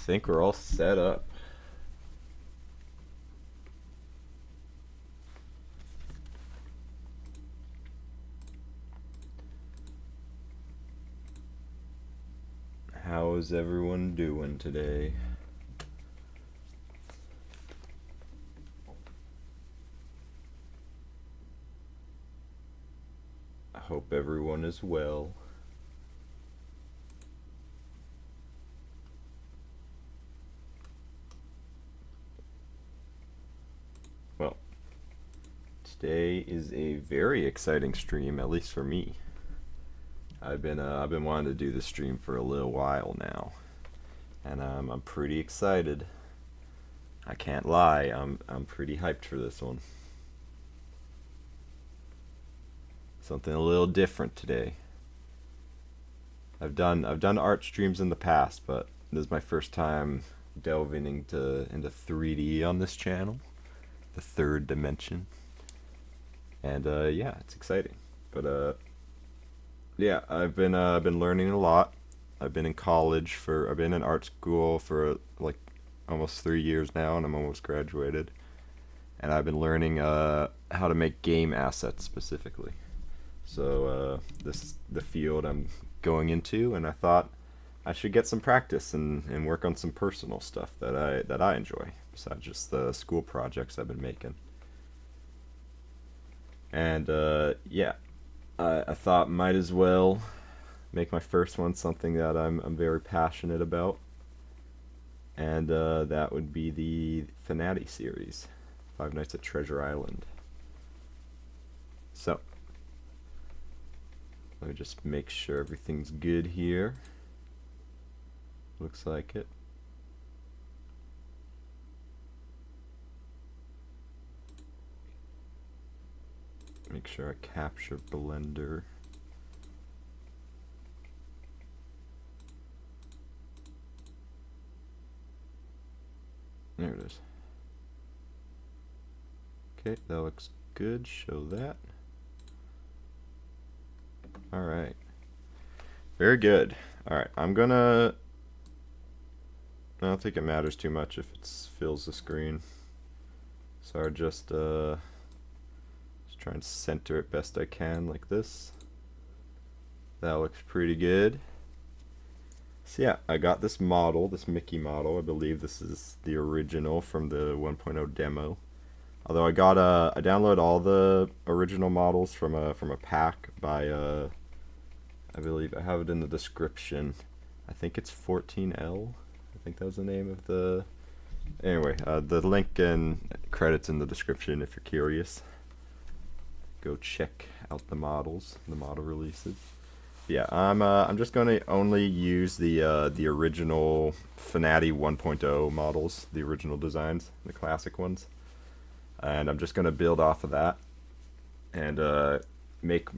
think we're all set up. How is everyone doing today? I hope everyone is well. Well, today is a very exciting stream, at least for me. I've been wanting to do this stream for a little while now, and I'm pretty excited. I can't lie, I'm pretty hyped for this one. Something a little different today. I've done art streams in the past, but this is my first time delving into 3D on this channel, the third dimension, and yeah, it's exciting. But yeah, I've been learning a lot. I've been in college I've been in art school for like almost 3 years now, and I'm almost graduated. And I've been learning how to make game assets specifically. So this is the field I'm going into, and I thought I should get some practice and work on some personal stuff that I enjoy besides just the school projects I've been making. And yeah, I thought might as well make my first one something that I'm very passionate about, and that would be the FNATI series, Five Nights at Treasure Island. So let me just make sure everything's good here. Looks like it. Make sure I capture Blender. There it is. Okay, that looks good. Show that. Alright. Very good. Alright, I don't think it matters too much if it fills the screen. So I just try and center it best I can like this. That looks pretty good. So yeah, I got this model, this Mickey model. I believe this is the original from the 1.0 demo. Although I downloaded all the original models from a pack by I believe I have it in the description. I think it's FourteenL. I think that was the name of the. Anyway, the link and credits in the description if you're curious. Go check out the models, the model releases. Yeah, I'm just going to only use the original FNATI 1.0 models, the original designs, the classic ones, and I'm just going to build off of that and make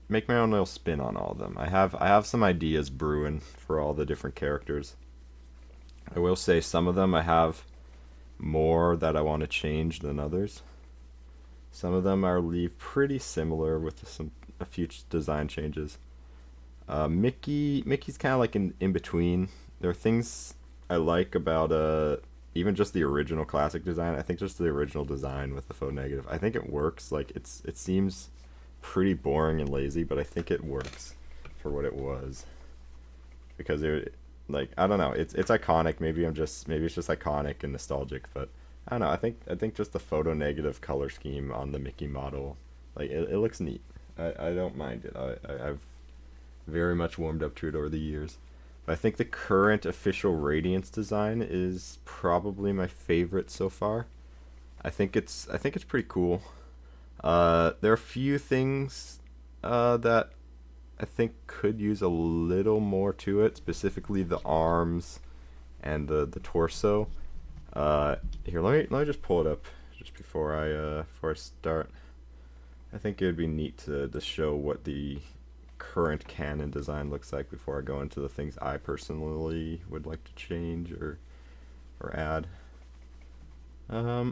my own little spin on all of them. I have some ideas brewing for all the different characters. I will say some of them I have more that I want to change than others. Some of them I'll leave pretty similar with a few design changes. Mickey's kind of like in between. There are things I like about even just the original classic design. I think just the original design with the faux negative, I think it works. Like it seems pretty boring and lazy, but I think it works for what it was, because like I don't know, it's iconic. Maybe it's just iconic and nostalgic, but I don't know. I think just the photo negative color scheme on the Mickey model, like it looks neat. I don't mind it. I've very much warmed up to it over the years. But I think the current official Radiance design is probably my favorite so far. I think it's pretty cool. There are a few things that I think could use a little more to it, specifically the arms and the torso. Here, let me just pull it up just before I start. I think it would be neat to show what the current canon design looks like before I go into the things I personally would like to change or add. I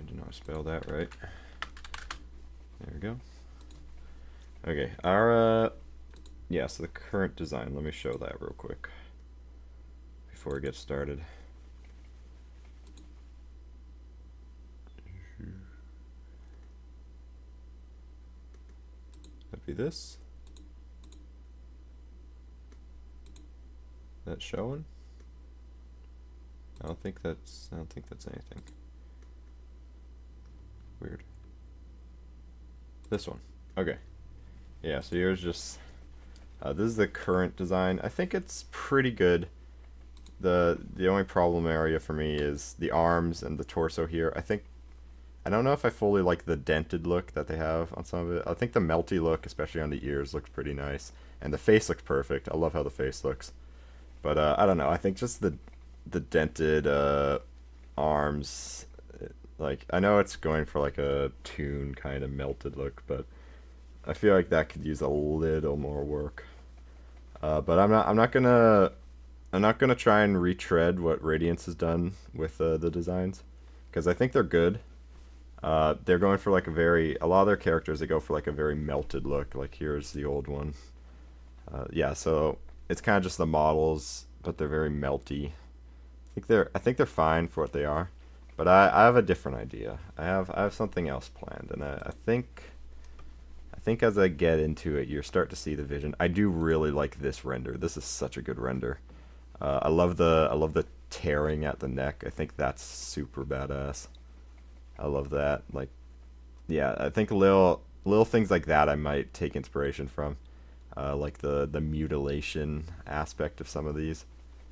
do not spell that right. There we go. Okay, our yeah, so the current design, let me show that real quick before we get started. That'd be this. That showing? I don't think that's anything. Weird. This one. Okay. Yeah, so here's just this is the current design. I think it's pretty good. The only problem area for me is the arms and the torso here. I don't know if I fully like the dented look that they have on some of it. I think the melty look, especially on the ears, looks pretty nice. And the face looks perfect. I love how the face looks. But I don't know. I think just the dented arms, like, I know it's going for like a toon kind of melted look, but I feel like that could use a little more work. But I'm not gonna try and retread what Radiance has done with the designs, because I think they're good. They're going for like a lot of their characters, they go for like a very melted look. Like here's the old one. Yeah, so it's kind of just the models, but they're very melty. I think they're fine for what they are, but I have a different idea. I have something else planned, and I think as I get into it, you start to see the vision. I do really like this render. This is such a good render. I love the tearing at the neck. I think that's super badass. I love that. Like, yeah, I think little things like that I might take inspiration from. Like the mutilation aspect of some of these.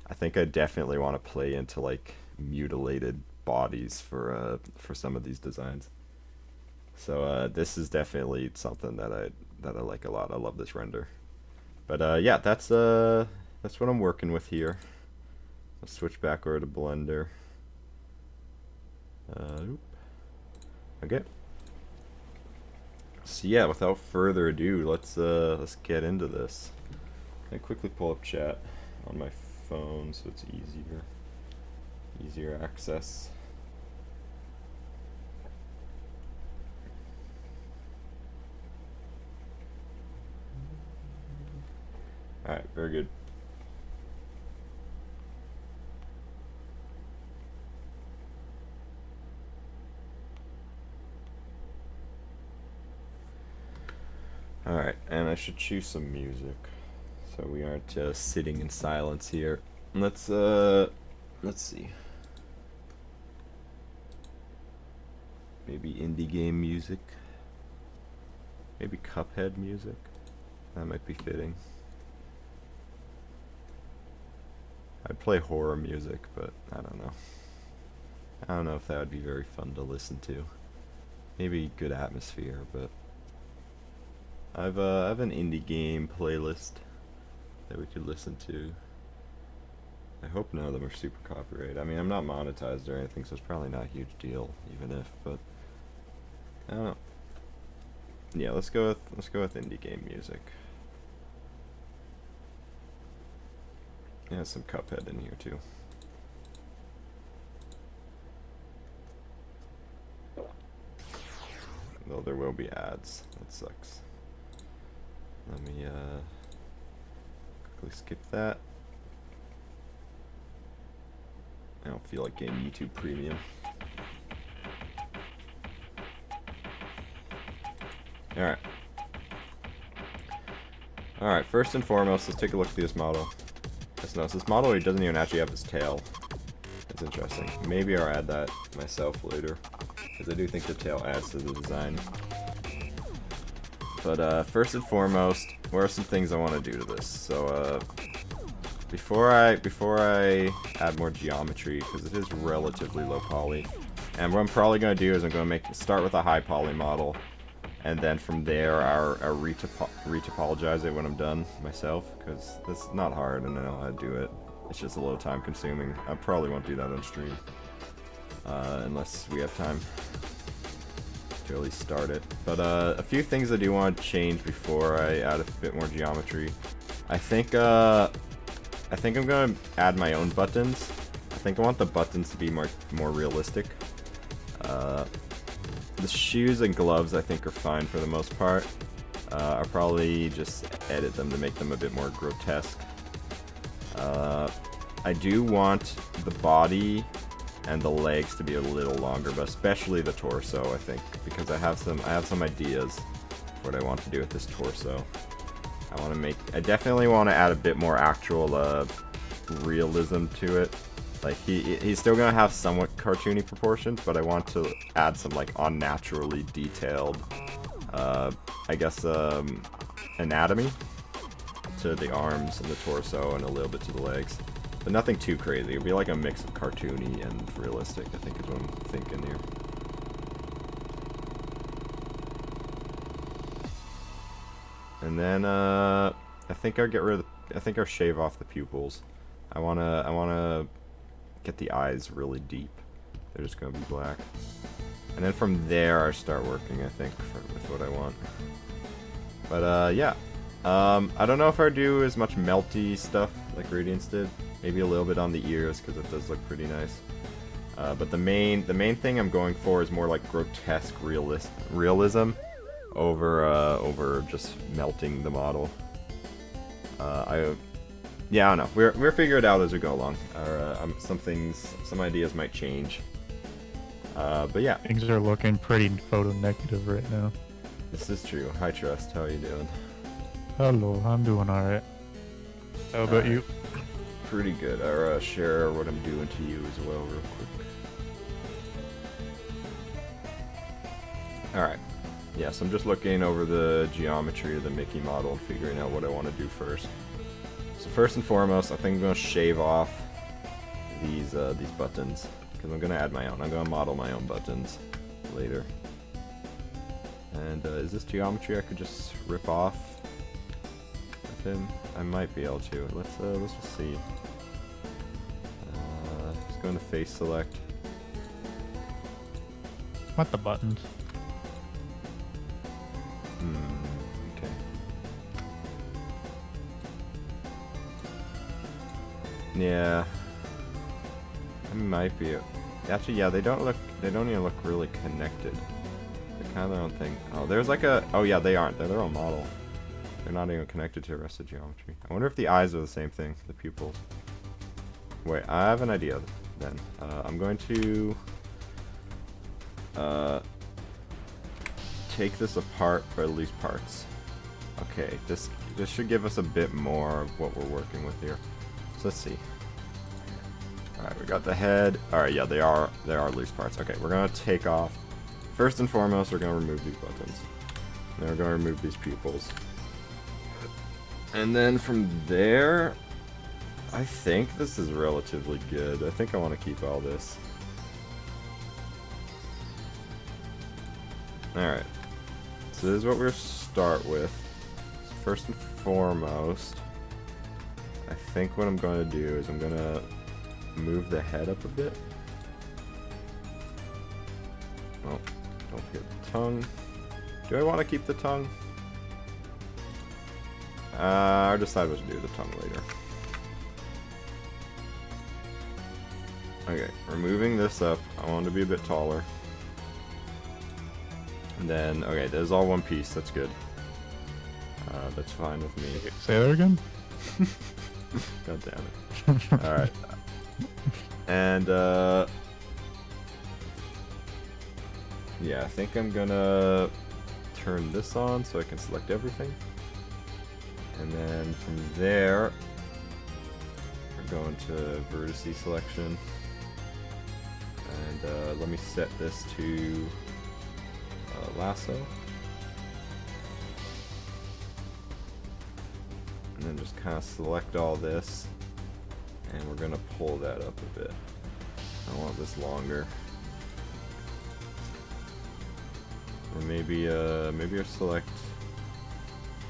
I think I definitely want to play into like mutilated bodies for some of these designs. So this is definitely something that I like a lot. I love this render. But yeah, that's what I'm working with here. Let's switch back over to Blender. Okay. So yeah, without further ado, let's get into this. I quickly pull up chat on my phone so it's easier access. All right, very good. Alright, and I should choose some music so we aren't just sitting in silence here. Let's see. Maybe indie game music. Maybe Cuphead music. That might be fitting. I'd play horror music, but I don't know. I don't know if that would be very fun to listen to. Maybe good atmosphere, but I have an indie game playlist that we could listen to. I hope none of them are super copyrighted. I mean, I'm not monetized or anything, so it's probably not a huge deal, even if. But I don't know. Yeah, let's go with indie game music. Yeah, some Cuphead in here too. Though there will be ads. That sucks. Let me quickly skip that. I don't feel like getting YouTube Premium. Alright. Alright, first and foremost, let's take a look at this model. This model he doesn't even actually have his tail. That's interesting. Maybe I'll add that myself later, because I do think the tail adds to the design. But first and foremost, what are some things I want to do to this? So before I add more geometry, because it is relatively low poly, and what I'm probably going to do is I'm going to start with a high poly model, and then from there I'll retopologize it when I'm done myself, because it's not hard and I know how to do it. It's just a little time consuming. I probably won't do that on stream unless we have time to at least start it. But a few things I do want to change before I add a bit more geometry. I think I'm gonna add my own buttons. I think I want the buttons to be more realistic. The shoes and gloves I think are fine for the most part. I'll probably just edit them to make them a bit more grotesque. I do want the body and the legs to be a little longer, but especially the torso, I think, because I have some ideas for what I want to do with this torso. I definitely want to add a bit more actual realism to it. Like he's still gonna have somewhat cartoony proportions, but I want to add some like unnaturally detailed, I guess, anatomy to the arms and the torso and a little bit to the legs. But nothing too crazy. It'd be like a mix of cartoony and realistic, I think is what I'm thinking here. And then I think I'll shave off the pupils. I wanna get the eyes really deep. They're just gonna be black. And then from there I start working, I think, with what I want. But yeah. I don't know if I do as much melty stuff like Radiance did. Maybe a little bit on the ears, because it does look pretty nice. But the main thing I'm going for is more like grotesque realism over just melting the model. Yeah, I don't know. We're figuring it out as we go along. Some ideas might change. But yeah. Things are looking pretty photo negative right now. This is true. Hi Trust, how are you doing? Hello, I'm doing alright. How about you? Pretty good. I'll share what I'm doing to you as well real quick. Alright. Yeah, so I'm just looking over the geometry of the Mickey model and figuring out what I want to do first. So first and foremost, I think I'm going to shave off these buttons, because I'm going to add my own. I'm going to model my own buttons later. And is this geometry I could just rip off with him? I might be able to. Let's just see. Just going to face select. What the buttons? Okay. Yeah. I might be. Actually, yeah, they don't even look really connected. They kind of their own thing. Oh, there's like a. Oh yeah, they aren't. They're their own model. They're not even connected to the rest of geometry. I wonder if the eyes are the same thing, the pupils. Wait, I have an idea then. I'm going to take this apart for at least parts. Okay, this should give us a bit more of what we're working with here. So let's see. Alright, we got the head. Alright, yeah, they are loose parts. Okay, we're gonna take off. First and foremost, we're gonna remove these buttons. Then we're gonna remove these pupils. And then from there, I think this is relatively good. I think I want to keep all this. Alright. So this is what we'll start with. So first and foremost, I think what I'm going to do is I'm going to move the head up a bit. Oh, don't forget the tongue. Do I want to keep the tongue? I'll decide what to do with the tongue later. Okay, removing this up. I want it to be a bit taller. And then, okay, there's all one piece. That's good. That's fine with me. Say that again? God damn it. Alright. And, yeah, I think I'm gonna turn this on so I can select everything. And then from there, we're going to vertice selection. And let me set this to lasso. And then just kind of select all this. And we're going to pull that up a bit. I want this longer. Or maybe I'll select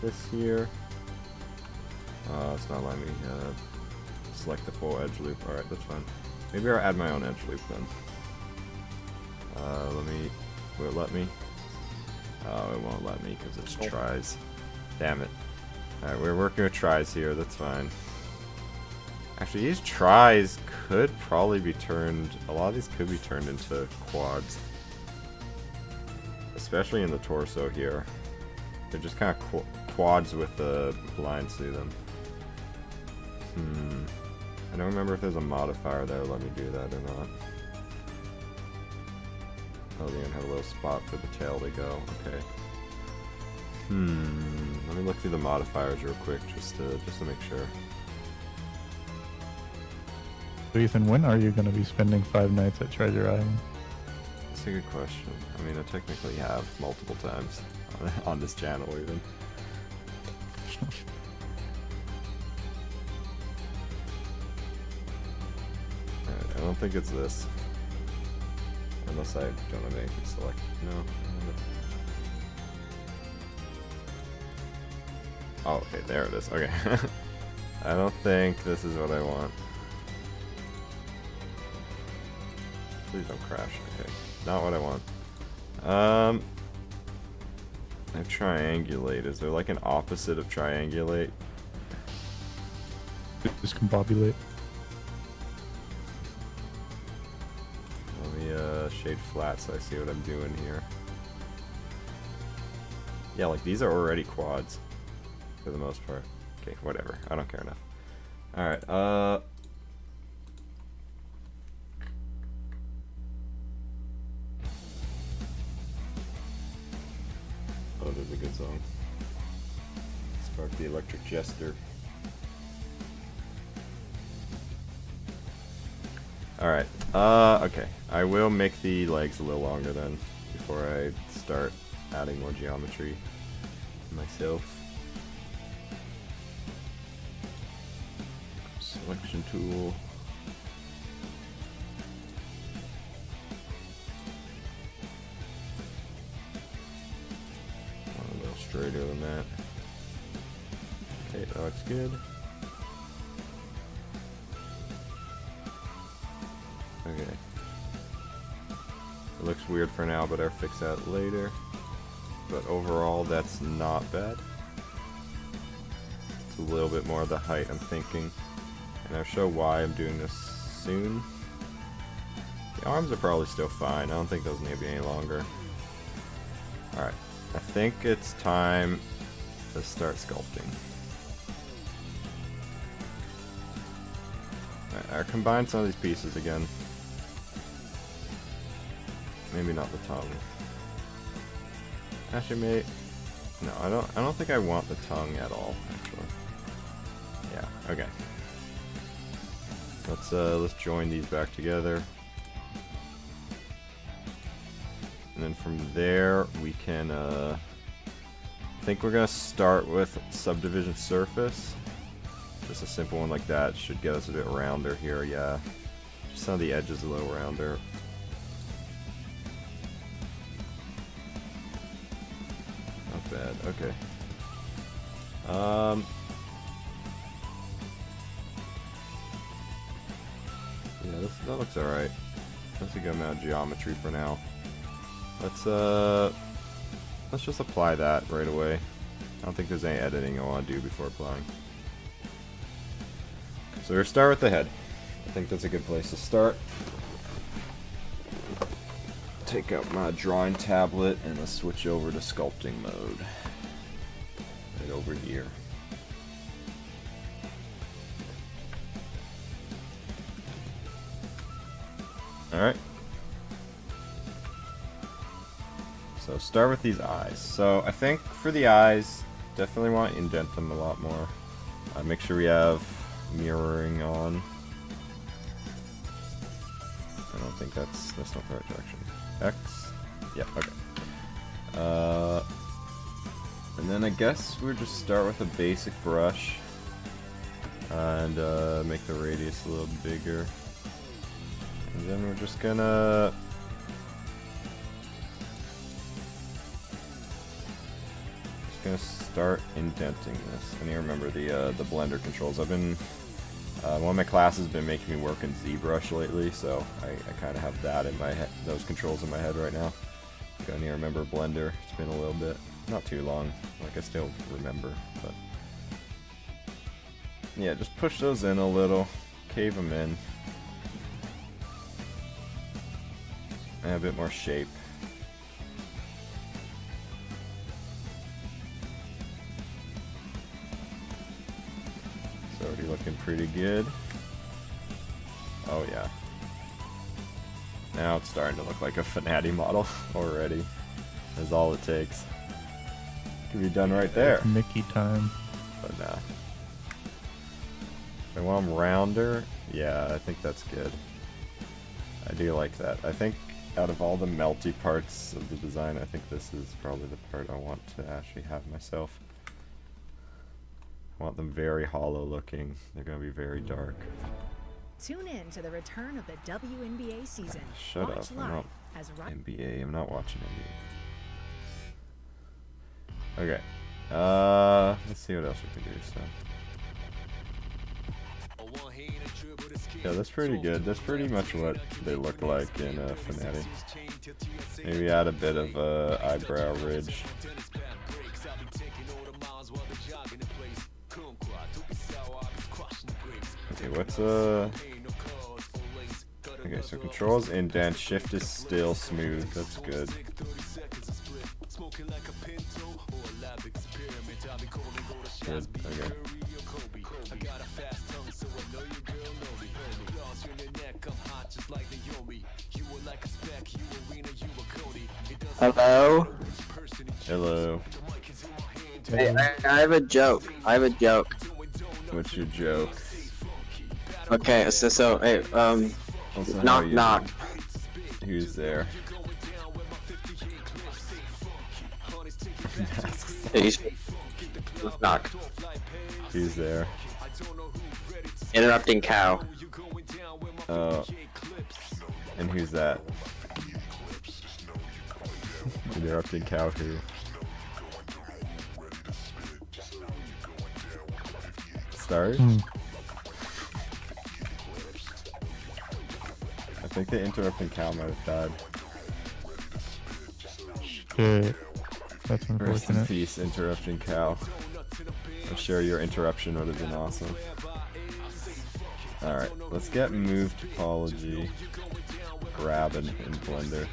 this here. It's not letting me select the full edge loop. Alright, that's fine. Maybe I'll add my own edge loop then. Will it let me? Oh, it won't let me because it's tries. Damn it. Alright, we're working with tries here, that's fine. Actually, these tries could probably be turned, a lot of these could be turned into quads. especially in the torso here. They're just kind of quads with the lines through them. I don't remember if there's a modifier there. Let me do that or not. Oh, they even have a little spot for the tail to go. Okay. Let me look through the modifiers real quick just to make sure. So Ethan, when are you going to be spending 5 nights at Treasure Island? That's a good question. I mean, I technically have multiple times on this channel even. Alright, I don't think it's this. Unless I don't have anything selected. No. Oh, okay, there it is. Okay. I don't think this is what I want. Please don't crash. Okay. Not what I want. I have triangulate. Is there like an opposite of triangulate? Discombobulate. Let me shade flat so I see what I'm doing here. Yeah, like these are already quads. For the most part. Okay, whatever. I don't care enough. Alright, oh, there's a good song. Spark the Electric Jester. Alright, okay. I will make the legs a little longer then, before I start adding more geometry myself. Selection tool. A little straighter than that. Okay, that looks good. Okay. It looks weird for now, but I'll fix that later. But overall, that's not bad. It's a little bit more of the height I'm thinking. And I'll show why I'm doing this soon. The arms are probably still fine. I don't think those need to be any longer. Alright. I think it's time to start sculpting. Alright, I'll combine some of these pieces again. Maybe not the tongue. Actually, maybe... No, I don't think I want the tongue at all, actually. Yeah, okay. Let's join these back together. And then from there we can I think we're gonna start with subdivision surface. Just a simple one like that should get us a bit rounder here, yeah. Just some of the edges a little rounder. Not bad, okay. Yeah, that looks alright. That's a good amount of geometry for now. Let's just apply that right away. I don't think there's any editing I want to do before applying. So we'll start with the head. I think that's a good place to start. Take out my drawing tablet and let's switch over to sculpting mode. Right over here. Alright. So start with these eyes. So I think for the eyes, definitely want to indent them a lot more. Make sure we have mirroring on. I don't think that's not the right direction. X? Yeah, okay. And then I guess we'll just start with a basic brush. And make the radius a little bigger. And then we're just gonna... start indenting this. I need to remember the blender controls. I've been... one of my classes has been making me work in ZBrush lately, so I kind of have that in my head, those controls in my head right now. I need to remember Blender. It's been a little bit, not too long. Like I still remember, but yeah, just push those in a little, cave them in, and a bit more shape. be looking pretty good. Oh yeah. Now it's starting to look like a FNATI model already. That's all it takes. Can be done right there. It's Mickey time. But nah. If I want them rounder, yeah, I think that's good. I do like that. I think out of all the melty parts of the design, I think this is probably the part I want to actually have myself. I want them very hollow looking. They're going to be very dark. Tune in to the return of the WNBA season. Shut Watch up. I'm live not as NBA. I'm not watching NBA. Okay. Let's see what else we can do. So. Yeah, that's pretty good. That's pretty much what they look like in FNATI. Maybe add a bit of eyebrow ridge. Okay, what's okay, so controls indent, shift is still smooth. That's good. Good. Okay. Hello? Hello. Hey, I have a joke. What's your joke? Okay, so hey, Also, how knock are you knock. doing? Who's there? Knock. Who's there? Interrupting cow. And who's that? Interrupting cow who? Stars? I think the interrupting cow might have died. Shit. That's Rest in unfortunate. peace, interrupting cow. I'm sure your interruption would have been awesome. Alright, let's get move topology. Grab in Blender.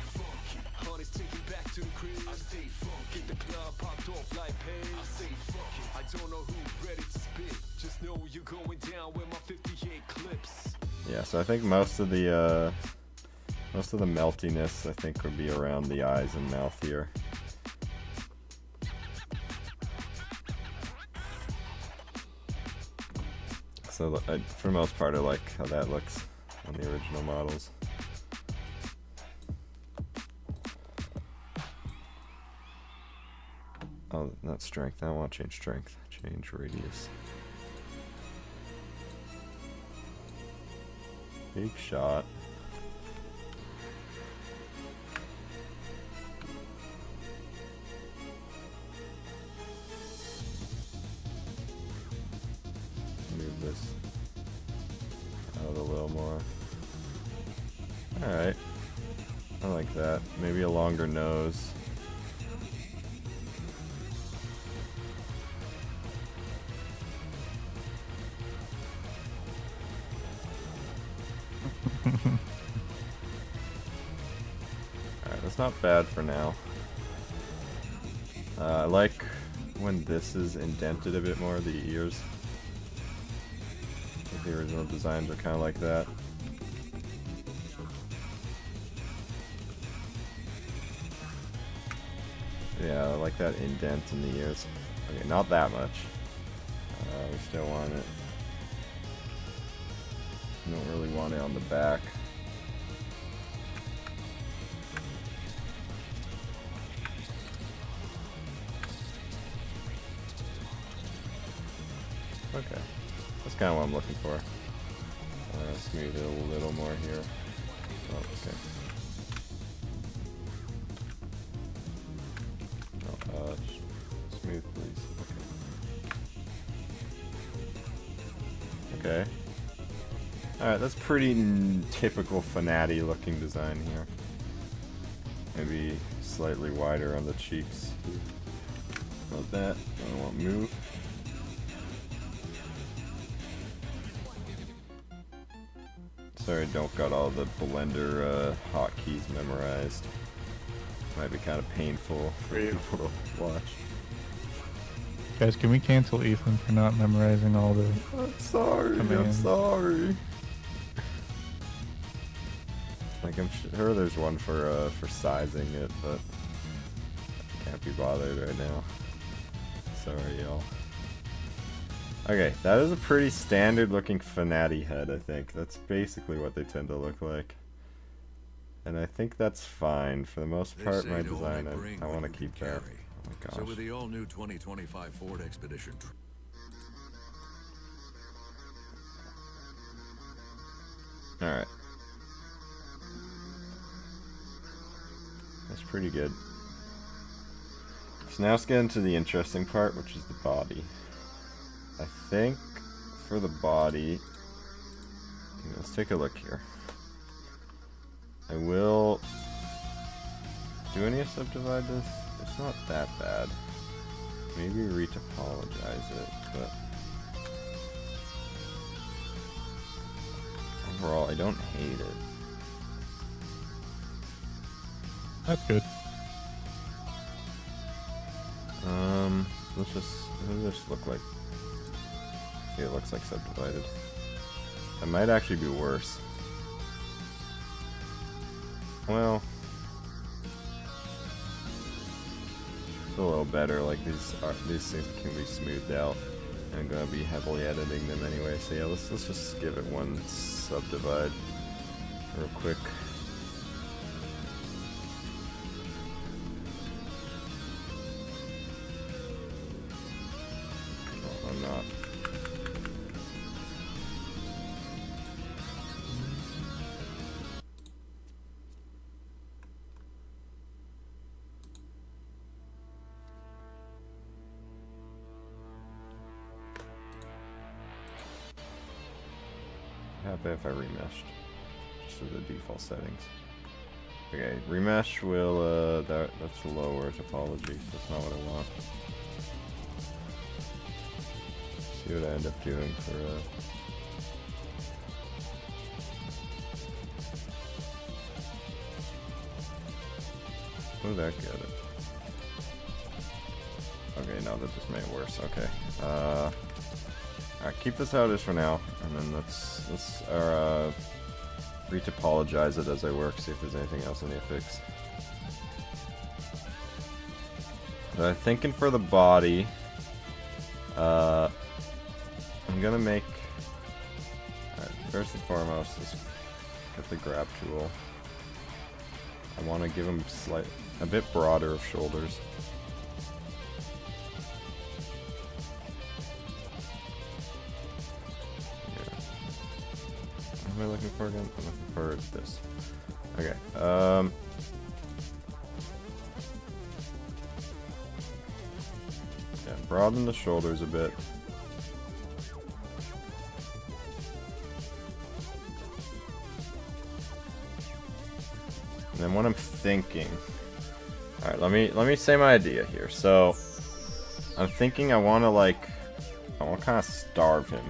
Yeah, so I think most of the meltiness I think would be around the eyes and mouth here. So for the most part I like how that looks on the original models. Oh, not strength. I don't want to change strength. Change radius. Big shot. Move this out a little more. Alright. I like that. Maybe a longer nose. Alright, that's not bad for now. I like when this is indented a bit more, the ears. I think the original designs are kind of like that. Yeah, I like that indent in the ears. Okay, not that much. We still want it. Don't really want it on the back. Okay, that's kind of what I'm looking for. Smooth it a little more here. Oh, okay. Oh, smooth, please. Okay. Okay. Alright, that's pretty typical FNATI looking design here. Maybe slightly wider on the cheeks. About that. I don't want move. Sorry, I don't got all the Blender hotkeys memorized. Might be kind of painful for people to watch. Guys, can we cancel Ethan for not memorizing all the I'm sorry. I'm commands? sorry. Like I'm sure there's one for sizing it, but I can't be bothered right now. Sorry, y'all. Okay, that is a pretty standard looking FNATI head, I think. That's basically what they tend to look like. And I think that's fine. For the most part, my design, I want to keep that. Oh my gosh. So with the all-new 2025 Ford Expedition. Alright. That's pretty good. So now let's get into the interesting part, which is the body. I think for the body, let's take a look here. I will. Do any subdivide this? It's not that bad. Maybe retopologize it, but overall, I don't hate it. That's good. Let's just look like. See, it looks like subdivided. That might actually be worse. Well, it's a little better. Like these things can be smoothed out. I'm gonna be heavily editing them anyway. So yeah, let's just give it one subdivide real quick. Oh, I'm not. Happy if I remeshed just to the default settings. Okay, remesh will that's lower topology. That's not what I want. See what I end up doing for what did that get it? Okay, no, that just made it worse. Okay. Alright, keep this how it is for now, and then let's retopologize it as I work, see if there's anything else in the fix. So I'm thinking for the body, I'm gonna make. Alright, first and foremost, let's get the grab tool. I want to give him a bit broader of shoulders. What am I looking for again? I'm looking for this. Okay. Yeah, broaden the shoulders a bit. And then what I'm thinking. All right, let me say my idea here. So I'm thinking I want to kind of starve him.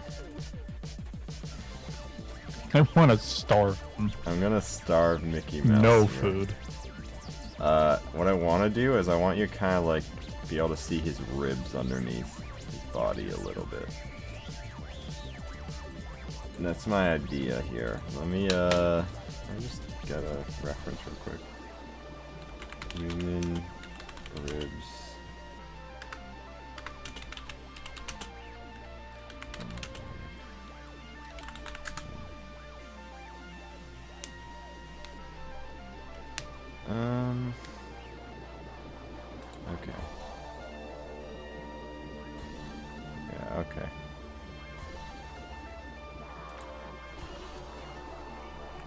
I want to starve him. I'm gonna starve Mickey Mouse. No here. food. What I want to do is I want you to kind of like be able to see his ribs underneath his body a little bit. And that's my idea here. Let me just get a reference real quick. Human ribs. Okay. Yeah, okay.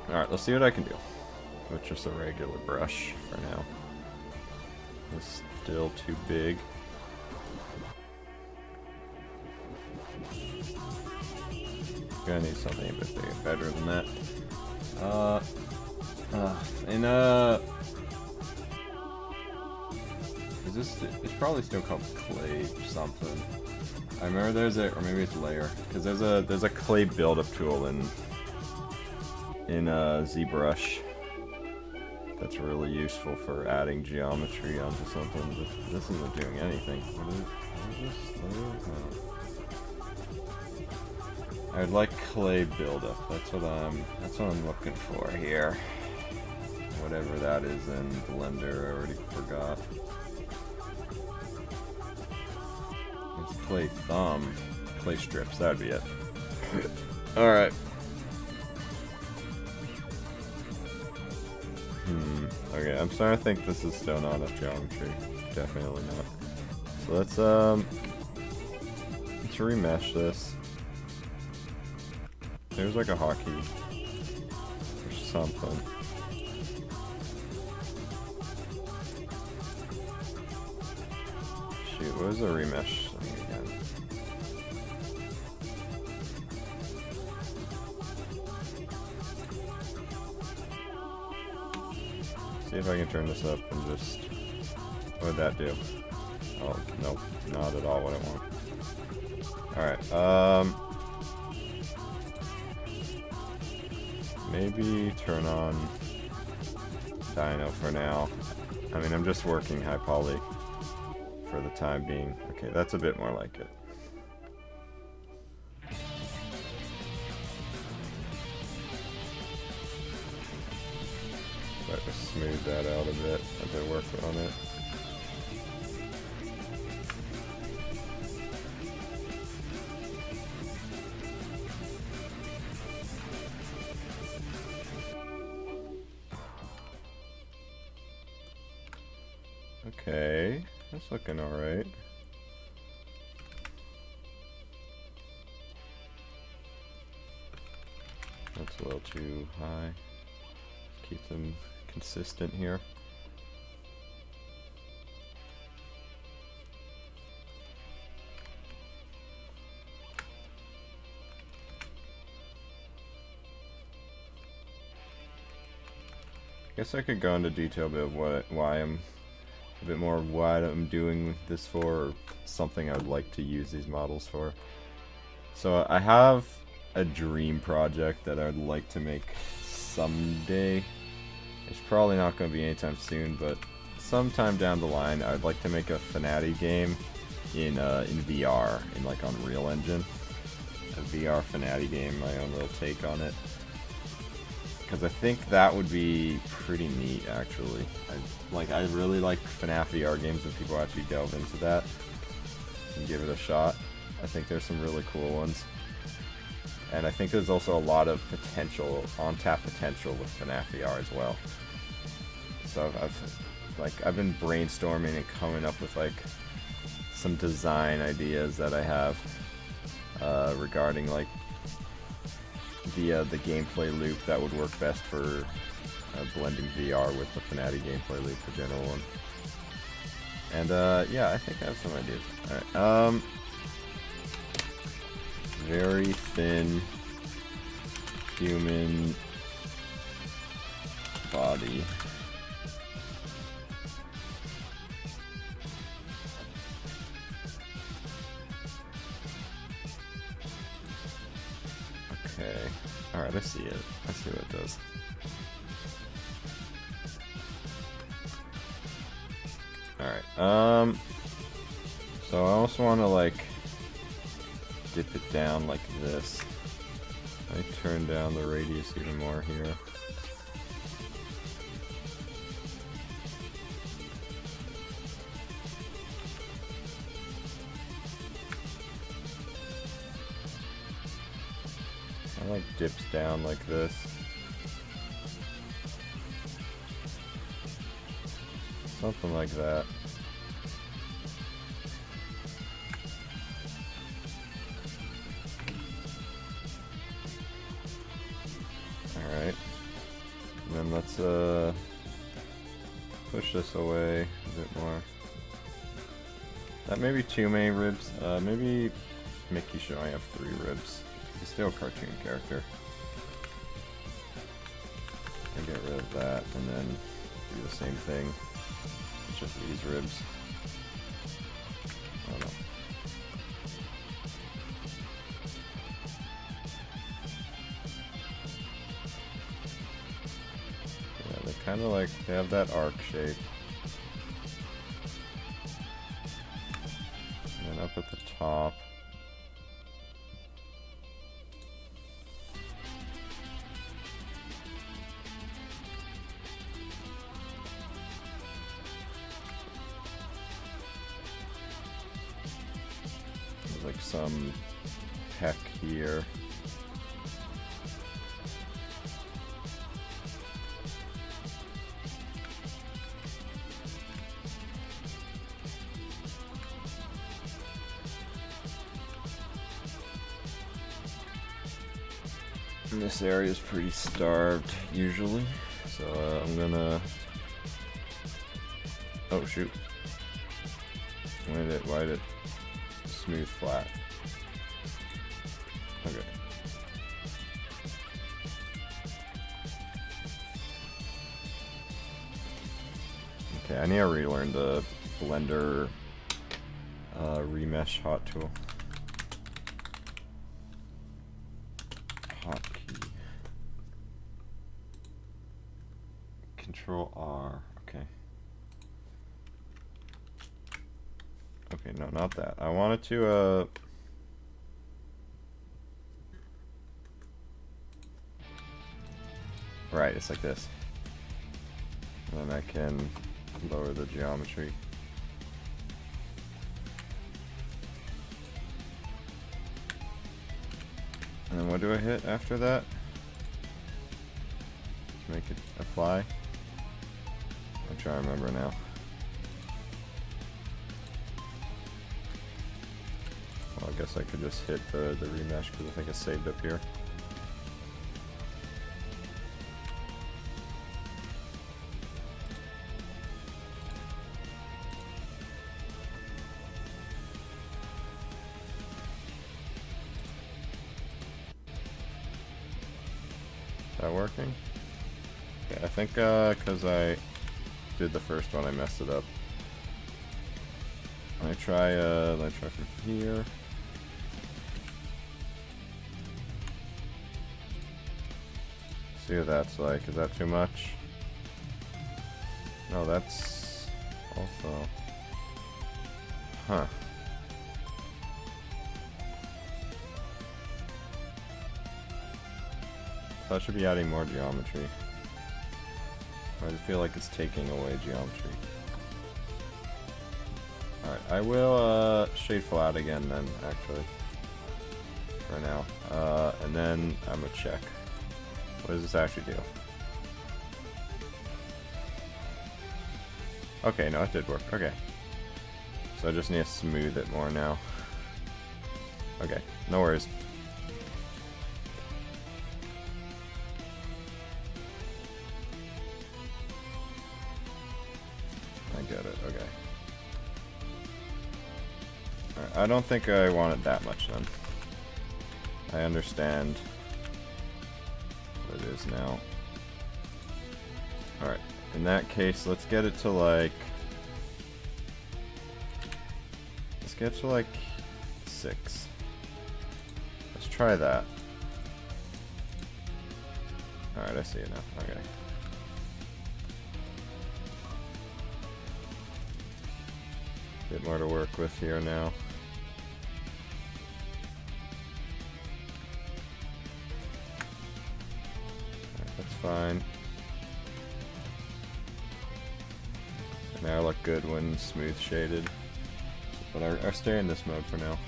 Alright, let's see what I can do with just a regular brush for now. It's still too big. Gonna need something a bit bigger, better than that. It's probably still called clay something. I remember there's or maybe it's layer, because there's a clay buildup tool in ZBrush that's really useful for adding geometry onto something. This isn't doing anything. What is this? I would like clay buildup. That's what I'm looking for here. Whatever that is in Blender, I already forgot. It's clay thumb. Clay strips, that would be it. Alright. Okay, I'm starting to think this is still not enough geometry. Definitely not. So let's remesh this. There's like a hotkey or something. Shoot, what is a remesh thing again? See if I can turn this up and just... What would that do? Oh, nope. Not at all what I want. Alright, maybe turn on Dino for now. I mean, I'm just working high poly for the time being. Okay, that's a bit more like it. Try to smooth that out a bit as I work on it. Okay, that's looking alright. That's a little too high. Keep them consistent here. I guess I could go into detail a bit of why I'm a bit more of what I'm doing this for, or something I would like to use these models for. So I have a dream project that I'd like to make someday. It's probably not going to be anytime soon, but sometime down the line, I'd like to make a FNATI game in VR, in like Unreal Engine. A VR FNATI game, my own little take on it. Because I think that would be pretty neat, actually. I really like FNAF VR games when people actually delve into that and give it a shot. I think there's some really cool ones. And I think there's also a lot of potential, untapped potential with FNAF VR as well. So I've been brainstorming and coming up with like some design ideas that I have regarding like the gameplay loop that would work best for blending VR with the FNATI gameplay loop, the general one. And yeah, I think I have some ideas. Alright, very thin human body. Okay. Alright, I see it. I see what it does. Alright, so I also want to like dip it down like this. I turn down the radius even more here. I like dips down like this. Something like that. Alright. And then let's push this away a bit more. That may be too many ribs. Maybe Mickey should only have 3 ribs. He's still a cartoon character. And get rid of that, and then do the same thing. Just these ribs. I don't know. Yeah, they kind of like they have that arc shape. And then up at the top. There's like some peck here. And this area is pretty starved usually, so I'm gonna. Oh shoot! Why did it smooth flat? Okay. Okay, I need to relearn the Blender remesh hot tool. Hotkey. Control R. Okay. Okay, no, not that. I wanted to right, it's like this. And then I can lower the geometry. And then what do I hit after that? To make it apply? I'm trying to remember now. Well, I guess I could just hit the remesh because I think it's saved up here. Is that working? Okay, I think because I did the first one, I messed it up. Let me try from here. See what that's like. Is that too much? No, that's also. Huh. So I should be adding more geometry. I just feel like it's taking away geometry. Alright, I will shade flat again then, actually. For now. And then I'm gonna check. What does this actually do? Okay, no, it did work. Okay. So I just need to smooth it more now. Okay, no worries. I get it, okay. Alright, I don't think I want it that much then. I understand what it is now. Alright, in that case, let's get it to like... Let's get it to like 6. Let's try that. Alright, I see it now. Okay. Bit more to work with here now. Alright, that's fine. Now I look good when smooth shaded. But I'll stay in this mode for now.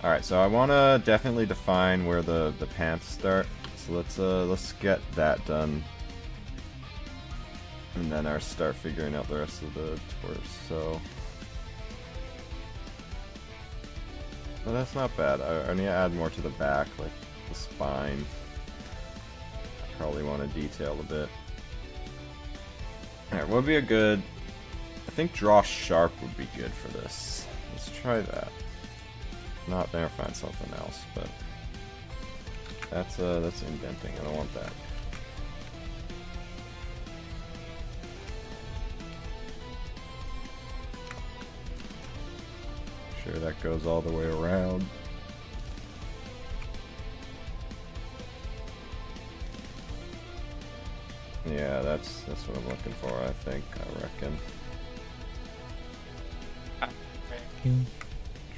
Alright, so I want to definitely define where the pants start. So let's get that done. And then I'll start figuring out the rest of the torso. Well, that's not bad. I need to add more to the back, like the spine. Probably want to detail a bit. Alright, what would be a good... I think draw sharp would be good for this. Let's try that. Not there, find something else, but... That's indenting. I don't want that. Sure that goes all the way around. Yeah, that's what I'm looking for, I think. I reckon.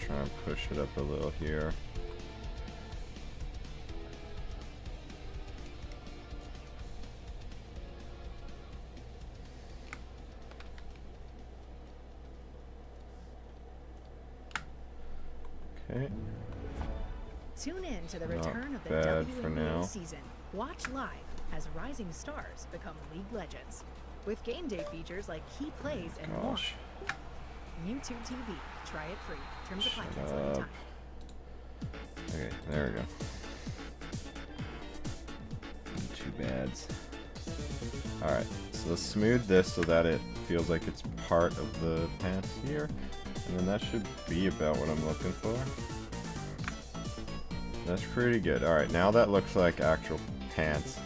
Try and push it up a little here. Okay. Tune in to the Not return of the bad for now. WNBA season. Watch live as rising stars become league legends. With game day features like key plays and Gosh. more. YouTube TV. Try it free. Terms apply. Shut Cancel up. anytime. Okay, there we go. Two bads. Alright, so let's smooth this so that it feels like it's part of the pants here. And then that should be about what I'm looking for. That's pretty good. Alright, now that looks like actual pants.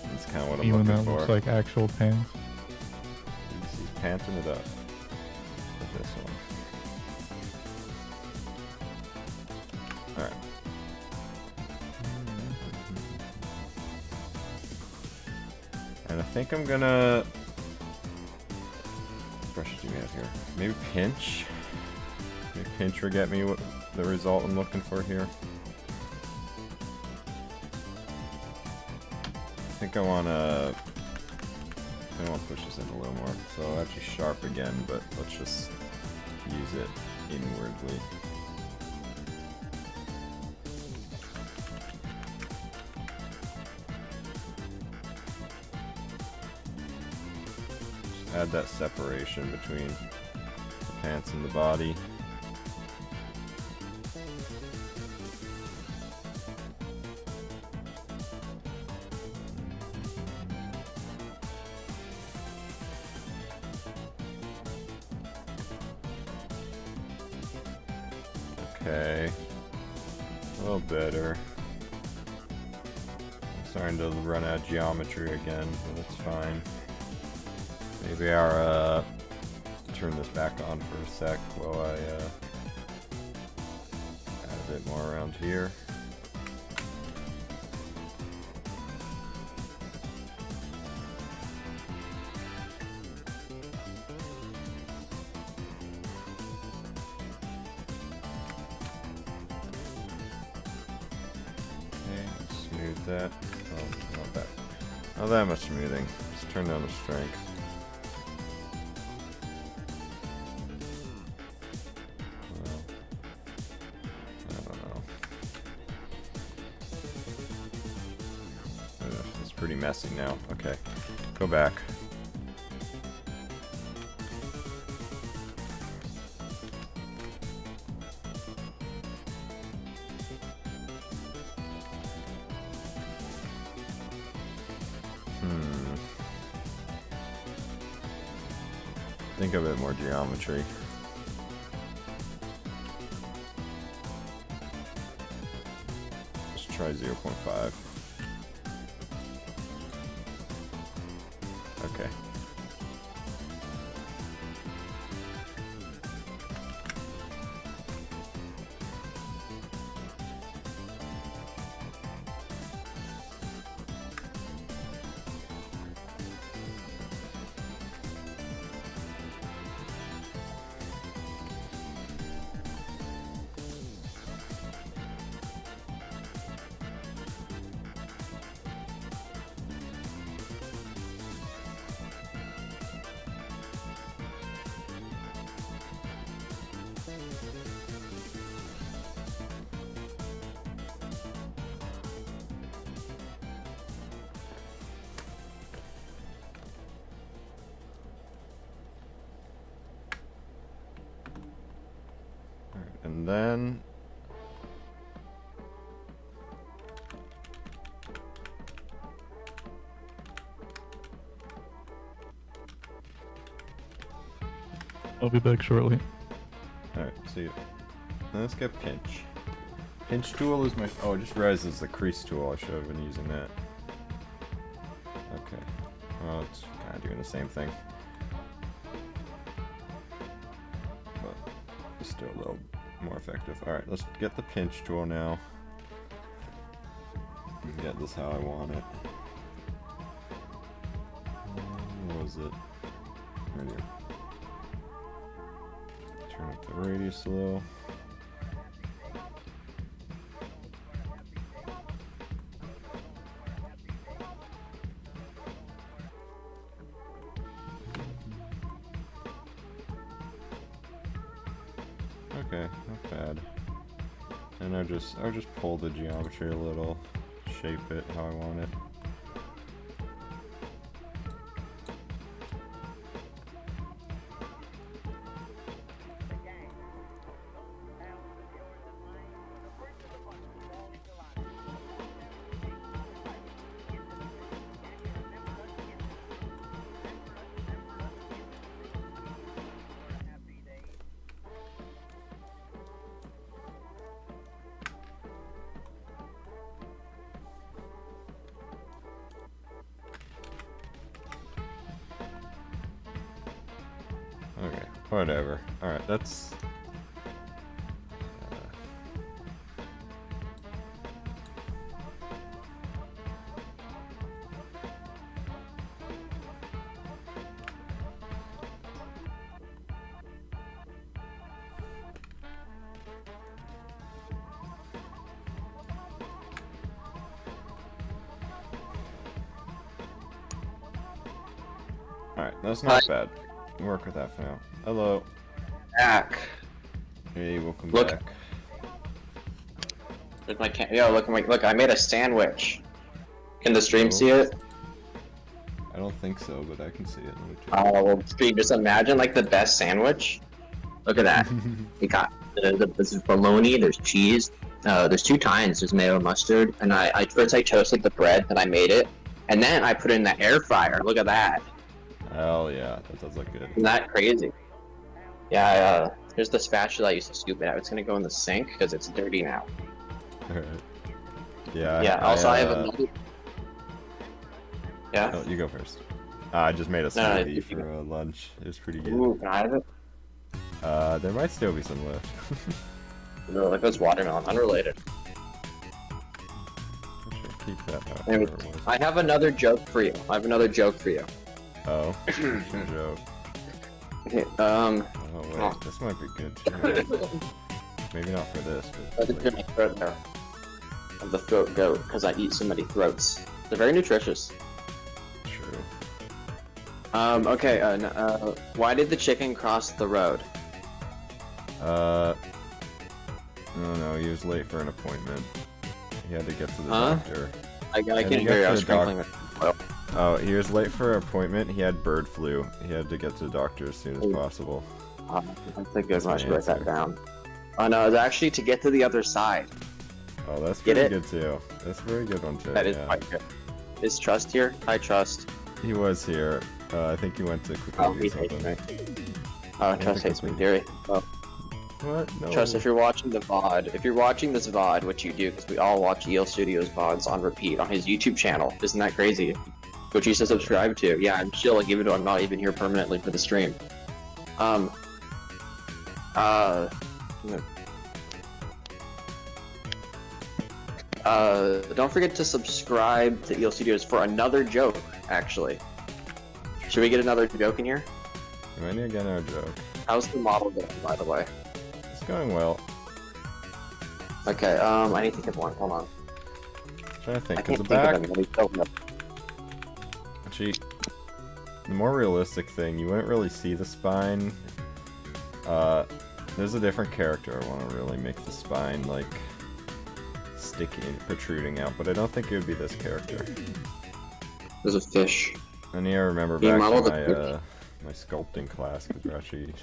That's kind of what I'm Even looking that for. looks like actual pants. He's panting it up with this one. Alright. And I think I'm gonna brushes do we have here? Maybe pinch? Maybe pinch will get me what the result I'm looking for here. I think I want to push this in a little more. So actually sharp again, but let's just use it inwardly. Just add that separation between the pants and the body. Okay, a little better. I'm starting to run out of geometry again, but that's fine. Maybe I'll turn this back on for a sec while I add a bit more around here. That. Oh, not that. Not that much smoothing. Just turn down the strength. Well, I don't know. Ugh, it's pretty messy now. Okay, go back. Think of it more geometry. Let's try 0.5. Okay. And then I'll be back shortly. alright, see you. Now let's get pinch. Pinch tool is my I just realized it's the crease tool. I should have been using that. Okay. Well, it's kinda doing the same thing. But it's still a little more effective. Alright, let's get the pinch tool now. Get this how I want it. is it? Right here. Turn up the radius a little. Okay, not bad. And I'll just pull the geometry a little, shape it how I want it. Okay, whatever. Alright, that's... Alright, that's not bad. Work with that for now. Hello. Back. Hey, welcome Look. back. There's my yo, look, I made a sandwich. Can the stream see it? I don't think so, but I can see it. Let me check. Oh, well, stream, just imagine like the best sandwich. Look at that. You got this is bologna. There's cheese. There's 2 kinds. There's mayo and mustard. And first I toasted the bread, then I made it, and then I put it in the air fryer. Look at that. Hell yeah, that does look good. Isn't that crazy? Yeah. Here's the spatula I used to scoop it out. It's gonna go in the sink because it's dirty now. Alright. Yeah. Yeah. Also, I have another. Yeah. Oh, you go first. I just made a No, smoothie for lunch. It was pretty good. Ooh, can I have it? There might still be some left. No, like those watermelon. Unrelated. I should keep that however Anyway, it was. I have another joke for you. Oh, what's your joke? Okay, Oh wait, this might be good too. Maybe not for this, I but just did my throat there. Of the throat goat, because I eat so many throats. They're very nutritious. true. Okay, why did the chicken cross the road? I don't know, he was late for an appointment. He had to get to the Huh? doctor. I Yeah, can you hear got you, I was to the sprinkling it. Well, Oh, he was late for an appointment. He had bird flu. He had to get to the doctor as soon as Ooh. possible. that's a good That's one. I my should write that answer. down. Oh no, it's actually to get to the other side. Oh, that's Get pretty it? good too. That's a very good one too. That is yeah. quite good. Is Trust here? Hi, Trust. He was here. I think he went to quickly Oh, do he hates something. me. Oh, Trust hates me, dearie. Oh. What? No. Trust, if you're watching the VOD, if you're watching this VOD, which you do, because we all watch EL Studios VODs on repeat on his YouTube channel. Isn't that crazy? Which you should subscribe to. Yeah, I'm chill, like, even though I'm not even here permanently for the stream. Don't forget to subscribe to EL Studios for another joke, actually. Should we get another joke in here? We might need to get our joke. How's the model going, by the way? It's going well. Okay, I need to think of one. Hold on. I'm trying to think. I Cause can't the think back, of them. Let me open up. actually, the more realistic thing, you wouldn't really see the spine. There's a different character I want to really make the spine like sticking, protruding out, but I don't think it would be this character. There's a fish. I need to remember You back modeled to the my sculpting class because we're actually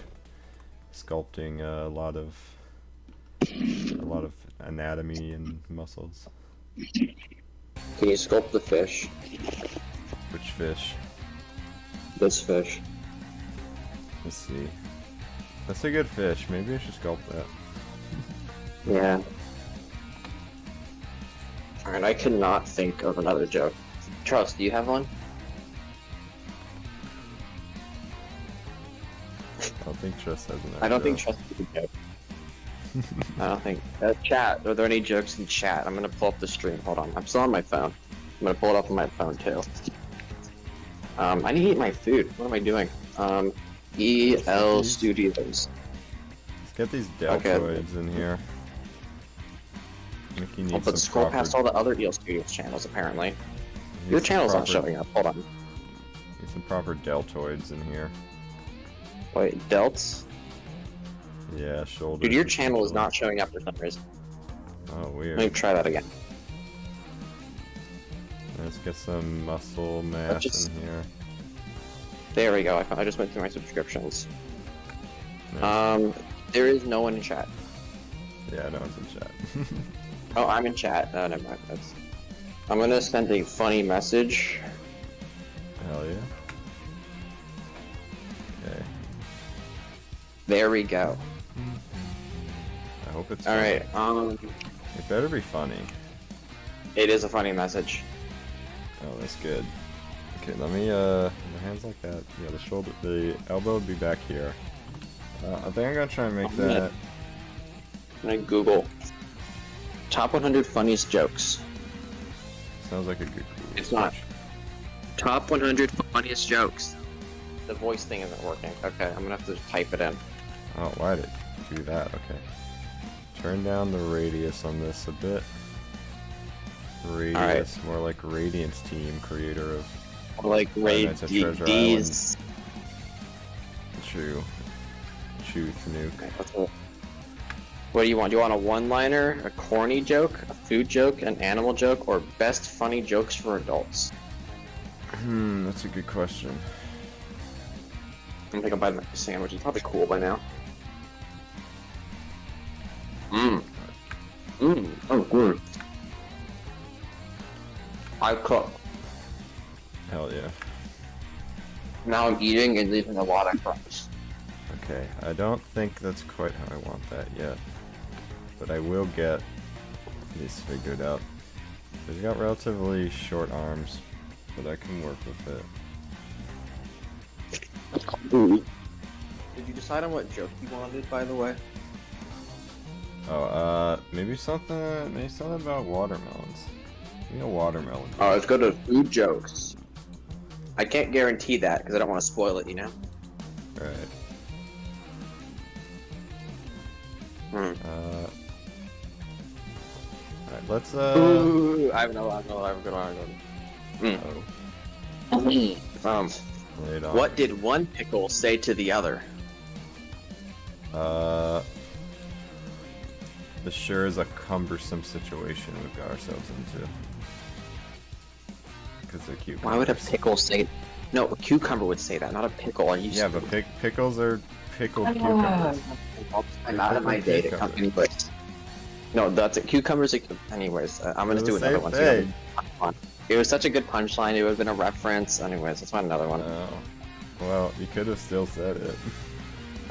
sculpting a lot of anatomy and muscles. Can you sculpt the fish? Which fish? This fish. Let's see. That's a good fish. Maybe I should sculpt that. Yeah. Alright, I cannot think of another joke. Trust, do you have one? I don't think Trust has an I don't think idea. Trust is a joke. I don't think. Chat, are there any jokes in chat? I'm gonna pull up the stream. Hold on. I'm still on my phone. I'm gonna pull it up on my phone too. I need to eat my food. What am I doing? EL Studios. Let's get these Okay. deltoids in here. Mickey Oh, needs but some scroll proper, past all the other EL Studios channels, apparently. needs Your some channel's not proper- showing up. Hold on. Need some proper deltoids in here. Wait, delts? Yeah, shoulders. Dude, your channel is essentially. not showing up for some reason. Oh, Let me weird. try that again. Let's get some muscle mass just- in here. There we go. I just went through my subscriptions. Nice. There is no one in chat. Yeah, no one's in chat. Oh, I'm in chat. Oh, never mind. I'm gonna send a funny message. Hell yeah. Okay. There we go. I hope it's All right. funny. It better be funny. It is a funny message. Oh, that's good. Okay, let me, my hands like that. Yeah, the elbow would be back here. I think I'm gonna try and make I'm gonna- that. I'm gonna Google top 100 funniest jokes. Sounds like a good Google It's not. search. Top 100 funniest jokes. The voice thing isn't working. Okay, I'm gonna have to type it in. Oh, why did it do that? Okay. Turn down the radius on this a bit. Radius, more like Radiance Team, creator of Or like Ray Nights at Treasure D's. Truth Nuke. Okay, what do you want? Do you want a one-liner, a corny joke, a food joke, an animal joke, or best funny jokes for adults? That's a good question. I think I'll buy the sandwich. It's probably cool by now. Oh, good. I cook. Hell yeah. Now I'm eating and leaving a lot of crumbs. Okay, I don't think that's quite how I want that yet. But I will get this figured out. He's got relatively short arms, but I can work with it. Ooh. Did you decide on what joke you wanted, by the way? Oh, maybe something about watermelons. Maybe a watermelon. Let's go to food jokes. I can't guarantee that because I don't want to spoil it, you know? Right. Hmm. Alright, let's, Ooh, I have a good one. oh, lay it on. What did one pickle say to the other? This sure is a cumbersome situation we've got ourselves into. Because they're cute. Why would a pickle say? No, a cucumber would say that, not a pickle. Are you? Yeah, but pickles are pickled cucumbers. I'm out of my day to come anyway. No, that's it. Cucumbers. Anyways, I'm gonna They're do the another same one. thing. So it was such a good punchline. It would have been a reference. Anyways, let's find another one. Oh. Well, you could have still said it.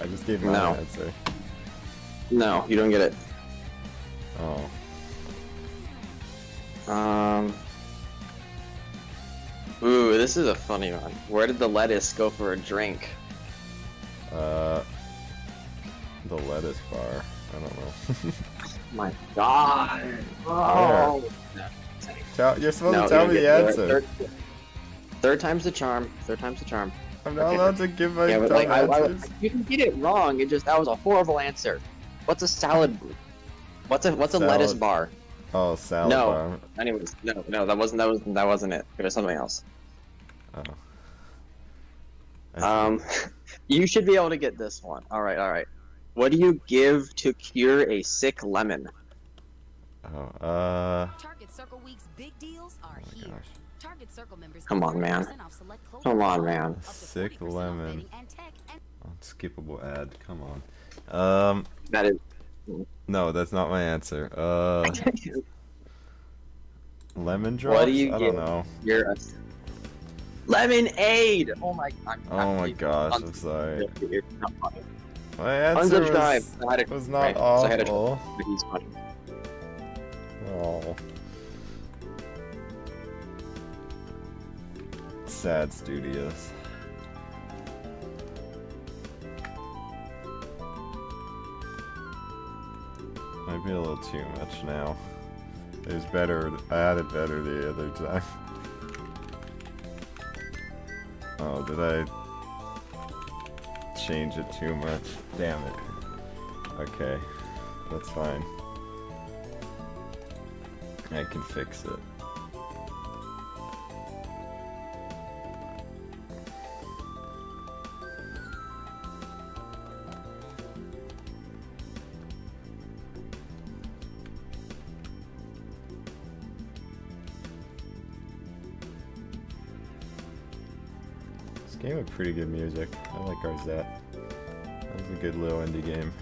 I just gave my No. answer. No, you don't get it. Oh. Ooh, this is a funny one. Where did the lettuce go for a drink? The lettuce bar. I don't know. My God. Oh. You're supposed No, to tell you me the don't get answer. Third time's the charm. Third time's the charm. I'm not Okay. allowed to give my Yeah, but dumb like, answers. you didn't get it wrong. That was a horrible answer. What's a salad? What's a lettuce Salad. bar? Oh, salad No. bar. Anyways, no, that wasn't it. It was something else. Oh. You should be able to get this one. All right. What do you give to cure a sick lemon? Target Circle Week's big deals are Oh my here. gosh. Target Circle members Come get on, man. 40% off select clothing Come on, styles, man. up to Sick 40% off lemon. bedding and tech, and Unskippable ad. Come on. That is. No, that's not my answer. Lemon drops? What do you I give? don't know. You're a lemonade. Oh my. Oh my gosh, I'm sorry. It's not funny. My answer Unsubscribe. I had to- was not right, so I had to- awful. But he's funny. Oh. Sad Studios. Might be a little too much now. It was better. I had it better the other time. Oh, did I change it too much? Damn it. Okay, that's fine. I can fix it. This game had pretty good music. I like Arzette. That was a good little indie game.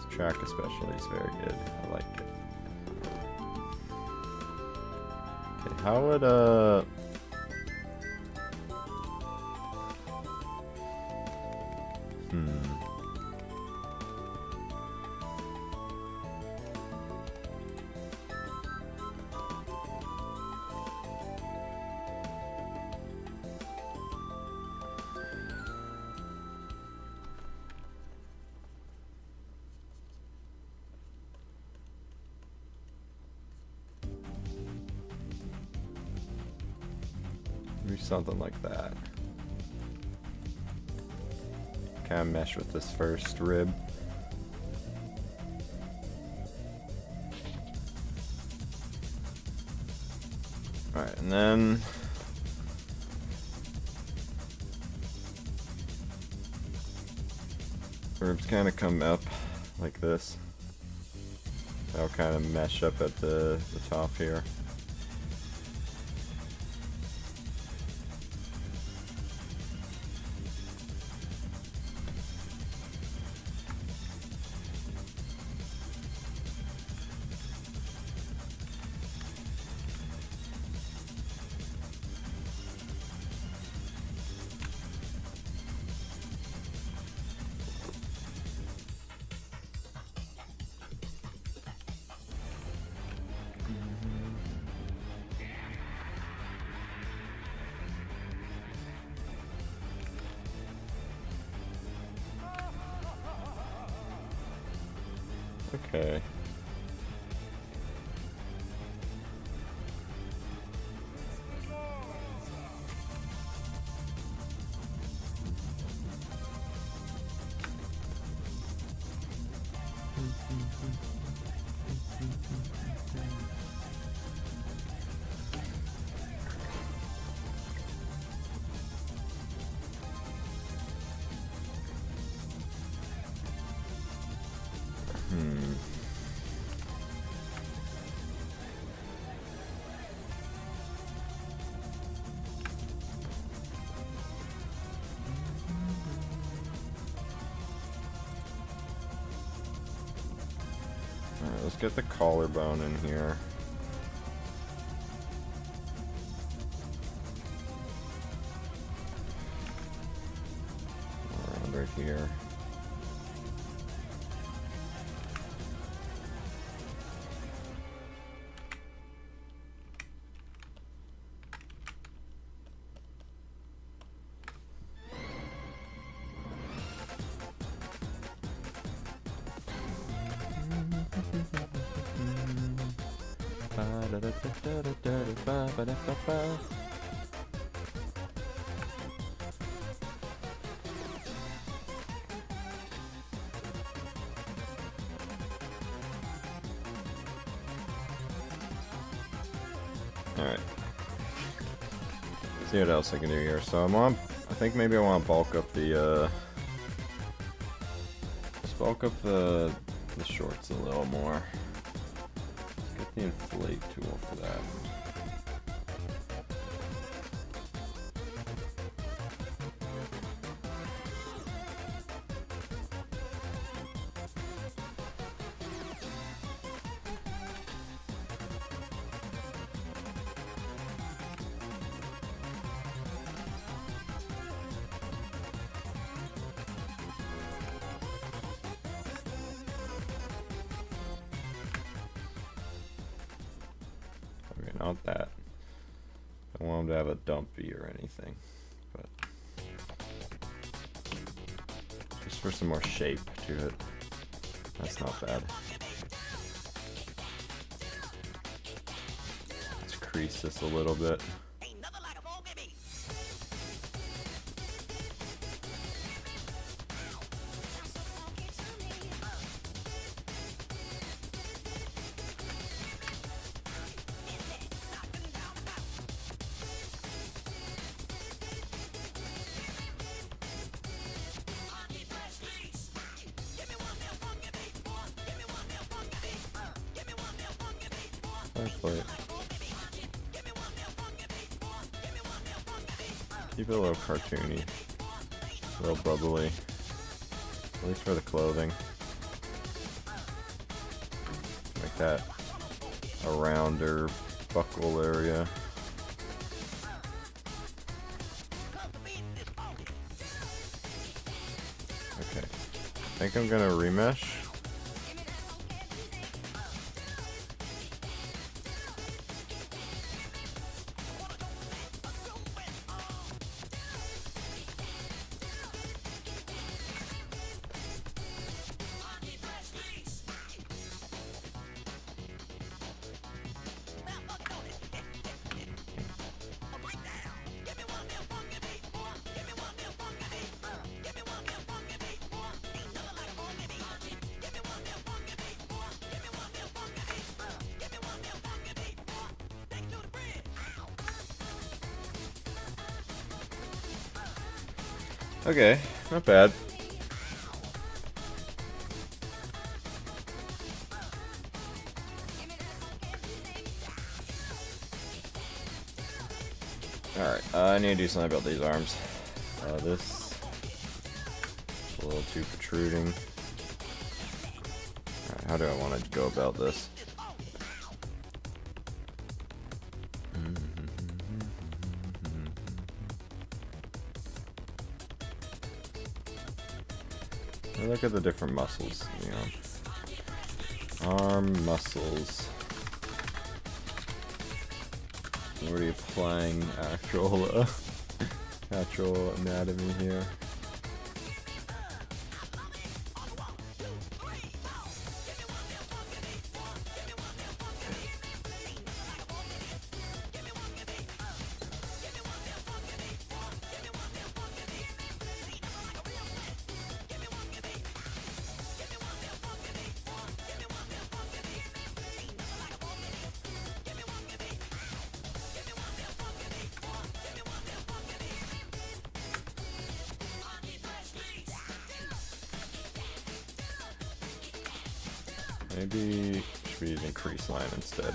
Track especially is very good. I like it. Okay, how would do something like that. Kind of mesh with this first rib. Alright, and then ribs kind of come up like this. That'll kind of mesh up at the top here. Okay. Alright, let's get the collarbone in here. Around right here. Alright. See what else I can do here. So I think maybe I want to bulk up the let's bulk up the shorts a little more. Let's get the inflate tool for that. Not that. I don't want him to have a dumpy or anything, but just Just for some more shape to it. That's not bad. Let's crease this a little bit. Plate. Keep it a little cartoony, a little bubbly, at least for the clothing. Make that a rounder buckle area. Okay, I think I'm gonna remesh. Okay, not bad. Alright, I need to do something about these arms. This is a little too protruding. Alright, how do I want to go about this? Look at the different muscles, you know. Arm muscles. Already applying actual actual anatomy here. Maybe should be using crease line instead.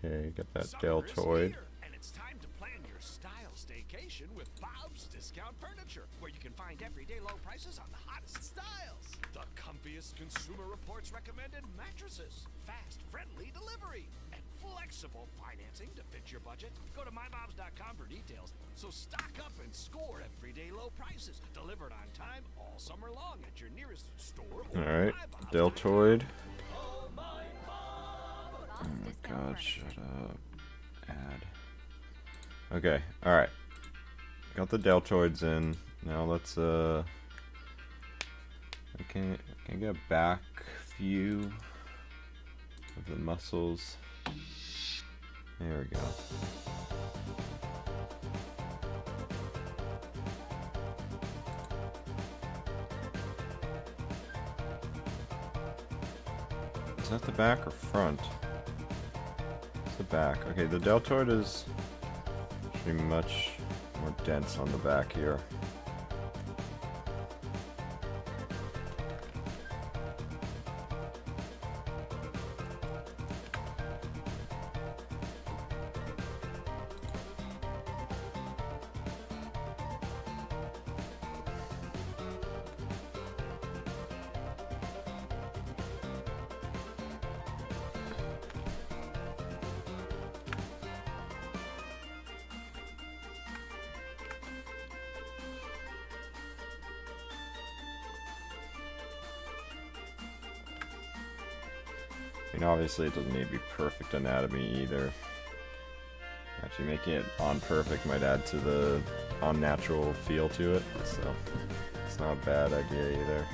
Okay, get that deltoid. And it's time to plan your style staycation with Bob's Discount Furniture, where you can find everyday low prices on the hottest styles. The comfiest Consumer Reports recommended mattresses, fast, friendly delivery, and flexible financing to fit your budget. Go to mybobs.com for details. So stock up and score everyday low prices, delivered on time all summer long at your nearest store. All right, deltoid. Oh my god, shut up. Add. Okay, alright. Got the deltoids in. Now let's I can get a back view of the muscles. There we go. Is that the back or front? The back. Okay, the deltoid is should be much more dense on the back here. I mean, obviously it doesn't need to be perfect anatomy either. Actually, making it on perfect might add to the unnatural feel to it, so it's not a bad idea either.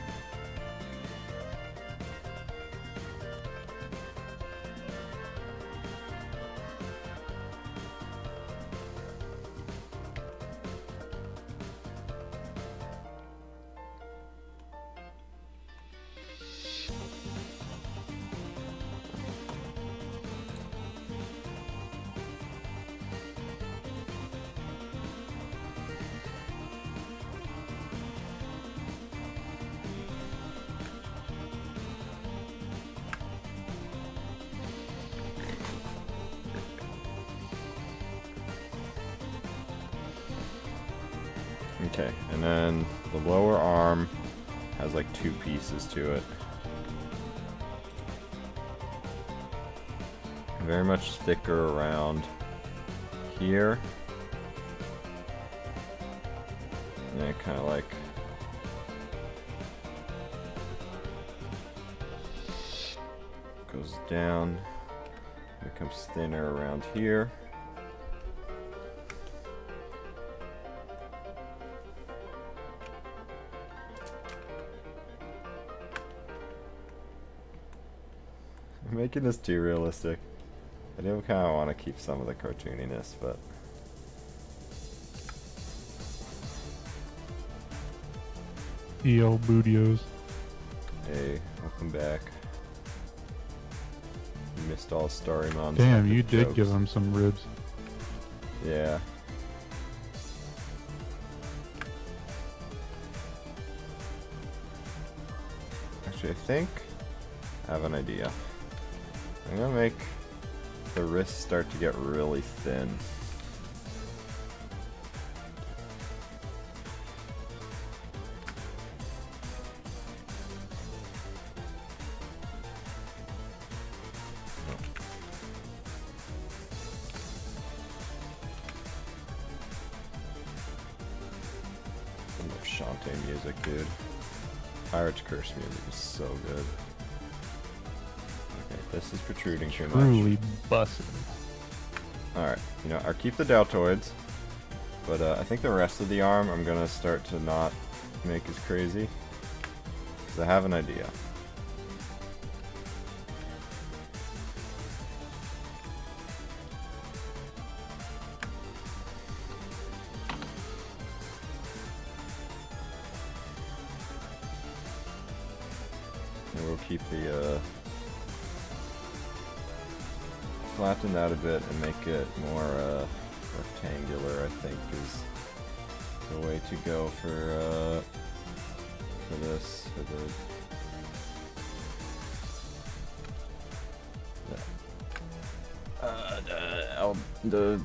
Okay, and then the lower arm has like 2 pieces to it. Very much thicker around here. And then kind of like goes down, becomes thinner around here. I'm making this too realistic. I do kind of want to keep some of the cartooniness, but EL Bootios. hey, welcome back. You missed all Starry Mom's. Damn, epic you did jokes. give him some ribs. Yeah. Actually, I think I have an idea. I'm gonna make the wrists start to get really thin. Some more Shantae music, dude. Pirate's Curse music is so good. Okay, this is protruding too much. Truly busted. Alright, you know, I'll keep the deltoids, but I think the rest of the arm I'm gonna start to not make as crazy, because I have an idea. And we'll keep the, flatten that a bit and make it more, rectangular, I think, is the way to go for this, for the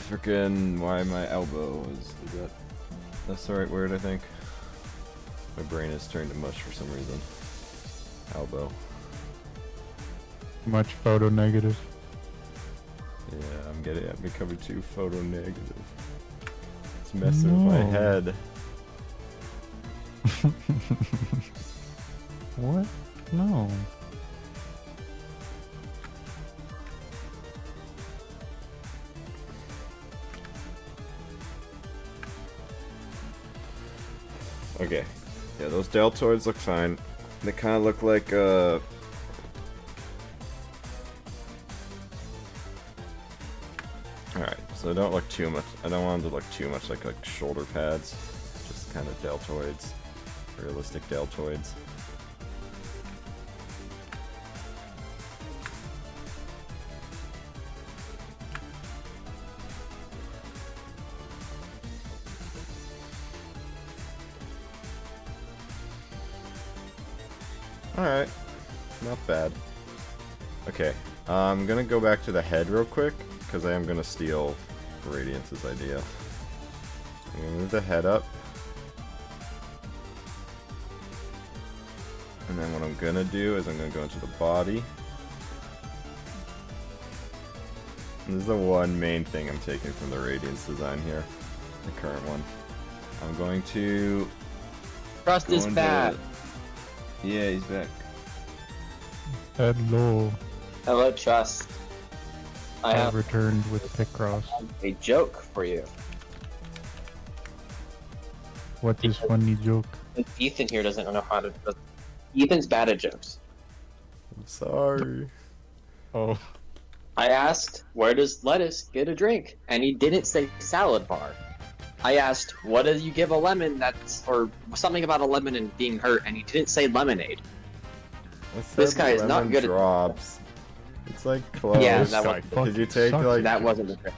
frickin' why my elbow is that's the right word, I think. My brain has turned to mush for some reason. Elbow. Much photo negative. Yeah, I'm becoming too photo negative. It's messing with my No. head. What? No. Okay. Yeah, those deltoids look fine. They kind of look like, Alright, so they don't look too much. I don't want them to look too much like shoulder pads. Just kind of deltoids. Realistic deltoids. Alright, not bad. Okay, I'm gonna go back to the head real quick, because I am gonna steal Radiance's idea. I'm gonna move the head up. And then what I'm gonna do is I'm gonna go into the body. And this is the one main thing I'm taking from the Radiance design here. The current one. I'm going to... Trust go is into- bad. Yeah, he's back. Hello. Hello, Trust. I I have returned with Picross. a joke for you. What is funny joke? Ethan here doesn't know how to. Ethan's bad at jokes. I'm sorry. Oh. I asked, where does lettuce get a drink? And he didn't say salad bar. I asked, what do you give a lemon that's, or something about a lemon and being hurt, and he didn't say lemonade. I said This guy is not lemon good at- drops. It's like close. Yeah, This that guy was- Could you fucking take sucks. like That wasn't the trick.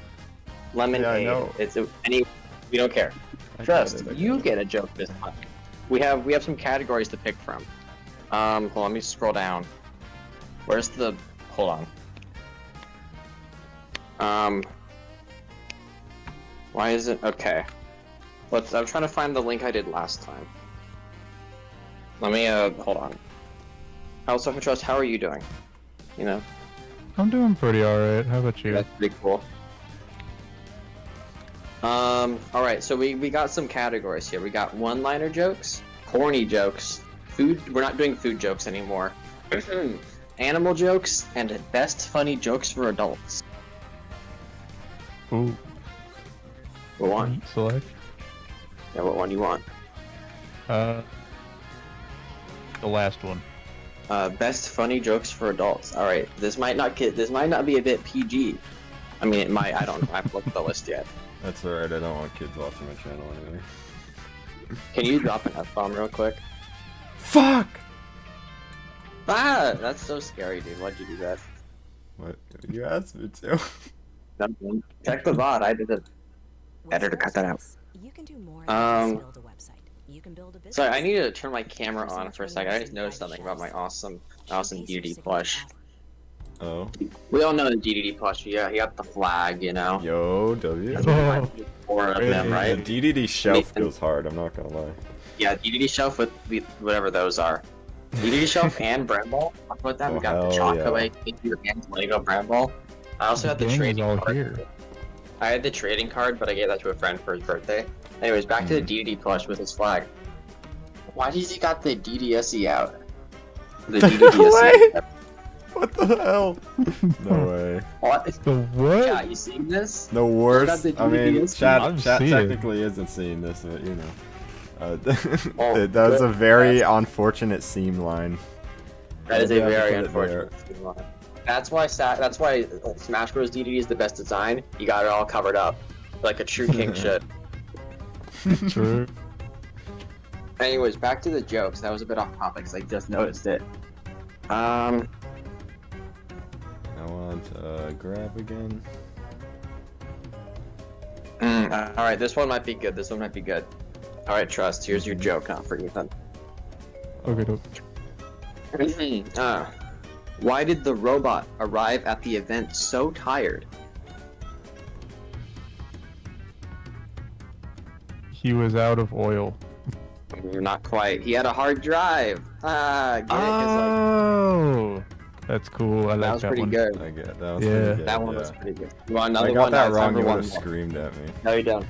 Lemonade. Yeah, I know. It's any. We don't care. I Trust, get it, I you get get a joke this time. We have some categories to pick from. Hold on, let me scroll down. Where's the? Hold on. Why is it okay? I'm trying to find the link I did last time. Let me hold on. Also, Trust, how are you doing? You know, I'm doing pretty alright. How about you? that's pretty cool. Alright, so we got some categories here. We got one-liner jokes, corny jokes, food, we're not doing food jokes anymore, animal jokes, and best funny jokes for adults. Ooh. What one? Select. Yeah, what one do you want? The last one. Best funny jokes for adults. Alright, this might not be a bit PG. I mean, it might, I don't know, I haven't looked at the list yet. That's alright, I don't want kids watching my channel anyway. Can you drop an F-bomb real quick? Fuck! Ah, that's so scary, dude. Why'd you do that? What? You asked me to. Nothing. Check the VOD, I did it. With Editor, cut that out. Squarespace, You can do more than just build a website. You can build a business. Sorry, I need to turn my camera on for a second. I just noticed something about my awesome DDD plush. Oh. We all know the DDD plush. Yeah, he got the flag, you know. Yo, W. Oh. Four of them, The right? DDD shelf And- goes hard, I'm not gonna lie. Yeah, DDD shelf with whatever those are. DDD shelf and brand ball. Talk about that. Oh, We got the hell chocolate, your hands, Lego brand ball. I also had the gang is trading all card. here. I had the trading card, but I gave that to a friend for his birthday. Anyways, back to the DDD plush with his flag. Why does he got the DDSE out? The DDSE. What the hell? No way. What? The what? Yeah, you seen this? No worse. Got the I mean, DDS? chat I've seen it. technically isn't seeing this, but you know. Oh, that was a good. very That's- unfortunate seam line. That is a Yeah, very put it unfortunate line. That's why Smash Bros. DDD is the best design. You got it all covered up, like a true king should. True. Anyways, back to the jokes. That was a bit off topic, 'cause I just noticed it. I want grab again. All right, this one might be good. All right, Trust. Here's your joke, not for Ethan. Okay, dope. Why did the robot arrive at the event so tired? He was out of oil. Not quite. He had a hard drive. Get it? 'Cause, Oh, that's cool. I that like was that pretty one. good. I get that. Was Yeah. pretty good, That one yeah. was pretty good. You want If another I got one? that Time wrong, for you one would have more. screamed at me. No, you don't.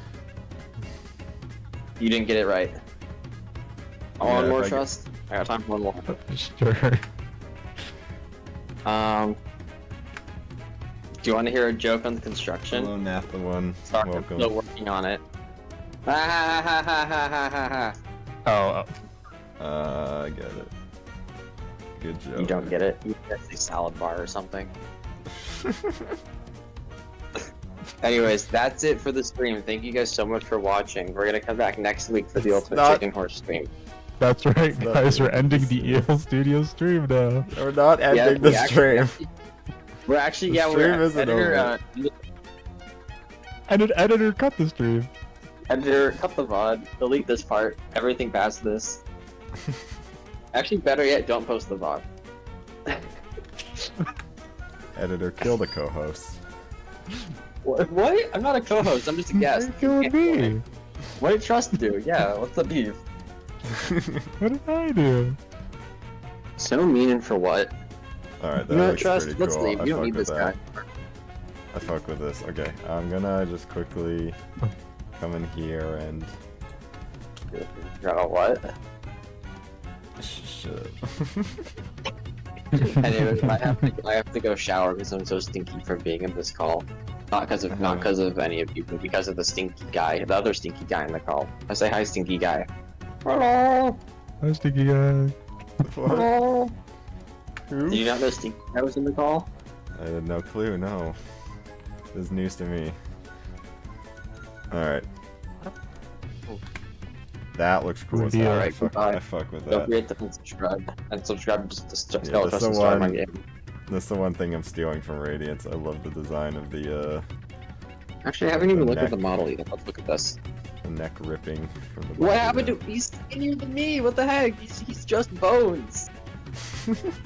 You didn't get it right. Yeah, One if more, I get- Trust? I got time for one more. Sure. Do you want to hear a joke on the construction? Hello, Natha one. Sorry, I'm Welcome. still working on it. Ha ha ha ha ha ha ha ha. Oh, I get it. Good joke. You don't get it? You get a salad bar or something. Anyways, that's it for the stream. Thank you guys so much for watching. We're gonna come back next week for the It's Ultimate not- Chicken Horse stream. that's right, Not guys. We're really ending the the EL Studio stream now. We're not ending the stream. We're actually, The yeah, stream we're isn't editor, over. Editor, cut the stream. Editor, cut the VOD, delete this part, everything past this. Actually, better yet, don't post the VOD. Editor, kill the co-host. What? I'm not a co-host, I'm just a guest. You're killing me. What did Trust do? Yeah, what's the beef? What did I do? So mean and for what? Alright, that You know what, looks Trust? pretty Let's cool. leave. I You don't fuck need with this guy. that. I fuck with this. Okay, I'm gonna just quickly come in here and... what? Shit. Anyway, I have to go shower because I'm so stinky from being in this call. Not because of any of you, but because of the stinky guy, the other stinky guy in the call. I say hi, stinky guy. Hello. Hi, sticky guy. Hello. Who? Did you not know stinky guy was in the call? I had no clue, no. This is news to me. Alright. That looks cool as hell. Alright, I fuck, goodbye. I fuck with Don't that. forget to subscribe. And subscribe to Yeah, that's the start my one. game. That's the one thing I'm stealing from Radiance. I love the design of the Actually, I haven't even The looked at neck. the model yet. Let's look at this. neck ripping from the What body happened there. to? He's skinnier than me. What the heck? He's just bones.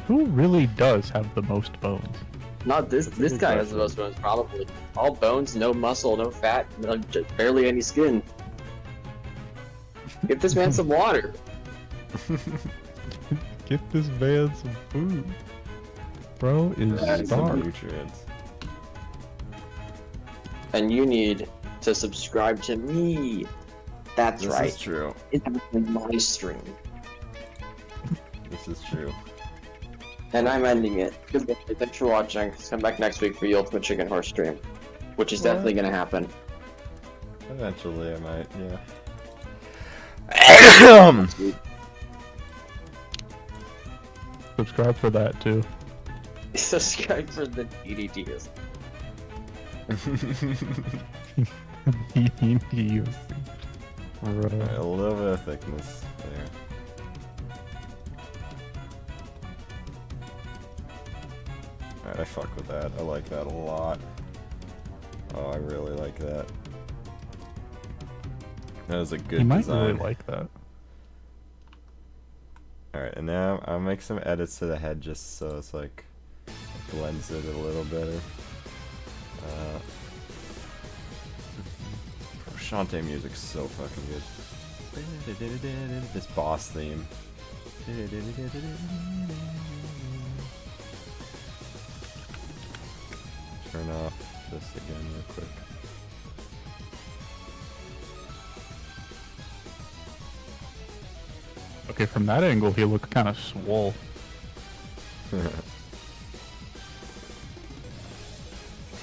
Who really does have the most bones? Not this. That's a This good guy has the question. most bones, probably. All bones, no muscle, no fat, barely any skin. Give this man some water. Get this man some food. Bro is Yeah, Some starved. nutrients. And you need to subscribe to me. That's This right. is true. It's on my stream. This is true. And I'm ending it. Goodbye. Thanks for watching. Come back next week for the Ultimate Chicken Horse stream. Which is definitely gonna happen. Eventually, I might. Yeah. Next week. Subscribe for that too. Subscribe for the DDTs. Right. A little bit of thickness there. Alright, I fuck with that. I like that a lot. Oh, I really like that. That is a good You might design. really like that. Alright, and now I'll make some edits to the head just so it's like blends it a little better. Shantae music's so fucking good. This boss theme. Turn off this again real quick. Okay, from that angle, he looked kind of swole.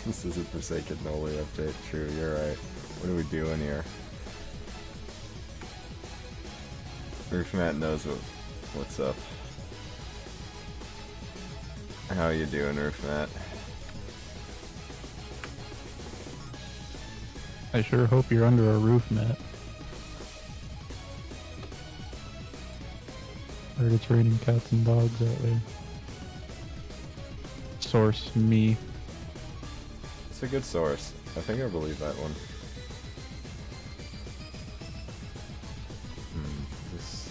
This is a Forsaken Noli update. True, you're right. What are we doing here? Roofmat knows what's up. How you doing, Roofmat? I sure hope you're under a roof, Matt. Heard it's raining cats and dogs out there. Source, me. It's a good source. I think I believe that one. This...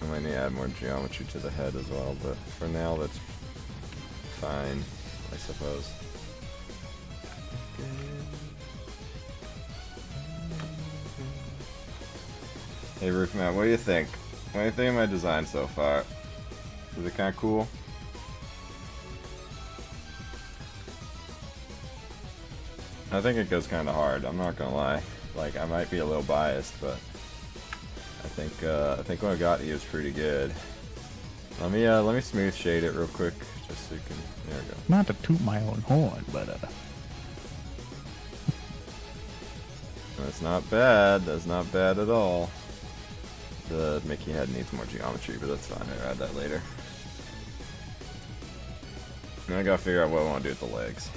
I might need to add more geometry to the head as well, but for now that's fine, I suppose. Hey Roofmat, what do you think? What do you think of my design so far? Is it kind of cool? I think it goes kind of hard. I'm not gonna lie. Like I might be a little biased, but I think what I got here is pretty good. Let me smooth shade it real quick, just so you can. There we go. Not to toot my own horn, but That's not bad. That's not bad at all. The Mickey head needs more geometry, but that's fine. I'll add that later. Now I gotta figure out what I want to do with the legs.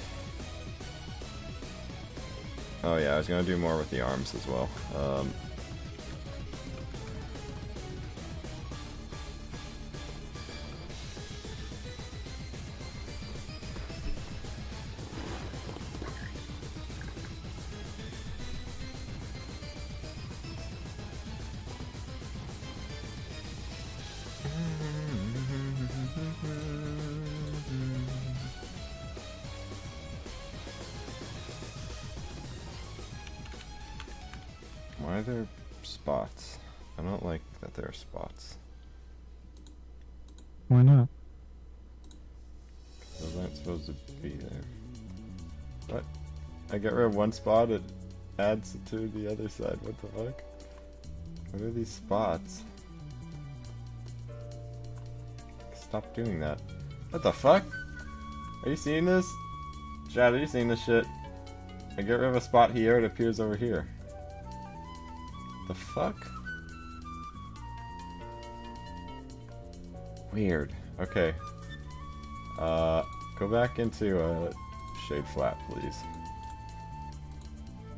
Oh yeah, I was gonna do more with the arms as well. Why are there spots? I don't like that there are spots. why not? Those aren't supposed to be there. What? I get rid of one spot, it adds to the other side. What the fuck? What are these spots? Stop doing that. What the fuck? Are you seeing this? Chad, are you seeing this shit? I get rid of a spot here, it appears over here. The fuck? Weird. Okay. Go back into shade flat, please.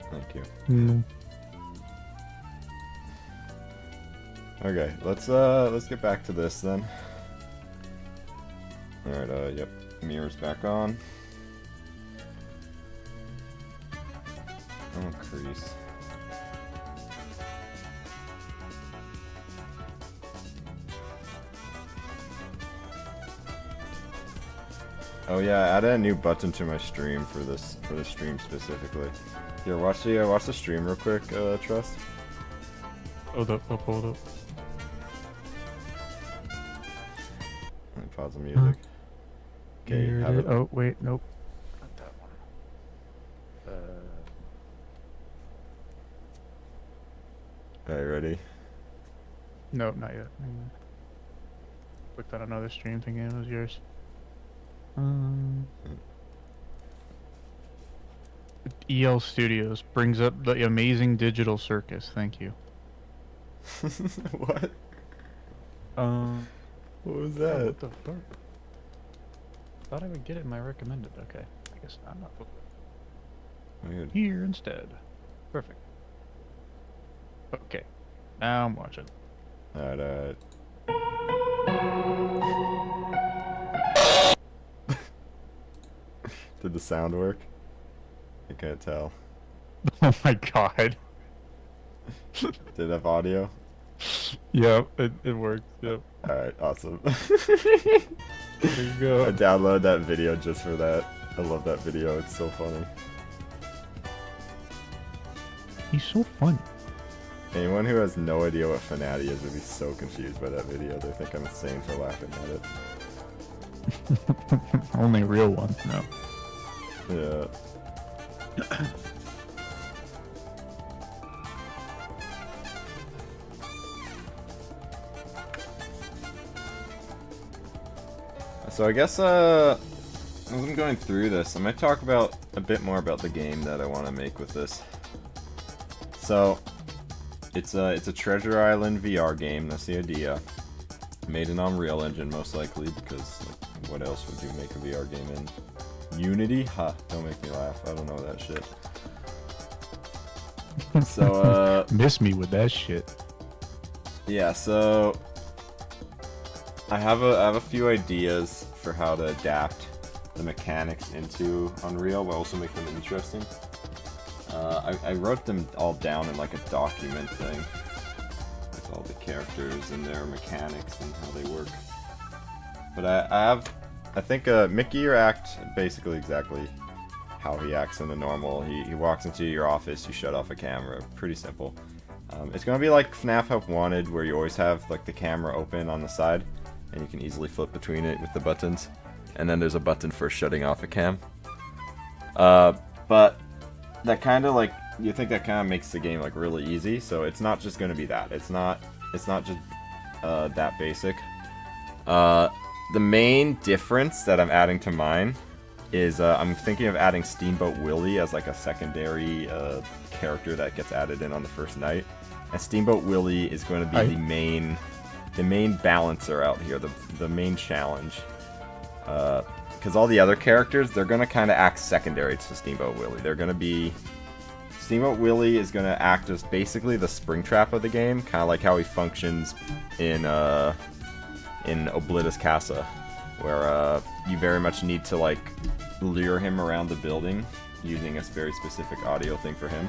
Thank you. No. Okay, let's get back to this then. Alright, yep. Mirrors back on. Oh, crease. Oh yeah, I added a new button to my stream for this stream specifically. Here, watch the stream real quick, Trust. Hold up, hold up. Let me pause the music. Okay, Here have it it. is. Oh wait, nope. Not that one. Alright, ready? Nope, not yet. Hang on. Clicked on another stream thinking it was yours. EL Studios brings up the amazing digital circus. Thank you. What? What was Oh, that? what the fuck? Thought I would get it in my recommended. Okay, I guess I'm not. Weird. Here instead. Perfect. Okay, now I'm watching. Alright, Did the sound work? I can't tell. Oh my god. Did it have audio? Yep, it worked. Yep. Alright, awesome. There you go. I downloaded that video just for that. I love that video, it's so funny. He's so funny. Anyone who has no idea what FNATI is would be so confused by that video. They think I'm insane for laughing at it. Only real ones know. Yeah. So I guess as I'm going through this, I might talk about a bit more about the game that I want to make with this. So it's a Treasure Island VR game. That's the idea. Made in Unreal Engine most likely, because like, what else would you make a VR game in? Unity? Ha! Don't make me laugh. I don't know that shit. So Miss me with that shit. yeah. So I have a few ideas for how to adapt the mechanics into Unreal, but also make them interesting. I wrote them all down in like a document thing with all the characters and their mechanics and how they work. But I think Mickey act basically exactly how he acts in the normal. He walks into your office, you shut off a camera. Pretty simple. It's gonna be like FNAF Help Wanted, where you always have like the camera open on the side, and you can easily flip between it with the buttons. And then there's a button for shutting off a cam. But that kind of like, you think that kind of makes the game like really easy. So it's not just gonna be that. It's not just that basic. The main difference that I'm adding to mine is I'm thinking of adding Steamboat Willie as like a secondary character that gets added in on the first night. And Steamboat Willie is going to be the main balancer out here, the main challenge. Because all the other characters, they're going to kind of act secondary to Steamboat Willie. They're going to be... Steamboat Willie is going to act as basically the Springtrap of the game, kind of like how he functions in Oblitus Casa, where you very much need to like lure him around the building using a very specific audio thing for him.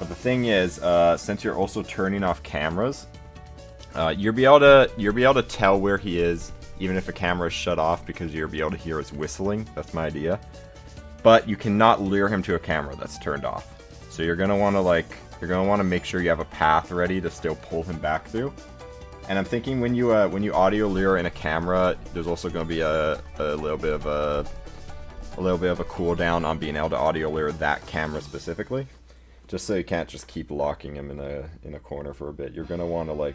But the thing is, since you're also turning off cameras, you'll be able to tell where he is even if a camera is shut off, because you'll be able to hear his whistling. That's my idea. But you cannot lure him to a camera that's turned off. So you're gonna want to make sure you have a path ready to still pull him back through. And I'm thinking when you audio lure in a camera, there's also going to be a little bit of a cooldown on being able to audio lure that camera specifically, just so you can't just keep locking him in a corner for a bit. You're going to want to like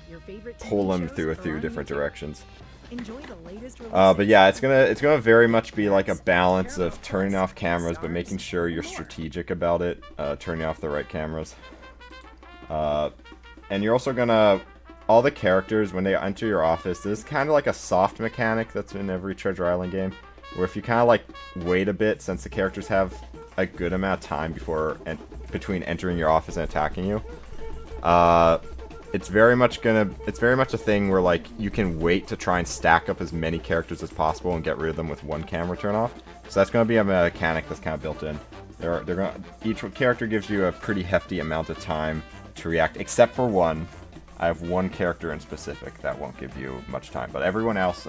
Your favorite TV pull him shows through a are few on different YouTube. directions. Enjoy the latest but yeah, it's gonna very much be like a balance of turning off cameras, but making sure you're strategic about it, turning off the right cameras. And you're also gonna, all the characters, when they enter your office, this is kind of like a soft mechanic that's in every Treasure Island game, where if you kind of like wait a bit, since the characters have a good amount of time between entering your office and attacking you, it's very much a thing where like you can wait to try and stack up as many characters as possible and get rid of them with one camera turn off. So that's gonna be a mechanic that's kind of built in. Each character gives you a pretty hefty amount of time to react, except for one. I have one character in specific that won't give you much time, but everyone else,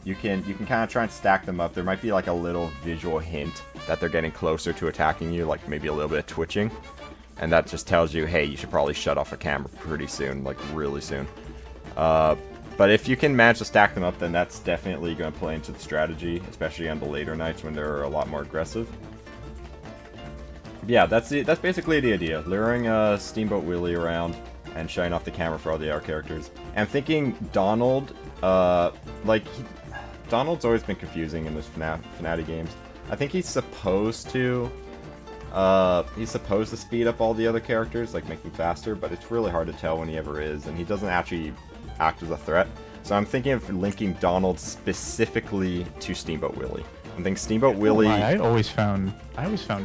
you can kind of try and stack them up. There might be like a little visual hint that they're getting closer to attacking you, like maybe a little bit of twitching, and that just tells you, hey, you should probably shut off a camera pretty soon, like really soon. But if you can manage to stack them up, then that's definitely going to play into the strategy, especially on the later nights when they're a lot more aggressive. Yeah, that's basically the idea. Luring Steamboat Willie around and shutting off the camera for all the other characters. And I'm thinking Donald, Donald's always been confusing in this FNATI games. I think he's supposed to speed up all the other characters, like make them faster, but it's really hard to tell when he ever is, and he doesn't actually act as a threat. So I'm thinking of linking Donald specifically to Steamboat Willie. I think Steamboat Willie... I always found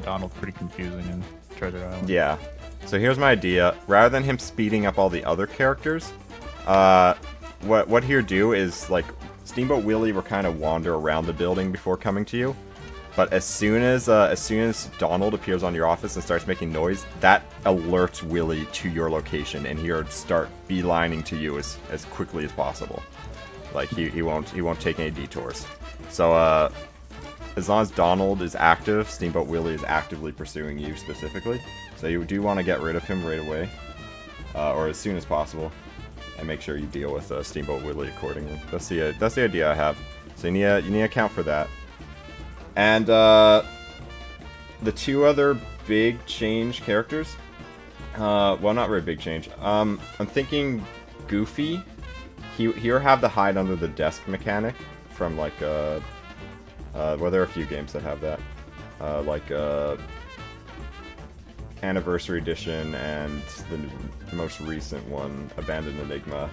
Donald pretty confusing in Treasure Island. Yeah. So here's my idea. Rather than him speeding up all the other characters, what he'll do is, like, Steamboat Willie will kind of wander around the building before coming to you. But as soon as Donald appears on your office and starts making noise, that alerts Willie to your location, and he'll start beelining to you as quickly as possible. Like, he won't take any detours. So as long as Donald is active, Steamboat Willie is actively pursuing you specifically. So you do want to get rid of him right away, or as soon as possible, and make sure you deal with Steamboat Willie accordingly. That's the idea I have. So you need to account for that. And the two other big change characters, well, not very big change. I'm thinking Goofy. He'll have the hide under the desk mechanic from like well, there are a few games that have that, like Anniversary Edition and the most recent one, Abandoned Enigma.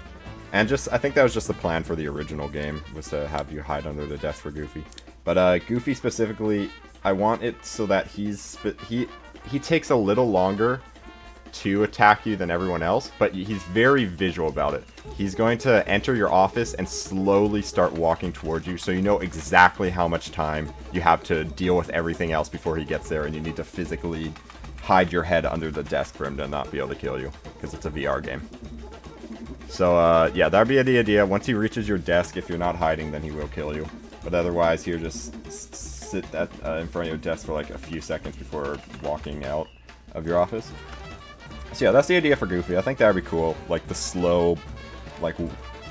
And I think that was just the plan for the original game, was to have you hide under the desk for Goofy. But Goofy specifically, I want it so that he takes a little longer to attack you than everyone else, but he's very visual about it. He's going to enter your office and slowly start walking towards you, so you know exactly how much time you have to deal with everything else before he gets there, and you need to physically hide your head under the desk for him to not be able to kill you, because it's a VR game. So yeah, that'd be the idea. Once he reaches your desk, if you're not hiding, then he will kill you. But otherwise, he'll just sit in front of your desk for like a few seconds before walking out of your office. So yeah, that's the idea for Goofy. I think that would be cool. Like the slow, like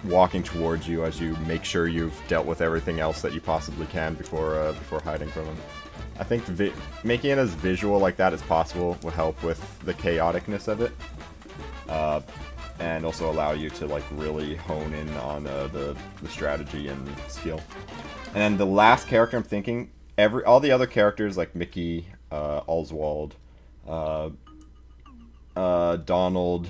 walking towards you as you make sure you've dealt with everything else that you possibly can before hiding from him. I think making it as visual like that as possible will help with the chaoticness of it, and also allow you to like really hone in on the strategy and skill. And then the last character I'm thinking, all the other characters like Mickey, Oswald, Donald,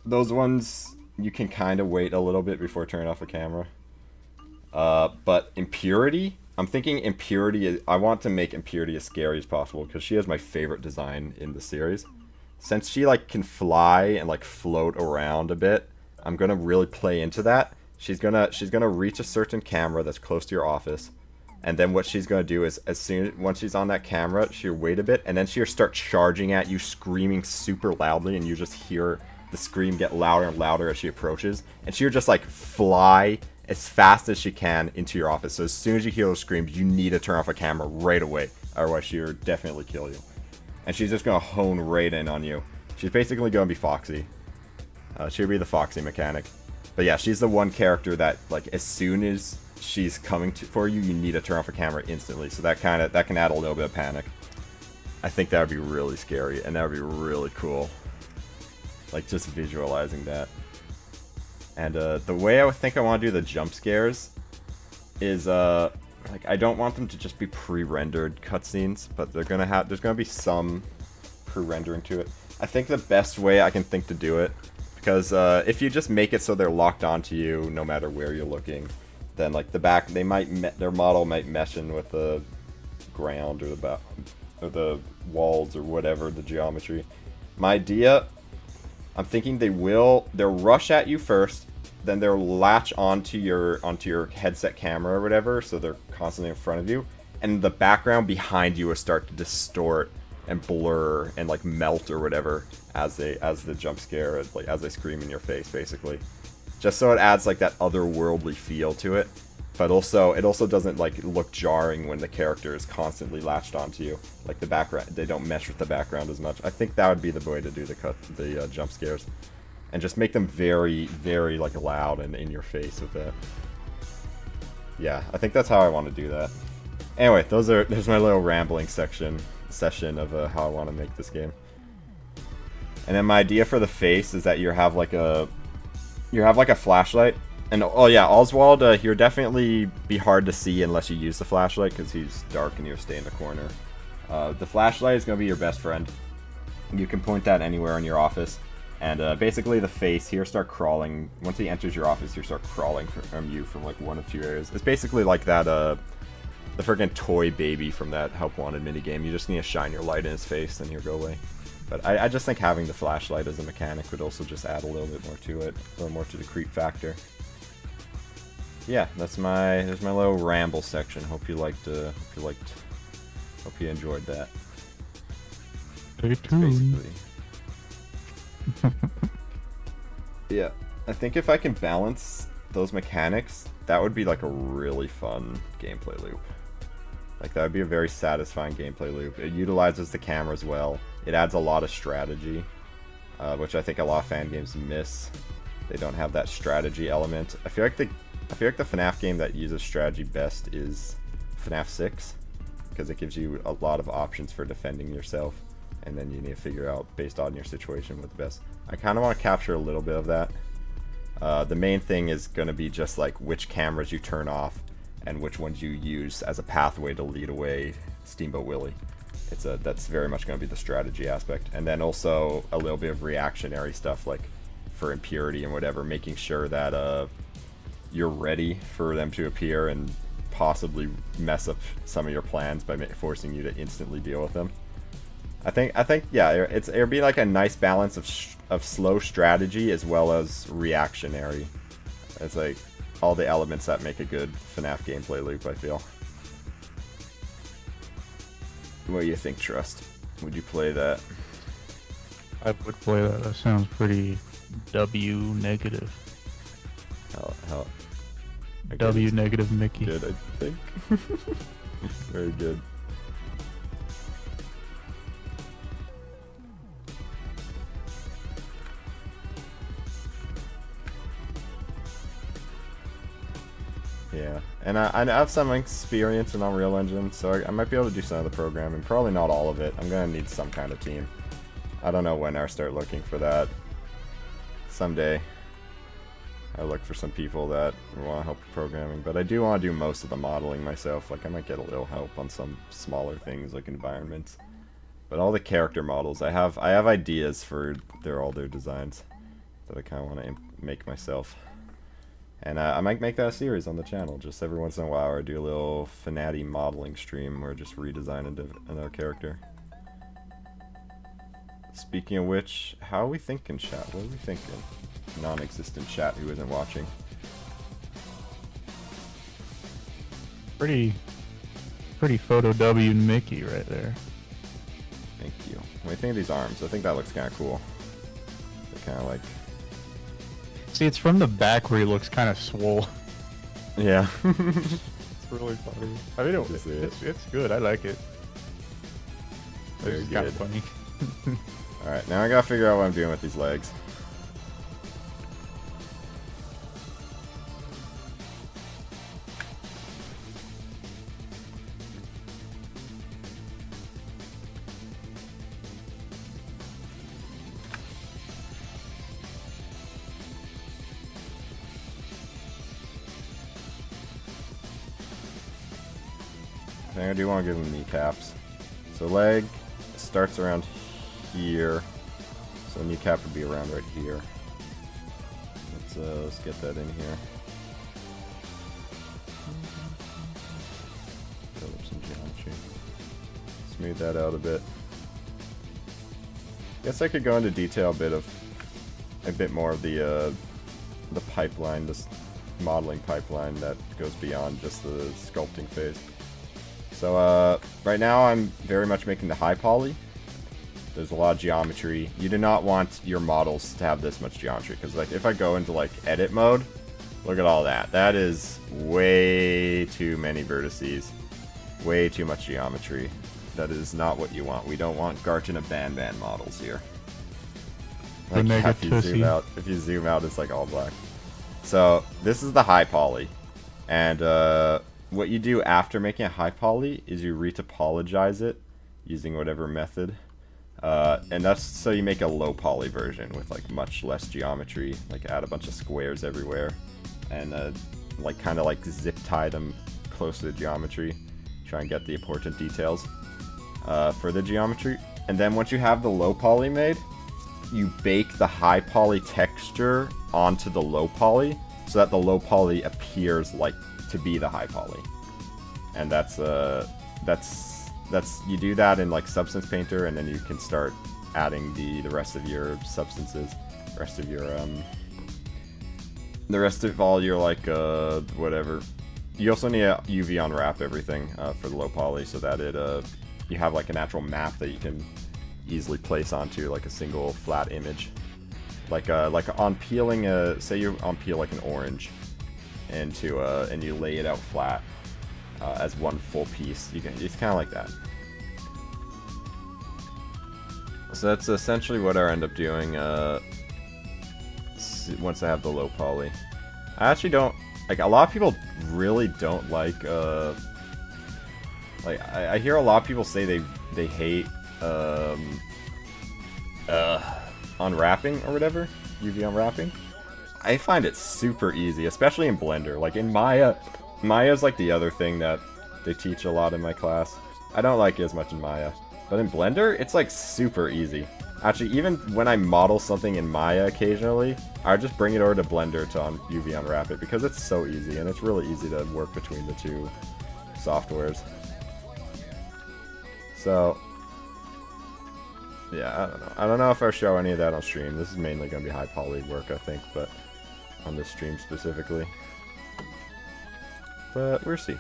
those ones you can kind of wait a little bit before turning off the camera. But Impurity, I'm thinking Impurity, I want to make Impurity as scary as possible because she has my favorite design in the series. Since she like can fly and like float around a bit, I'm gonna really play into that. She's gonna reach a certain camera that's close to your office, and then what she's gonna do is once she's on that camera, she'll wait a bit, and then she'll start charging at you, screaming super loudly, and you just hear the scream get louder and louder as she approaches, and she'll just like fly as fast as she can into your office. So as soon as you hear those screams, you need to turn off a camera right away, otherwise she'll definitely kill you. And she's just gonna hone right in on you. She's basically gonna be Foxy. She'll be the Foxy mechanic. But yeah, she's the one character that, like, as soon as she's coming for you, you need to turn off a camera instantly. So that can add a little bit of panic. I think that would be really scary, and that would be really cool. Like, just visualizing that. And the way I think I want to do the jump scares is like I don't want them to just be pre-rendered cutscenes, but there's gonna be some pre-rendering to it. I think the best way I can think to do it, because if you just make it so they're locked onto you no matter where you're looking, then like their model might mesh in with the ground or the walls or whatever, the geometry. My idea, I'm thinking they'll rush at you first, then they'll latch onto your headset camera or whatever, so they're constantly in front of you, and the background behind you will start to distort and blur and like melt or whatever as the jump scare, like as they scream in your face, basically. Just so it adds like that otherworldly feel to it, but also it also doesn't like look jarring when the character is constantly latched onto you. Like the background, they don't mesh with the background as much. I think that would be the way to do the jump scares, and just make them very, very like loud and in your face with that. Yeah, I think that's how I want to do that. Anyway, there's my little rambling session of how I want to make this game. And then my idea for the face is that you have like a flashlight. And oh yeah, Oswald, he'll definitely be hard to see unless you use the flashlight, because he's dark and you'll stay in the corner. The flashlight is going to be your best friend. You can point that anywhere in your office. And basically the face, he'll start crawling. Once he enters your office, he'll start crawling from you from like one of two areas. It's basically like that, the friggin' toy baby from that Help Wanted minigame. You just need to shine your light in his face and he'll go away. But I just think having the flashlight as a mechanic would also just add a little bit more to it, a little more to the creep factor. Yeah, there's my little ramble section. Hope you enjoyed that. Stay tuned. Basically. Yeah, I think if I can balance those mechanics, that would be like a really fun gameplay loop. Like that would be a very satisfying gameplay loop. It utilizes the cameras well. It adds a lot of strategy, which I think a lot of fan games miss. They don't have that strategy element. I feel like the FNAF game that uses strategy best is FNAF 6, because it gives you a lot of options for defending yourself, and then you need to figure out, based on your situation, what the best. I kind of want to capture a little bit of that. The main thing is going to be just like which cameras you turn off and which ones you use as a pathway to lead away Steamboat Willie. That's very much going to be the strategy aspect, and then also a little bit of reactionary stuff, like for impurity and whatever, making sure that you're ready for them to appear and possibly mess up some of your plans by forcing you to instantly deal with them. I think yeah, it'll be like a nice balance of slow strategy as well as reactionary. It's like all the elements that make a good FNAF gameplay loop, I feel. What do you think, Trust? Would you play that? I would play that. That sounds pretty W negative. How W negative Mickey. good, I think. Very good. Yeah, and I have some experience in Unreal Engine, so I might be able to do some of the programming. Probably not all of it. I'm going to need some kind of team. I don't know when I start looking for that. Someday I look for some people that want to help with programming, but I do want to do most of the modeling myself. Like I might get a little help on some smaller things like environments. But all the character models, I have ideas for all their designs that I kind of want to make myself. And I might make that a series on the channel. Just every once in a while, I do a little FNATI modeling stream where I just redesign another character. Speaking of which, how are we thinking, chat? What are we thinking? Non-existent chat who isn't watching. Pretty photo W Mickey right there. Thank you. What do you think of these arms? I think that looks kind of cool. They're kind of like... See, it's from the back where he looks kind of swole. Yeah. It's really funny. I mean, it's good. I like it. Very It's kind of good. funny. Alright, now I gotta figure out what I'm doing with these legs. I do want to give him kneecaps. So leg starts around here. So kneecap would be around right here. Let's get that in here. Build up some geometry. Smooth that out a bit. Guess I could go into detail a bit more of the pipeline, this modeling pipeline that goes beyond just the sculpting phase. So right now I'm very much making the high poly. There's a lot of geometry. You do not want your models to have this much geometry, because like if I go into like edit mode, look at all that. That is way too many vertices. Way too much geometry. That is not what you want. We don't want Garchana Banban models here. Like, yeah, if you zoom out, it's like all black. So this is the high poly, and what you do after making a high poly is you retopologize it using whatever method, and that's so you make a low poly version with like much less geometry, like add a bunch of squares everywhere, and like kind of like zip tie them close to the geometry, try and get the important details for the geometry. And then once you have the low poly made, you bake the high poly texture onto the low poly so that the low poly appears like to be the high poly. And that's you do that in like Substance Painter, and then you can start adding the rest of your substances, the rest of all your like whatever. You also need to UV unwrap everything for the low poly so that it you have like an actual map that you can easily place onto like a single flat image. Like on peeling say you unpeel like an orange into and you lay it out flat as one full piece. It's kind of like that. So that's essentially what I end up doing once I have the low poly. I actually don't like, a lot of people really don't like I hear a lot of people say they hate unwrapping or whatever, UV unwrapping. I find it super easy, especially in Blender. Like in Maya's like the other thing that they teach a lot in my class. I don't like it as much in Maya, but in Blender it's like super easy. Actually, even when I model something in Maya occasionally, I just bring it over to Blender to UV unwrap it, because it's so easy, and it's really easy to work between the two softwares. So yeah, I don't know. I don't know if I'll show any of that on stream. This is mainly going to be high poly work, I think, but on this stream specifically. But we'll see.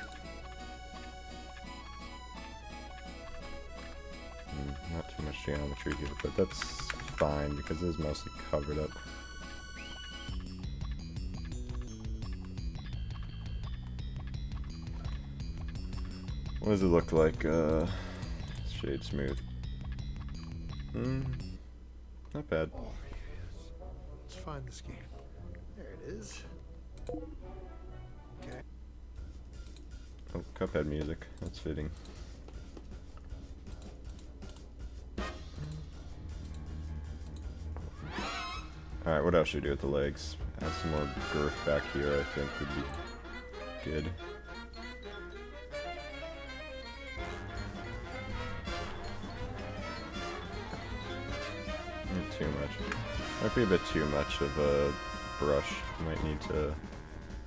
Not too much geometry here, but that's fine because it is mostly covered up. What does it look like? Shade smooth. Not bad. Oh, yes. Let's find this game. There it is. Okay. Oh, Cuphead music. That's fitting. Alright, what else should we do with the legs? Add some more girth back here, I think would be good. Not too much. Might be a bit too much of a brush. Might need to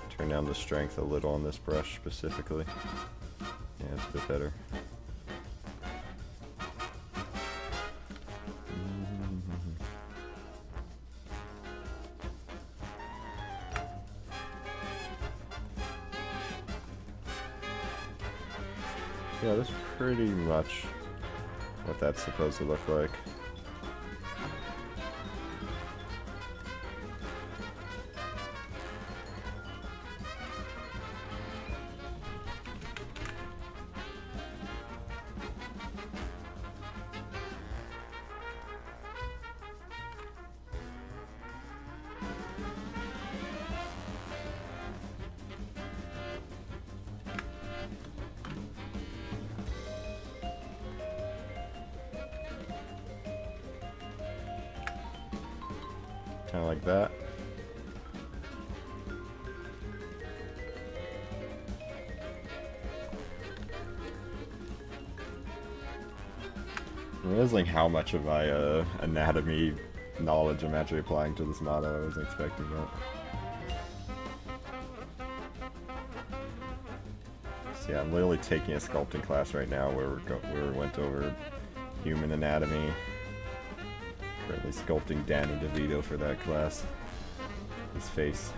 turn down the strength a little on this brush specifically. Yeah, it's a bit better. Yeah, that's pretty much what that's supposed to look like. Kind of like that. I'm realizing how much of my anatomy knowledge I'm actually applying to this model. I wasn't expecting that. So yeah, I'm literally taking a sculpting class right now where we went over human anatomy. Currently sculpting Danny DeVito for that class. His face.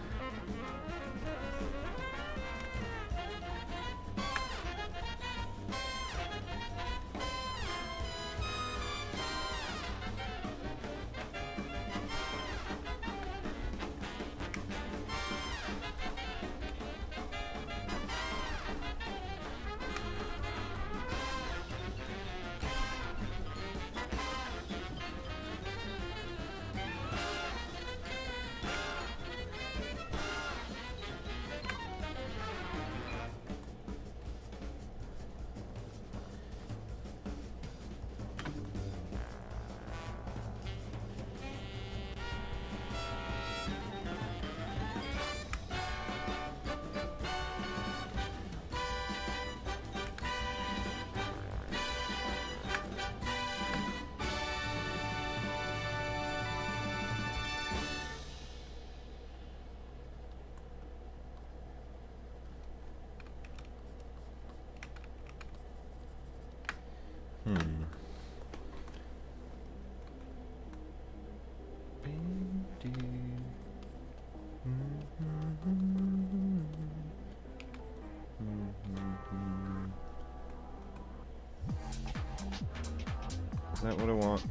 Is that what I want?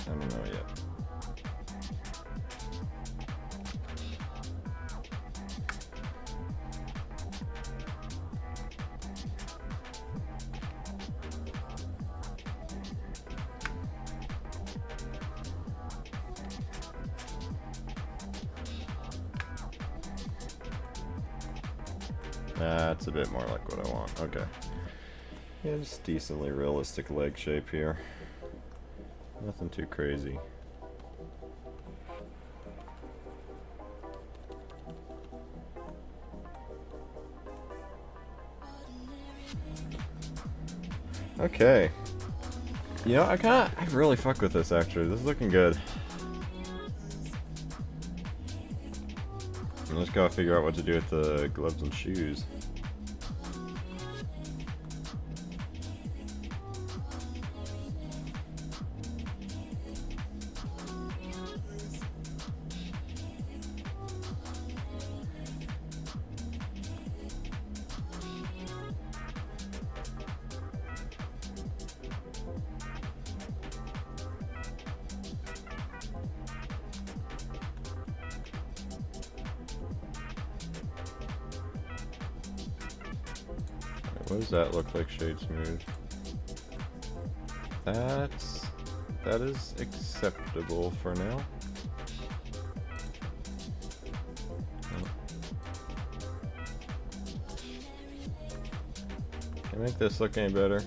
I don't know yet. That's a bit more like what I want. Okay. Yeah, just decently realistic leg shape here. Nothing too crazy. Okay. You know, I really fuck with this actually. This is looking good. I just gotta figure out what to do with the gloves and shoes. What does that look like, shade smooth? That is acceptable for now. Can I make this look any better?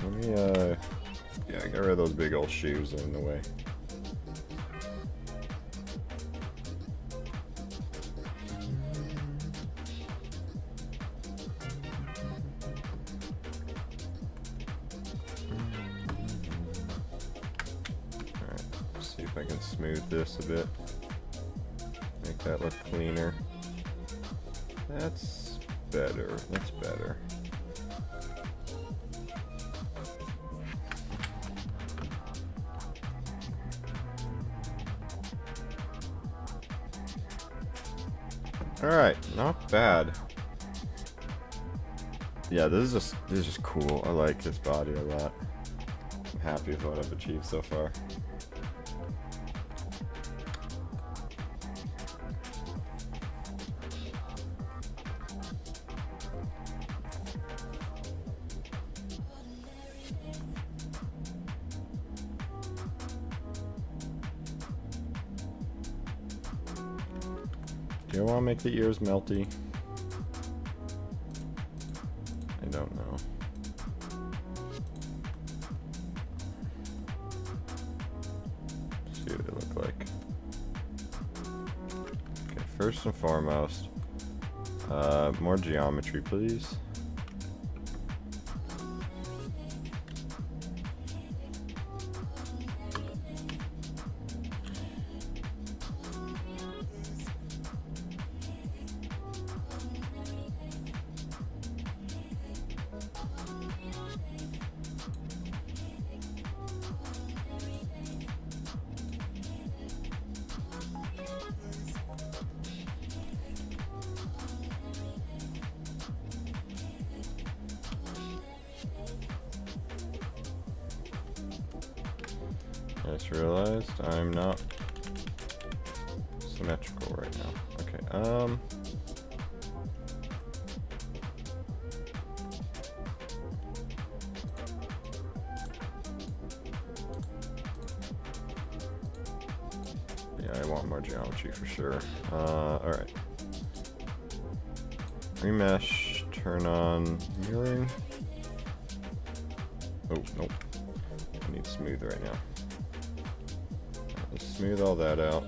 Let me yeah, get rid of those big old shoes in the way. Alright, see if I can smooth this a bit. Make that look cleaner. That's better. That's better. Alright, not bad. Yeah, this is just cool. I like this body a lot. I'm happy with what I've achieved so far. Do I want to make the ears melty? I don't know. See what they look like. first and foremost, more geometry, please. I just realized I'm not symmetrical right now. Okay, yeah, I want more geometry for sure. Alright. Remesh, turn on mirroring. Oh, nope. I need smooth right now. Let's smooth all that out.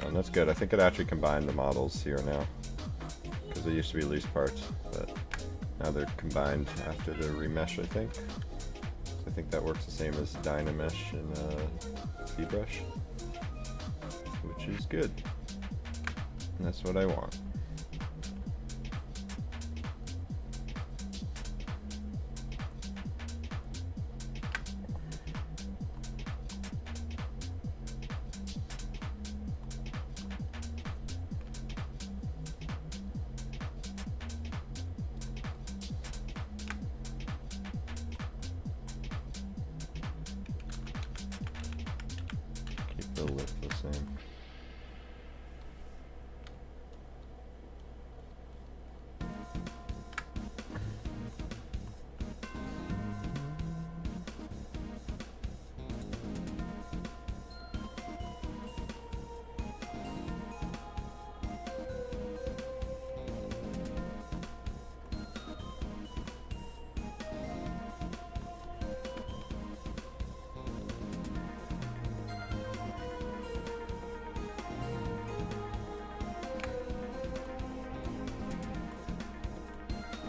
Oh, that's good. I think it actually combined the models here now, because they used to be loose parts, but now they're combined after the remesh, I think. So I think that works the same as Dynamesh in ZBrush, which is good. And that's what I want. The lip the same.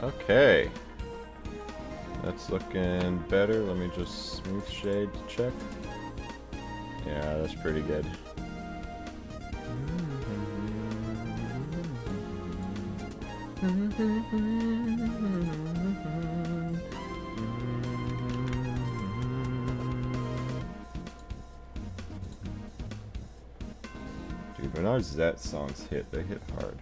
Okay, that's looking better. Let me just smooth shade to check. Yeah, that's pretty good. Dude, when our Zet songs hit, they hit hard.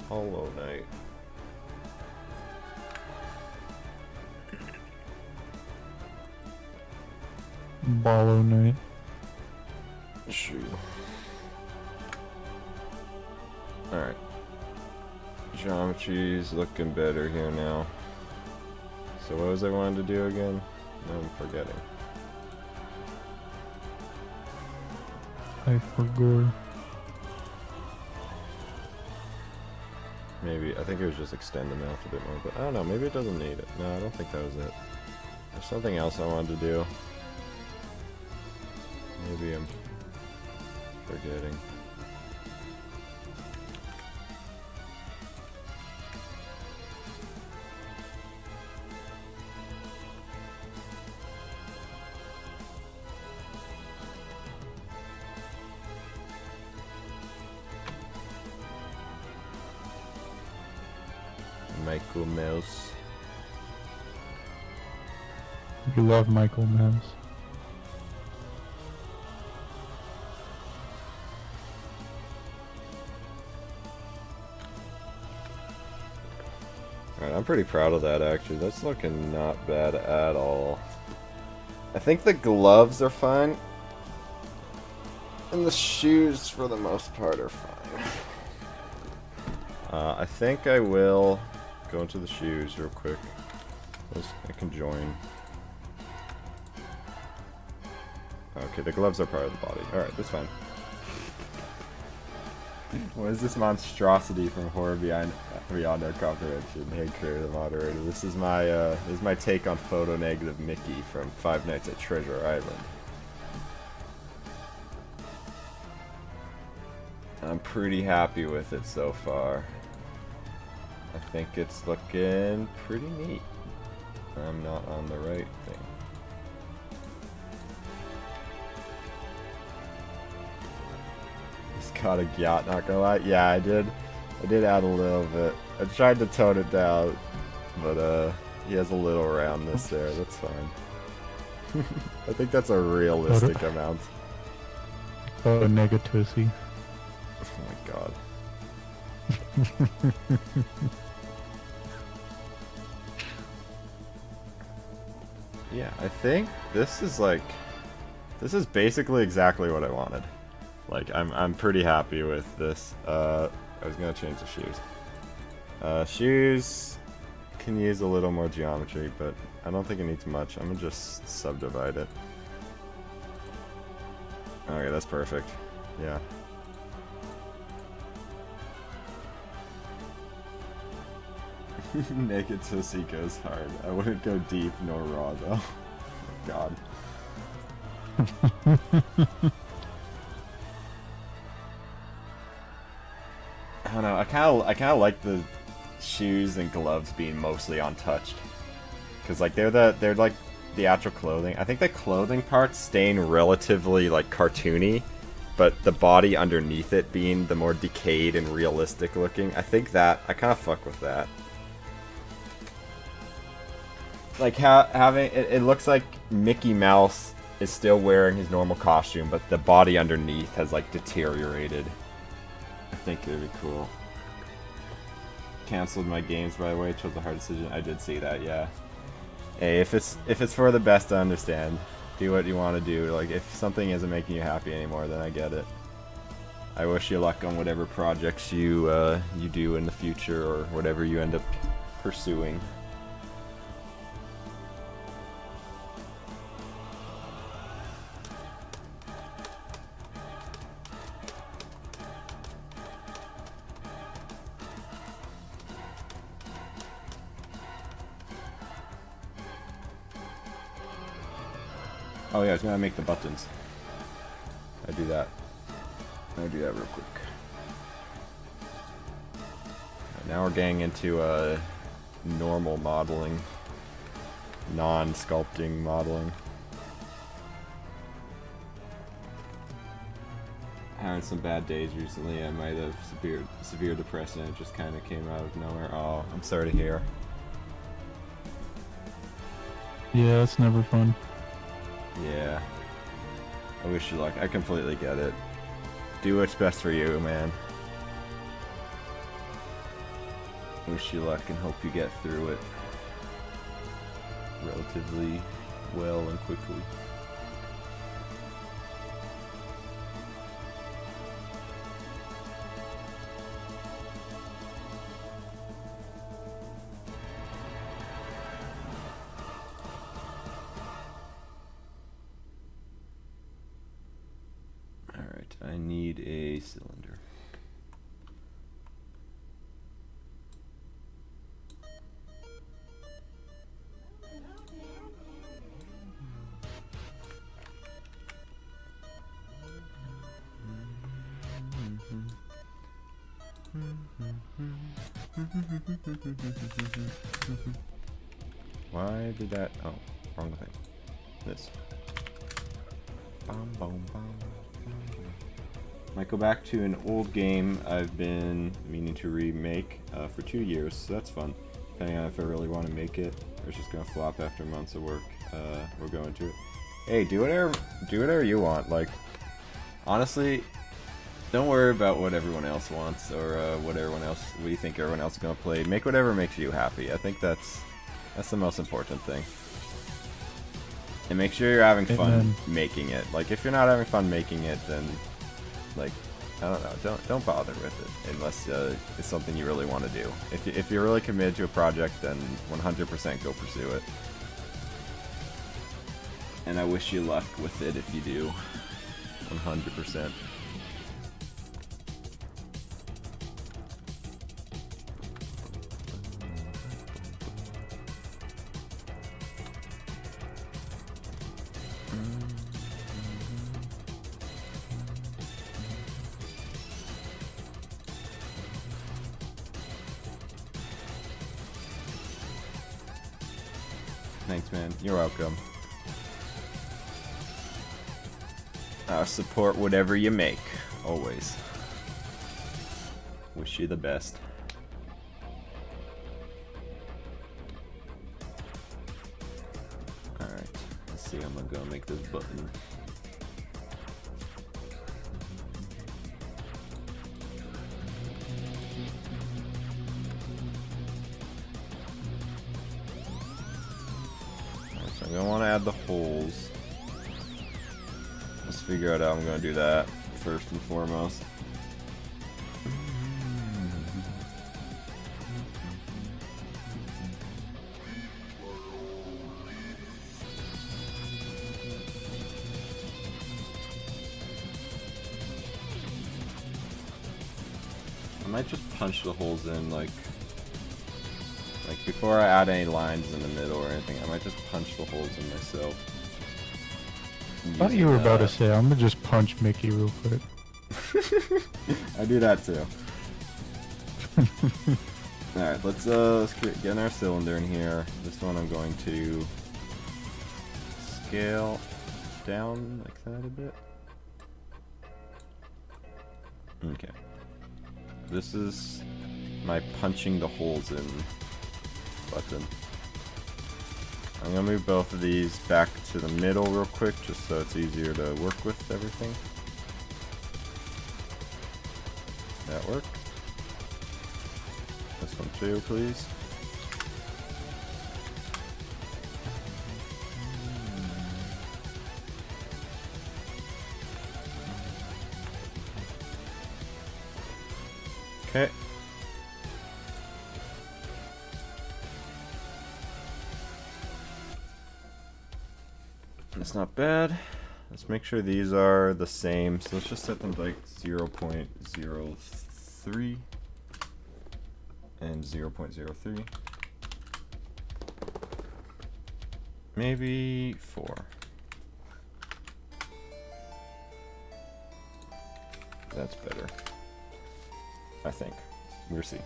Hollow Knight. Ballo Knight. Shoot. Alright. Geometry's looking better here now. So what was I wanting to do again? Now I'm forgetting. I forgot. Maybe, I think it was just extend the mouth a bit more, but I don't know, maybe it doesn't need it. No, I don't think that was it. There's something else I wanted to do. Maybe I'm forgetting. Michael Mouse. You love Michael Mouse. Alright, I'm pretty proud of that actually. That's looking not bad at all. I think the gloves are fine. And the shoes, for the most part, are fine. I think I will go into the shoes real quick. I can join. Okay, the gloves are part of the body. Alright, that's fine. What is this monstrosity from Horror Beyond Our Comprehension? Hey, creator, the moderator. This is my take on photo negative Mickey from Five Nights at Treasure Island. I'm pretty happy with it so far. I think it's looking pretty neat. I'm not on the right thing. He's got a yacht, not gonna lie. Yeah, I did add a little bit. I tried to tone it down, but he has a little roundness there. That's fine. I think that's a realistic amount. Oh, negatory. Oh my god. Yeah, I think this is basically exactly what I wanted. Like, I'm pretty happy with this. I was gonna change the shoes. Shoes can use a little more geometry, but I don't think it needs much. I'm gonna just subdivide it. Okay, that's perfect. Yeah. Naked Tussie goes hard. I wouldn't go deep nor raw though. God. I don't know. I kind of like the shoes and gloves being mostly untouched, cause like they're like the actual clothing. I think the clothing parts staying relatively like cartoony, but the body underneath it being the more decayed and realistic looking. I think that I kind of fuck with that. Like having it looks like Mickey Mouse is still wearing his normal costume, but the body underneath has like deteriorated. I think it'd be cool. Cancelled my games, by the way. Chose a hard decision. I did see that. Yeah. Hey, if it's for the best, I understand. Do what you want to do. Like, if something isn't making you happy anymore, then I get it. I wish you luck on whatever projects you do in the future, or whatever you end up pursuing. Oh yeah, I was gonna make the buttons. I do that. I'll do that real quick. Right, now we're getting into normal modeling, non-sculpting modeling. Having some bad days recently. I might have severe depression. It just kind of came out of nowhere. Oh, I'm sorry to hear. Yeah, it's never fun. Yeah. I wish you luck. I completely get it. Do what's best for you, man. Wish you luck and hope you get through it relatively well and quickly. I need a cylinder. Why did that? Oh, wrong thing. This. Might go back to an old game I've been meaning to remake for 2 years, so that's fun. Depending on if I really want to make it, or it's just gonna flop after months of work. We're going to it. Hey, do whatever you want. Like, honestly, don't worry about what everyone else wants or what you think everyone else is gonna play. Make whatever makes you happy. I think that's the most important thing. And make sure you're having fun making it. Like, if you're not having fun making it, then, like, I don't know, don't bother with it unless it's something you really want to do. If you're really committed to a project, then 100% go pursue it. And I wish you luck with it if you do. 100%. Thanks, man. You're welcome. Support whatever you make, always. Wish you the best. Alright, let's see, I'm gonna go make this button. Alright, so I'm gonna want to add the holes. Let's figure out how I'm going to do that first and foremost. I might just punch the holes in, like before I add any lines in the middle or anything. I might just punch the holes in myself. I thought you were about to say, I'm gonna just punch Mickey real quick. I do that too. Alright, let's get in our cylinder in here. This one I'm going to scale down like that a bit. Okay. This is my punching the holes in button. I'm gonna move both of these back to the middle real quick, just so it's easier to work with everything. That work? This one too, please. Okay. That's not bad. Let's make sure these are the same. So let's just set them like 0.03 and 0.03. Maybe 4. That's better. I think. We'll see.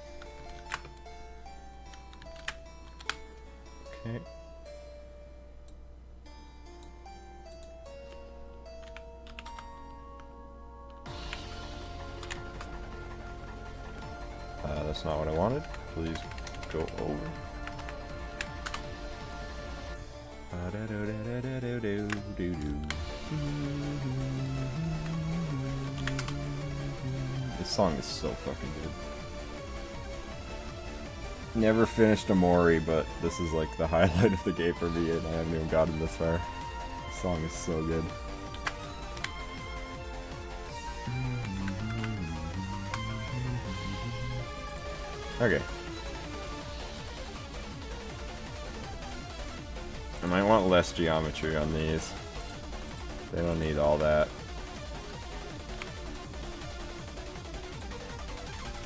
Okay. That's not what I wanted. Please go over. This song is so fucking good. Never finished Amori, but this is like the highlight of the game for me, and I haven't even gotten this far. This song is so good. Okay. I might want less geometry on these. They don't need all that.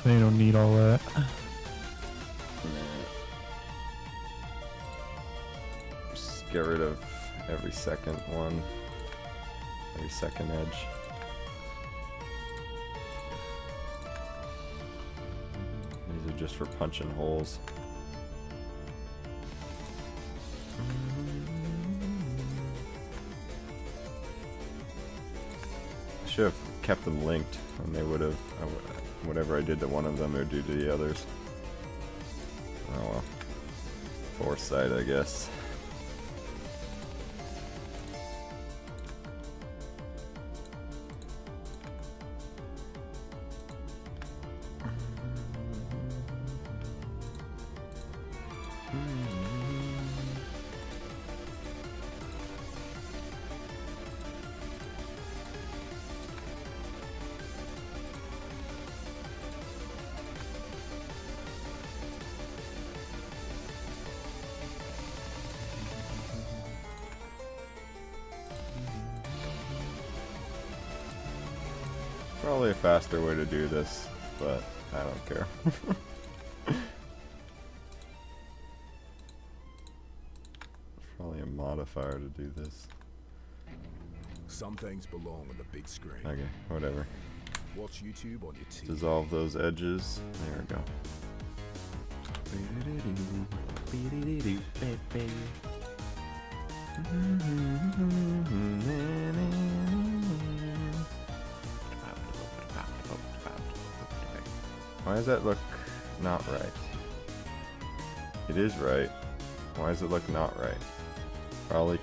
They don't need all that. Just get rid of every second one. Every second edge. just for punching holes. I should have kept them linked, and they would have, whatever I did to one of them, it would do to the others. Oh well. Foresight, I guess. Probably a faster way to do this, but I don't care. Probably a modifier to do this. Some things belong on the big screen. Okay, whatever. Watch YouTube on your TV. Dissolve those edges. There we go. Why does that look not right? It is right. Why does it look not right? Probably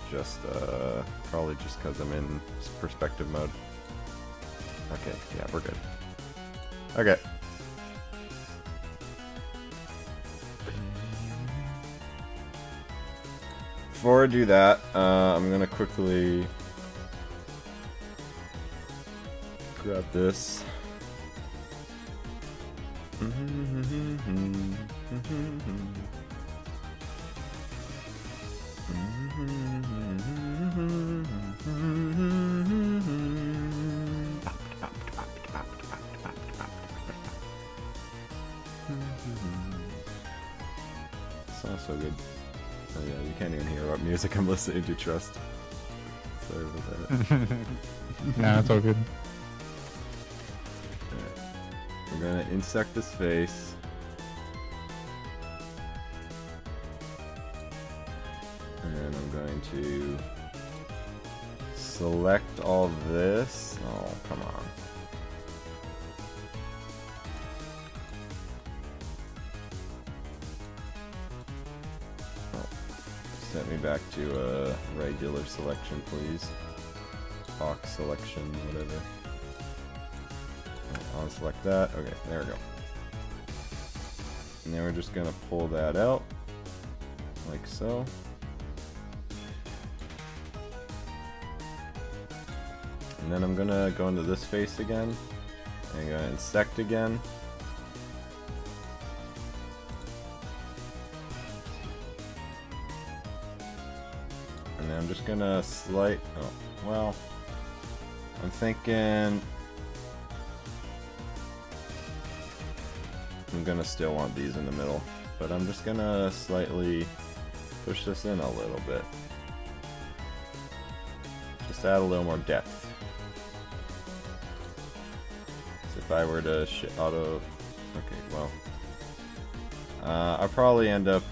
just because I'm in perspective mode. Okay, yeah, we're good. Okay. Before I do that, I'm gonna quickly grab this. Sounds so good. Oh yeah, you can't even hear what music I'm listening to, trust. Sorry about that. Nah, it's all good. We're gonna insect this face. And then I'm going to select all this. Oh, come on. Oh, set me back to a regular selection, please. Box selection, whatever. I'll select that. Okay, there we go. And then we're just gonna pull that out, like so. And then I'm gonna go into this face again. I'm gonna insect again. And then I'm just gonna oh, well, I'm thinking I'm gonna still want these in the middle, but I'm just gonna slightly push this in a little bit. Just add a little more depth. So if I were to okay, well, I'll probably end up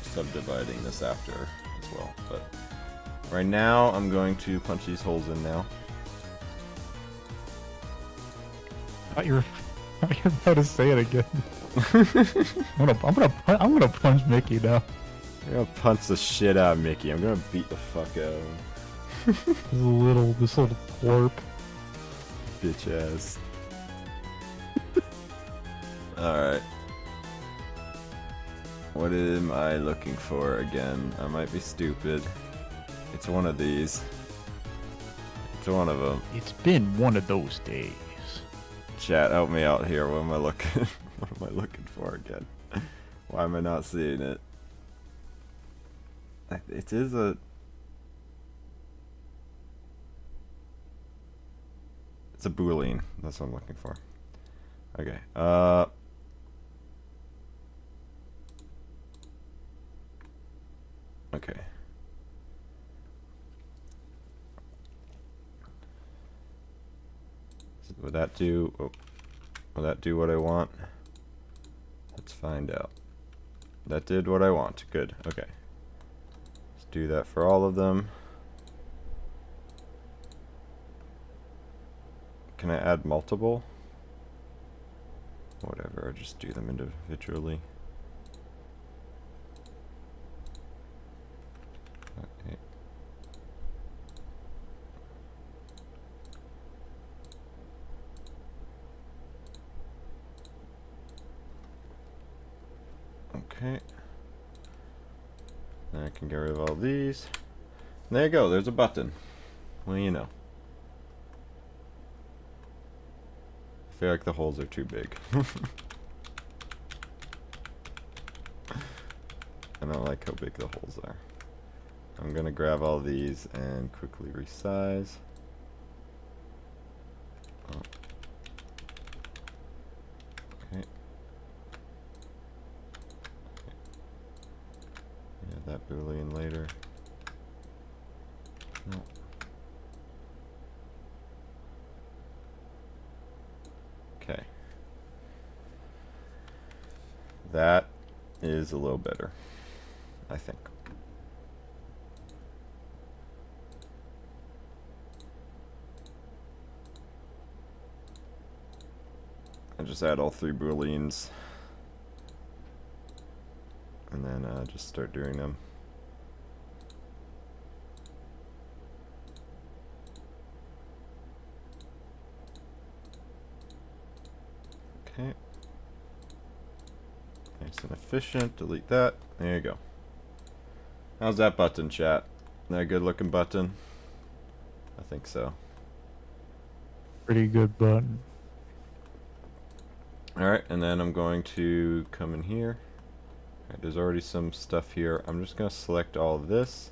subdividing this after as well, but right now I'm going to punch these holes in now. I thought you were about to say it again. I'm gonna punch Mickey now. I'm gonna punch the shit out of Mickey. I'm gonna beat the fuck out of him. This little twerp. Bitch ass. Alright. What am I looking for again? I might be stupid. It's one of these. It's one of them. It's been one of those days. Chat, help me out here. What am I looking? What am I looking for again? Why am I not seeing it? It is a. It's a Boolean. That's what I'm looking for. Okay. Okay. Will that do? Oh, will that do what I want? Let's find out. That did what I want. Good. Okay. Let's do that for all of them. Can I add multiple? Whatever, I'll just do them individually. Okay. Okay. Then I can get rid of all these. There you go, there's a button. Well, you know. I feel like the holes are too big. I don't like how big the holes are. I'm gonna grab all these and quickly resize. Oh. Okay. Yeah, that Boolean later. No. Okay. That is a little better, I think. I just add all 3 booleans and then just start doing them. Okay. Nice and efficient. Delete that. There you go. How's that button, chat? That a good looking button? I think so. Pretty good button. Alright, and then I'm going to come in here. Alright, there's already some stuff here. I'm just going to select all of this.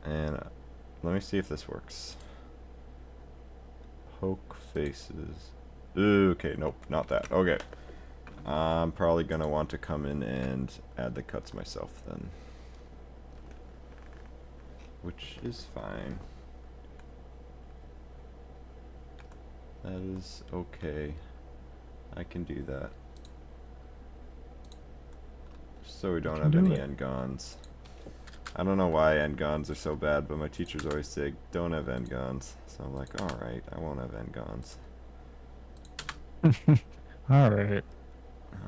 And let me see if this works. Poke faces. Okay, nope, not that. Okay. I'm probably going to want to come in and add the cuts myself then. Which is fine. That is okay. I can do that. So we don't have any endgons. I don't know why endgons are so bad, but my teachers always say, don't have endgons. So I'm like, alright, I won't have endgons. Alright.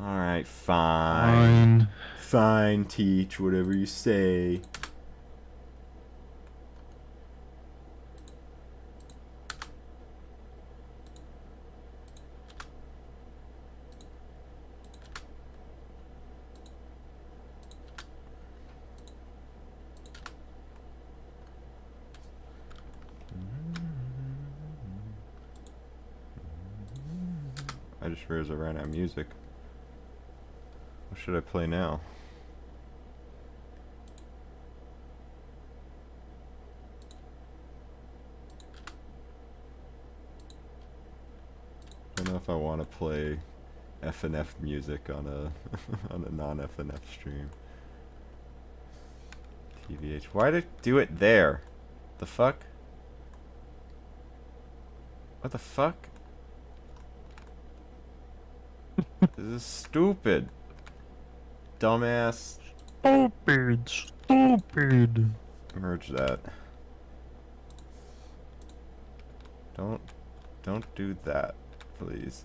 Alright, fine. Fine. Fine, teach, whatever you say. I just realized I ran out of music. What should I play now? I don't know if I want to play FNF music on a on a non-FNF stream. TVH. Why did it do it there? The fuck? What the fuck? This is stupid. Dumbass. Stupid. Stupid. Merge that. Don't do that, please.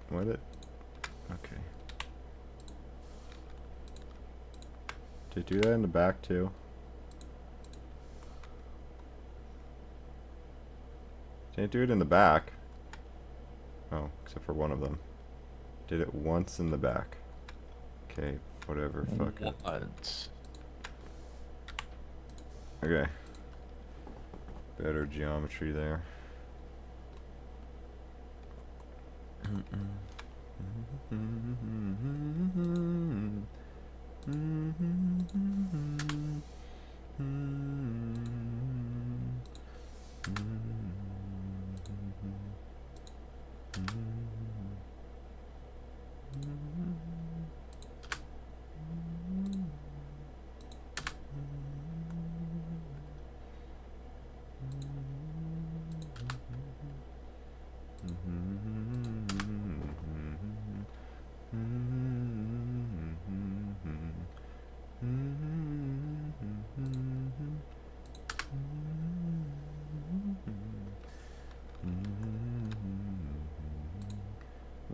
Why did okay. Did it do that in the back too? Did it do it in the back? Oh, except for one of them. Did it once in the back. Okay, whatever, fuck it. What? Okay. Better geometry there.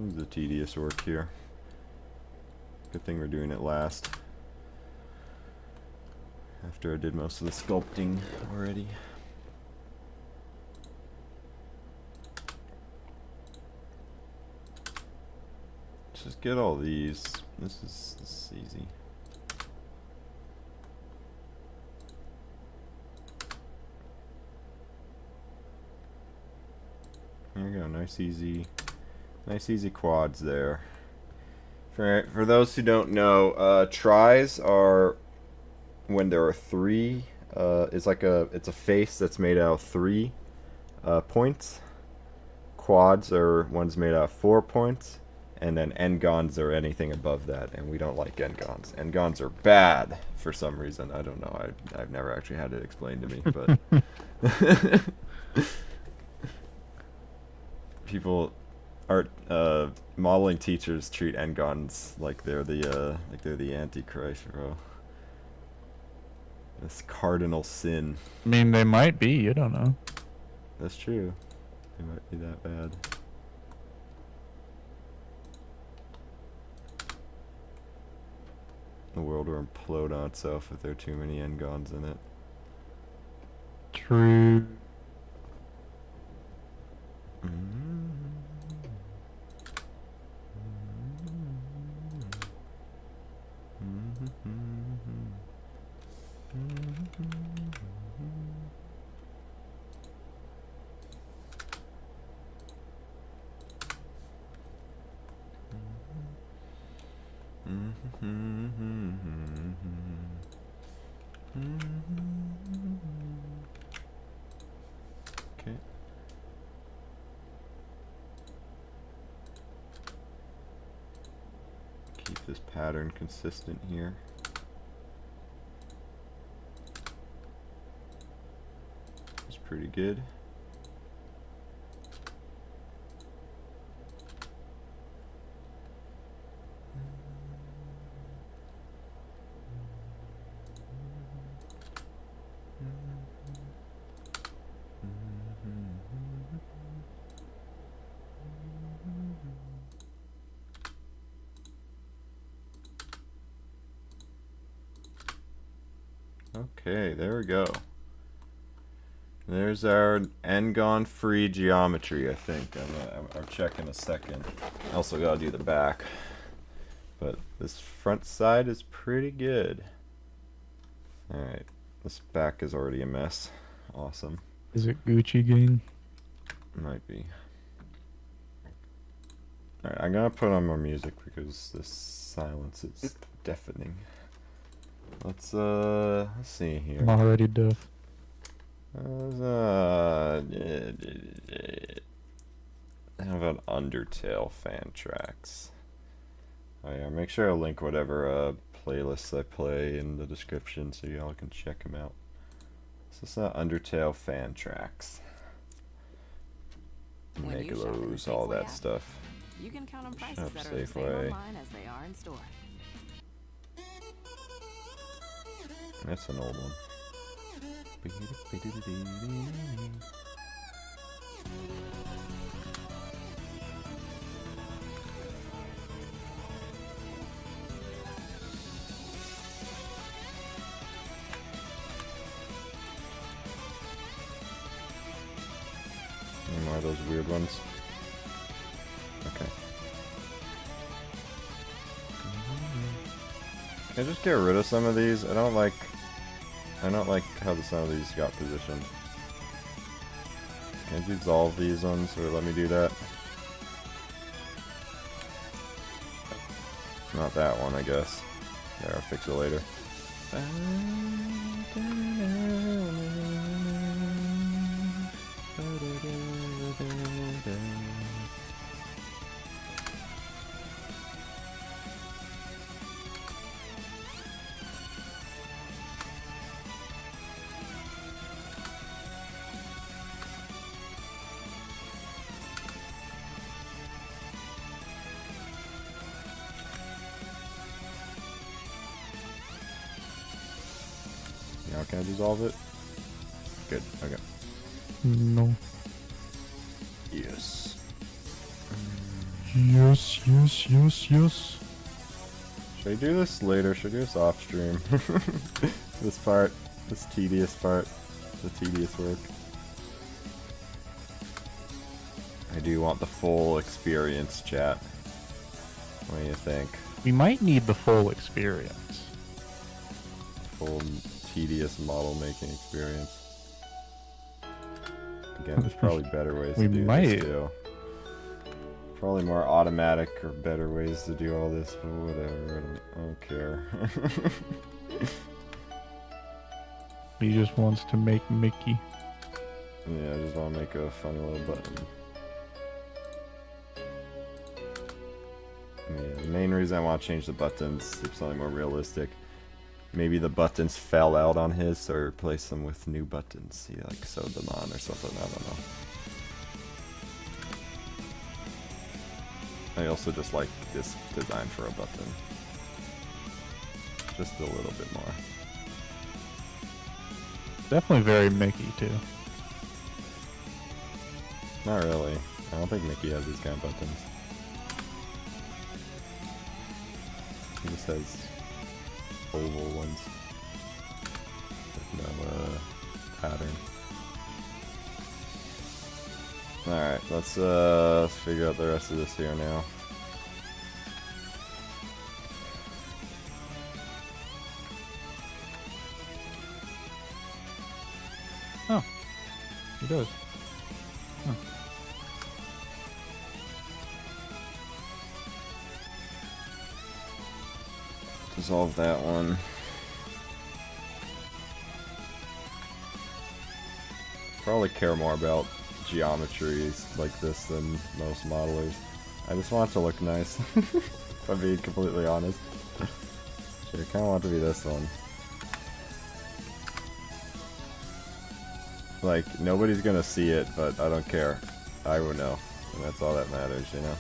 This is the tedious work here. Good thing we're doing it last. After I did most of the sculpting already. Just get all these. This is easy. There you go, nice easy quads there. For those who don't know, tries are when there are three. It's a face that's made out of 3 points. Quads are ones made out of 4 points, and then n-gons are anything above that, and we don't like n-gons. N-gons are bad for some reason. I don't know. I've never actually had it explained to me, but people, art modeling teachers treat n-gons like they're the Antichrist, bro. This cardinal sin. I mean, they might be. You don't know. That's true. They might be that bad. The world will implode on itself if there are too many n-gons in it. True. Okay. Keep this pattern consistent here. It's pretty good. Okay, there we go. There's our n-gon free geometry, I think. I'll check in a second. I also gotta do the back. But this front side is pretty good. Alright, this back is already a mess. Awesome. Is it Gucci gang? Might be. Alright, I'm gonna put on more music because this silence is deafening. Let's see here. I'm already deaf. How about Undertale Fantracks? Oh yeah, make sure I link whatever playlists I play in the description so y'all can check them out. So it's Undertale Fantracks. When you shop in the Megalos, all Safeway that app, stuff. You can count on prices Shop that are the same Safeway. online as they are in store. That's an old one. Any more of those weird ones? Okay. Can I just get rid of some of these? I don't like how some of these got positioned. Can I dissolve these ones or let me do that? Not that one, I guess. There, I'll fix it later. Now can I dissolve it? Good, okay. No. Yes. Yes, yes, yes, yes. Should I do this later? Should I do this off stream? This part. This tedious part. The tedious work. I do want the full experience, chat. What do you think? We might need the full experience. Full tedious model making experience. Again, there's probably better ways We to do might. this too. Probably more automatic or better ways to do all this, but whatever. I don't care. He just wants to make Mickey. Yeah, I just want to make a funny little button. Yeah, the main reason I want to change the buttons is something more realistic. Maybe the buttons fell out on his, so replace them with new buttons. He like sewed them on or something, I don't know. I also just like this design for a button. Just a little bit more. Definitely very Mickey too. Not really. I don't think Mickey has these kind of buttons. He just has oval ones with no pattern. Alright, let's figure out the rest of this here now. Oh, he does. Huh. Dissolve that one. Probably care more about geometries like this than most modelers. I just want it to look nice, if I'm being completely honest. Shit, I kinda want it to be this one. Like, nobody's gonna see it, but I don't care. I would know, and that's all that matters, you know?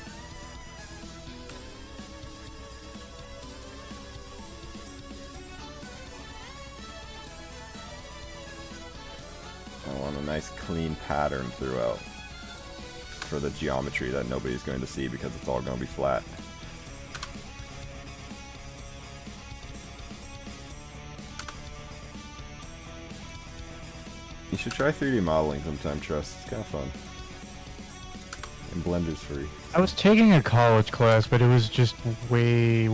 I want a nice clean pattern throughout for the geometry that nobody's going to see because it's all going to be flat. You should try 3D modeling sometime, Trust. It's kind of fun. And Blender's free. I was taking a college class, but it was just way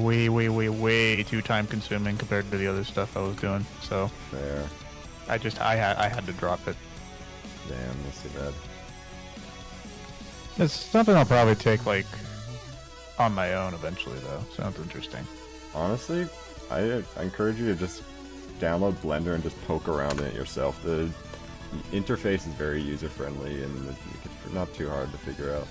too time consuming compared to the other stuff I was doing. So Fair. I had to drop it. Damn, that's too bad. It's something I'll probably take like on my own eventually, though. Sounds interesting. Honestly, I encourage you to just download Blender and just poke around in it yourself. The interface is very user-friendly and it's not too hard to figure out.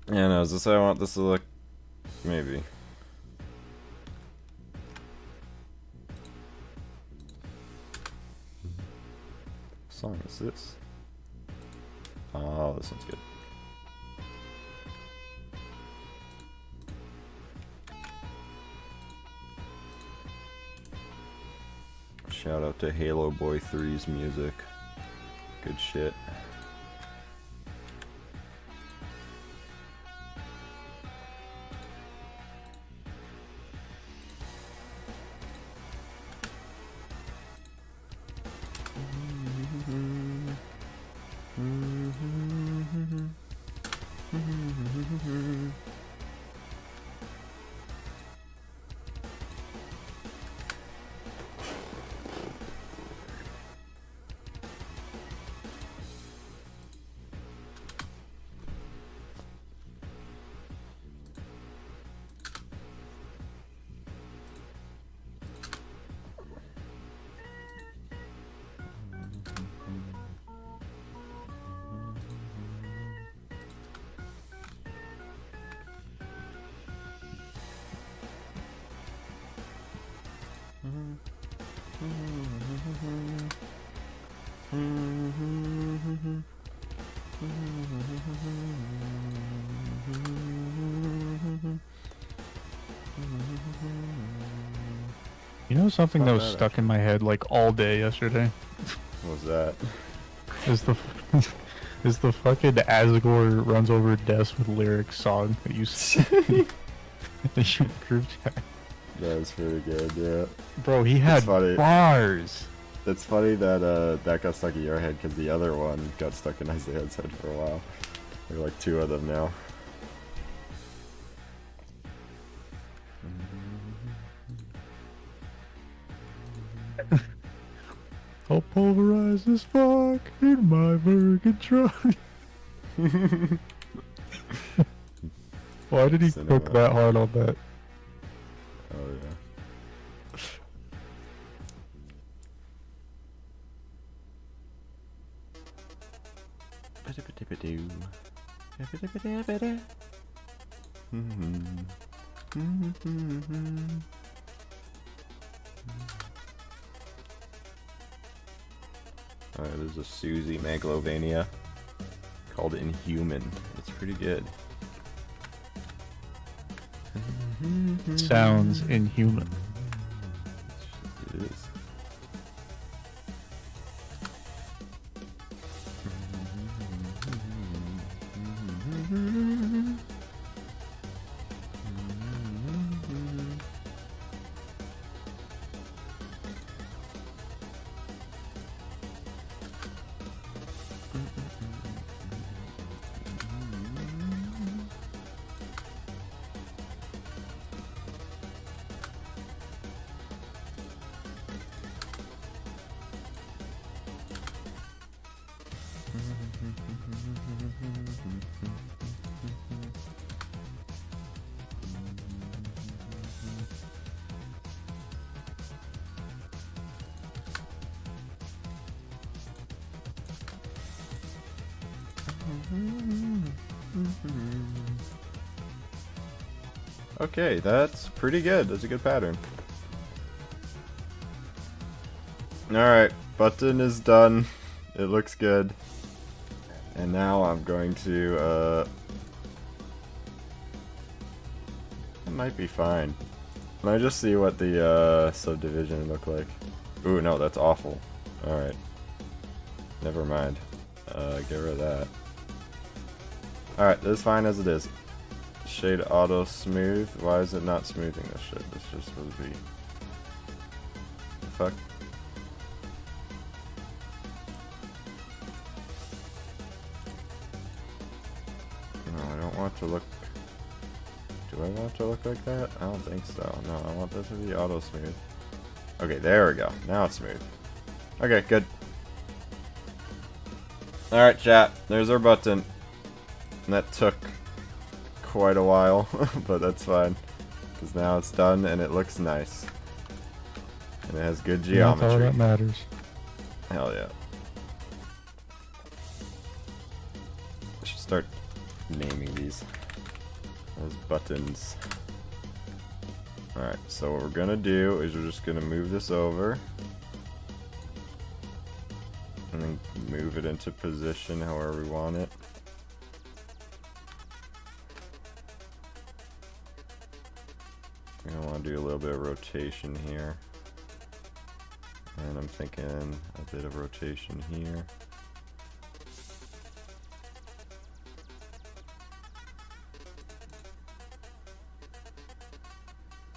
Yeah, no, is this how I want this to look? Maybe. What song is this? Oh, this one's good. Shout out to Halo Boy 3's music. Good shit. You know something Not that was bad, stuck in my head like all day yesterday? What was that? Is the is the fucking Asgore runs over a desk with lyrics song that you that you group chat. That was pretty good, yeah. Bro, he had funny. bars. It's funny that that got stuck in your head because the other one got stuck in Isaiah's head for a while. There are like 2 of them now. I'll pulverize this fuck in my Virgin truck. Why did he Cinema. cook that hard on that? Oh yeah. Alright, there's a Susie Meglovania called Inhuman. It's pretty good. Sounds inhuman. It is. Okay, that's pretty good. That's a good pattern. Alright, button is done. It looks good. And now I'm going to, it might be fine. Let me just see what the, subdivision look like. Ooh, no, that's awful. Alright. Never mind. Get rid of that. Alright, this is fine as it is. Shade auto smooth. Why is it not smoothing this shit? This just supposed to be. The fuck? No, I don't want to look. Do I want to look like that? I don't think so. No, I want this to be auto smooth. Okay, there we go. Now it's smooth. Okay, good. Alright, chat. There's our button. And that took quite a while, but that's fine. Because now it's done and it looks nice. And it has good geometry. That's all that matters. Hell yeah. I should start naming these as buttons. Alright, so what we're gonna do is we're just gonna move this over. And then move it into position however we want it. I want to do a little bit of rotation here. And I'm thinking a bit of rotation here.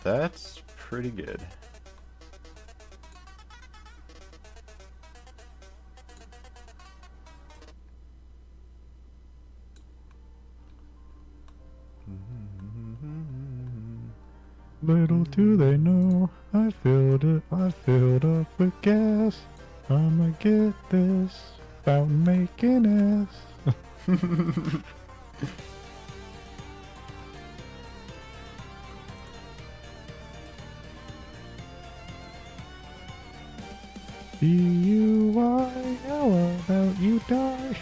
That's pretty good. Little do they know, I filled up with gas. I'ma get this fountain making ass. B-U-Y, how about you die?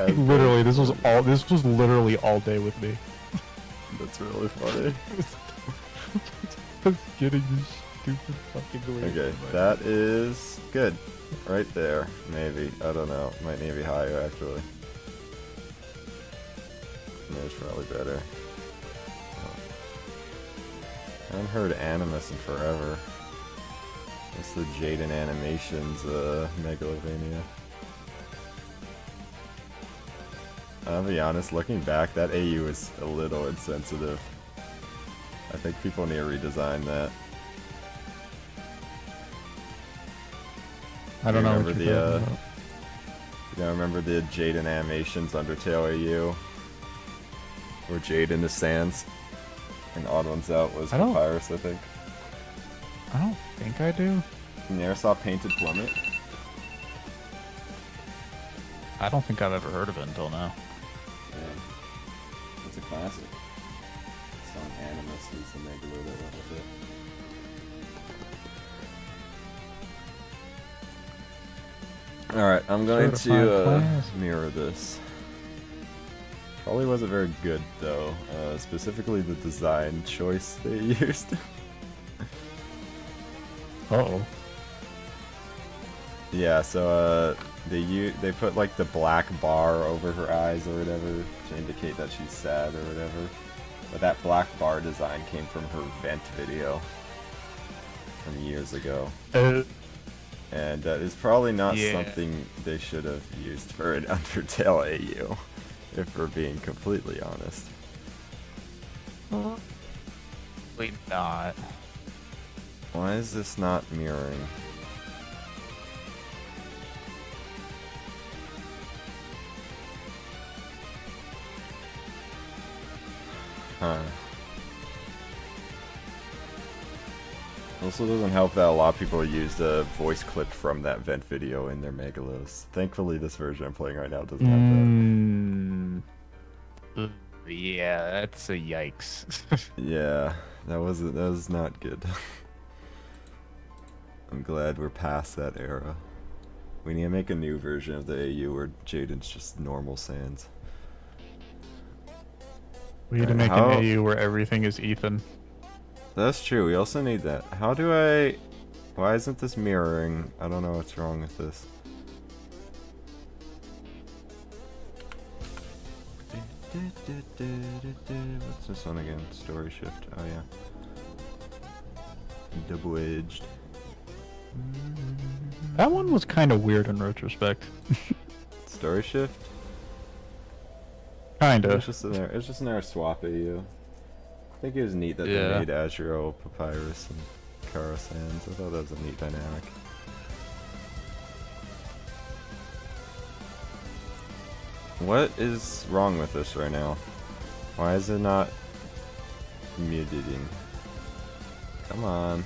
Literally, this was literally all day with me. That's really funny. Just getting this stupid fucking way. Okay, that is good. Right there, maybe. I don't know. Might need to be higher, actually. There's probably better. I haven't heard Animus in forever. It's the Jaden Animations Megalovania. I'll be honest, looking back, that AU is a little insensitive. I think people need to redesign that. I don't know what remember you're talking about. You don't remember the Jaden Animations Undertale AU? Where Jaden is Sans and Odd Ones Out was Papyrus, I think. I don't think I do. You never saw Painted Plummet? I don't think I've ever heard of it until now. Yeah. It's a classic. It's on Animus, he's the Megalo that went with it. Alright, I'm going to mirror this. Probably wasn't very good though, specifically the design choice they used. Uh-oh. Yeah, so they put like the black bar over her eyes or whatever to indicate that she's sad or whatever. But that black bar design came from her vent video from years ago. And that is probably not something they should have used for an Undertale AU, if we're being completely honest. Wait, not. Why is this not mirroring? Huh. Also doesn't help that a lot of people used a voice clip from that vent video in their Megalos. Thankfully this version I'm playing right now doesn't have that. Yeah, that's a yikes. Yeah, that was not good. I'm glad we're past that era. We need to make a new version of the AU where Jaden's just normal Sans. We need to make an AU where everything is Ethan. That's true, we also need that. Why isn't this mirroring? I don't know what's wrong with this. What's this one again? Story shift. Oh yeah. Double-edged. That one was kind of weird in retrospect. Story shift? Kinda. It's just an air swap AU. I think it was neat that they made Azuro, Papyrus, and Kara Sans. I thought that was a neat dynamic. What is wrong with this right now? Why is it not muting? Come on.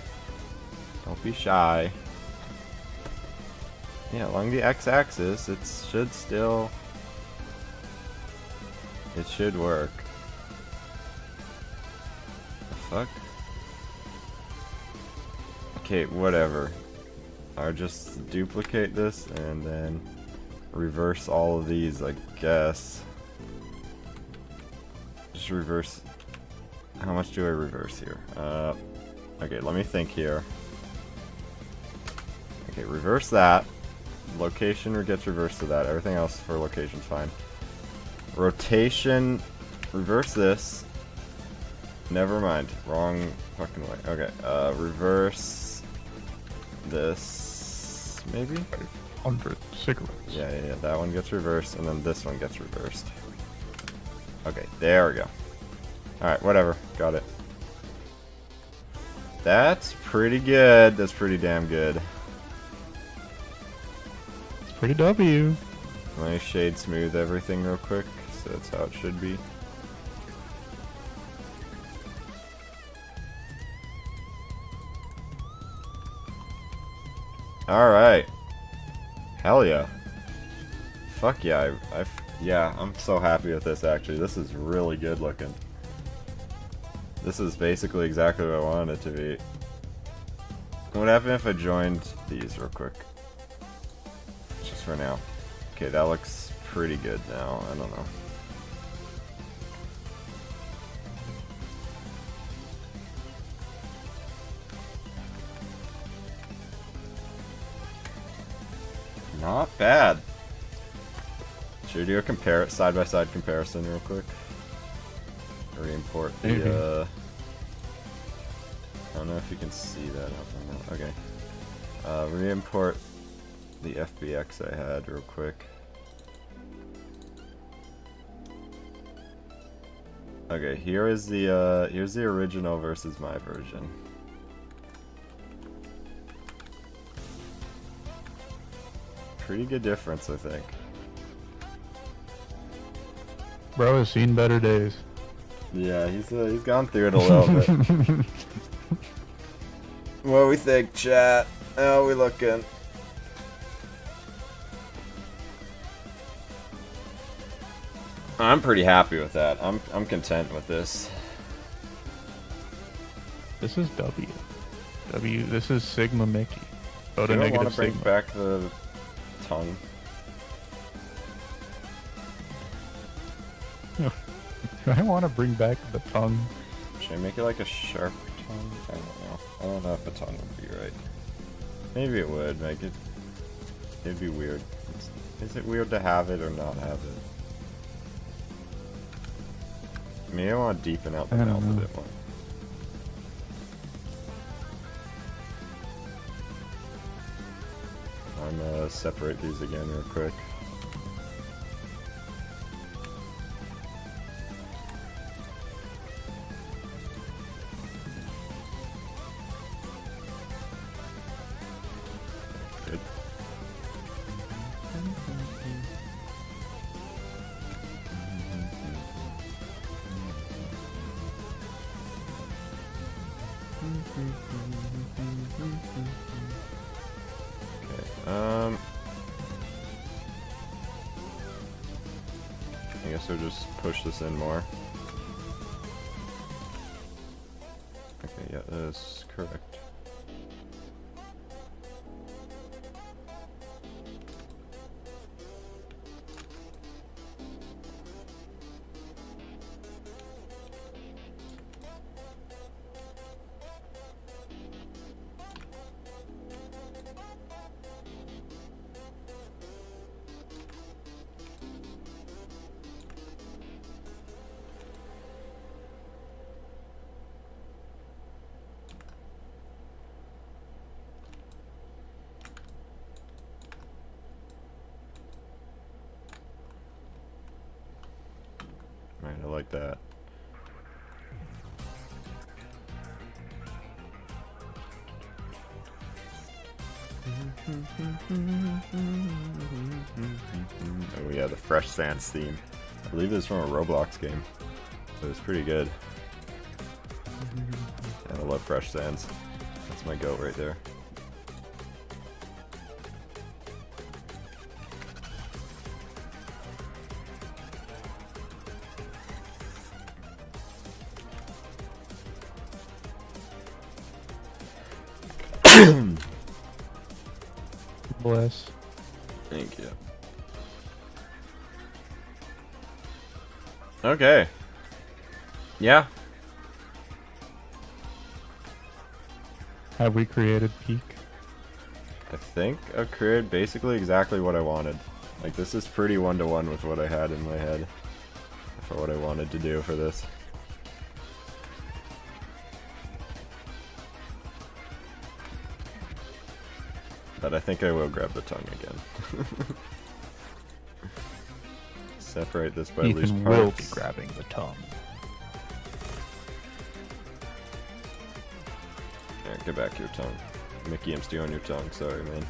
Don't be shy. Yeah, along the x-axis, it should still... It should work. The fuck? Okay, whatever. I'll just duplicate this and then reverse all of these, I guess. Just reverse. How much do I reverse here? Okay, let me think here. Okay, reverse that. Location gets reversed to that. Everything else for location's fine. Rotation, reverse this. Never mind. Wrong fucking way. Okay, reverse this, maybe? 100 cigarettes. Yeah, that one gets reversed, and then this one gets reversed. Okay, there we go. Alright, whatever. Got it. That's pretty good. That's pretty damn good. It's pretty W. Let me shade smooth everything real quick, so that's how it should be. Alright. Hell yeah. Fuck yeah, yeah, I'm so happy with this actually. This is really good looking. This is basically exactly what I wanted it to be. What happened if I joined these real quick? Just for now. Okay, that looks pretty good now. I don't know. Not bad. Should we do a side-by-side comparison real quick? Re-import the, I don't know if you can see that. Okay. Re-import the FBX I had real quick. Okay, here's the original versus my version. Pretty good difference, I think. Bro has seen better days. Yeah, he's gone through it a little bit. What do we think, chat? How are we looking? I'm pretty happy with that. I'm content with this. This is W. This is Sigma Mickey. I Photo don't want negative to bring Sigma. back the tongue. Do I want to bring back the tongue? Should I make it like a sharp tongue? I don't know. I don't know if a tongue would be right. Maybe it would. Make it. It'd be weird. Is it weird to have it or not have it? Maybe I want to deepen out the I don't mouth a know. bit more. I'm gonna separate these again real quick. Good. Okay, I guess I'll just push this in more. Okay, yeah, that's correct. Right, I like that. Oh yeah, the Fresh Sands theme. I believe this is from a Roblox game. It was pretty good. And I love Fresh Sands. That's my goat right there. Bless. Thank you. Okay. Yeah. Have we created peak? I think I've created basically exactly what I wanted. Like, this is pretty one-to-one with what I had in my head for what I wanted to do for this. But I think I will grab the tongue again. Separate this by loose Ethan will be parts. grabbing the tongue. Here, get back your tongue. Mickey, I'm stealing your tongue. Sorry, man.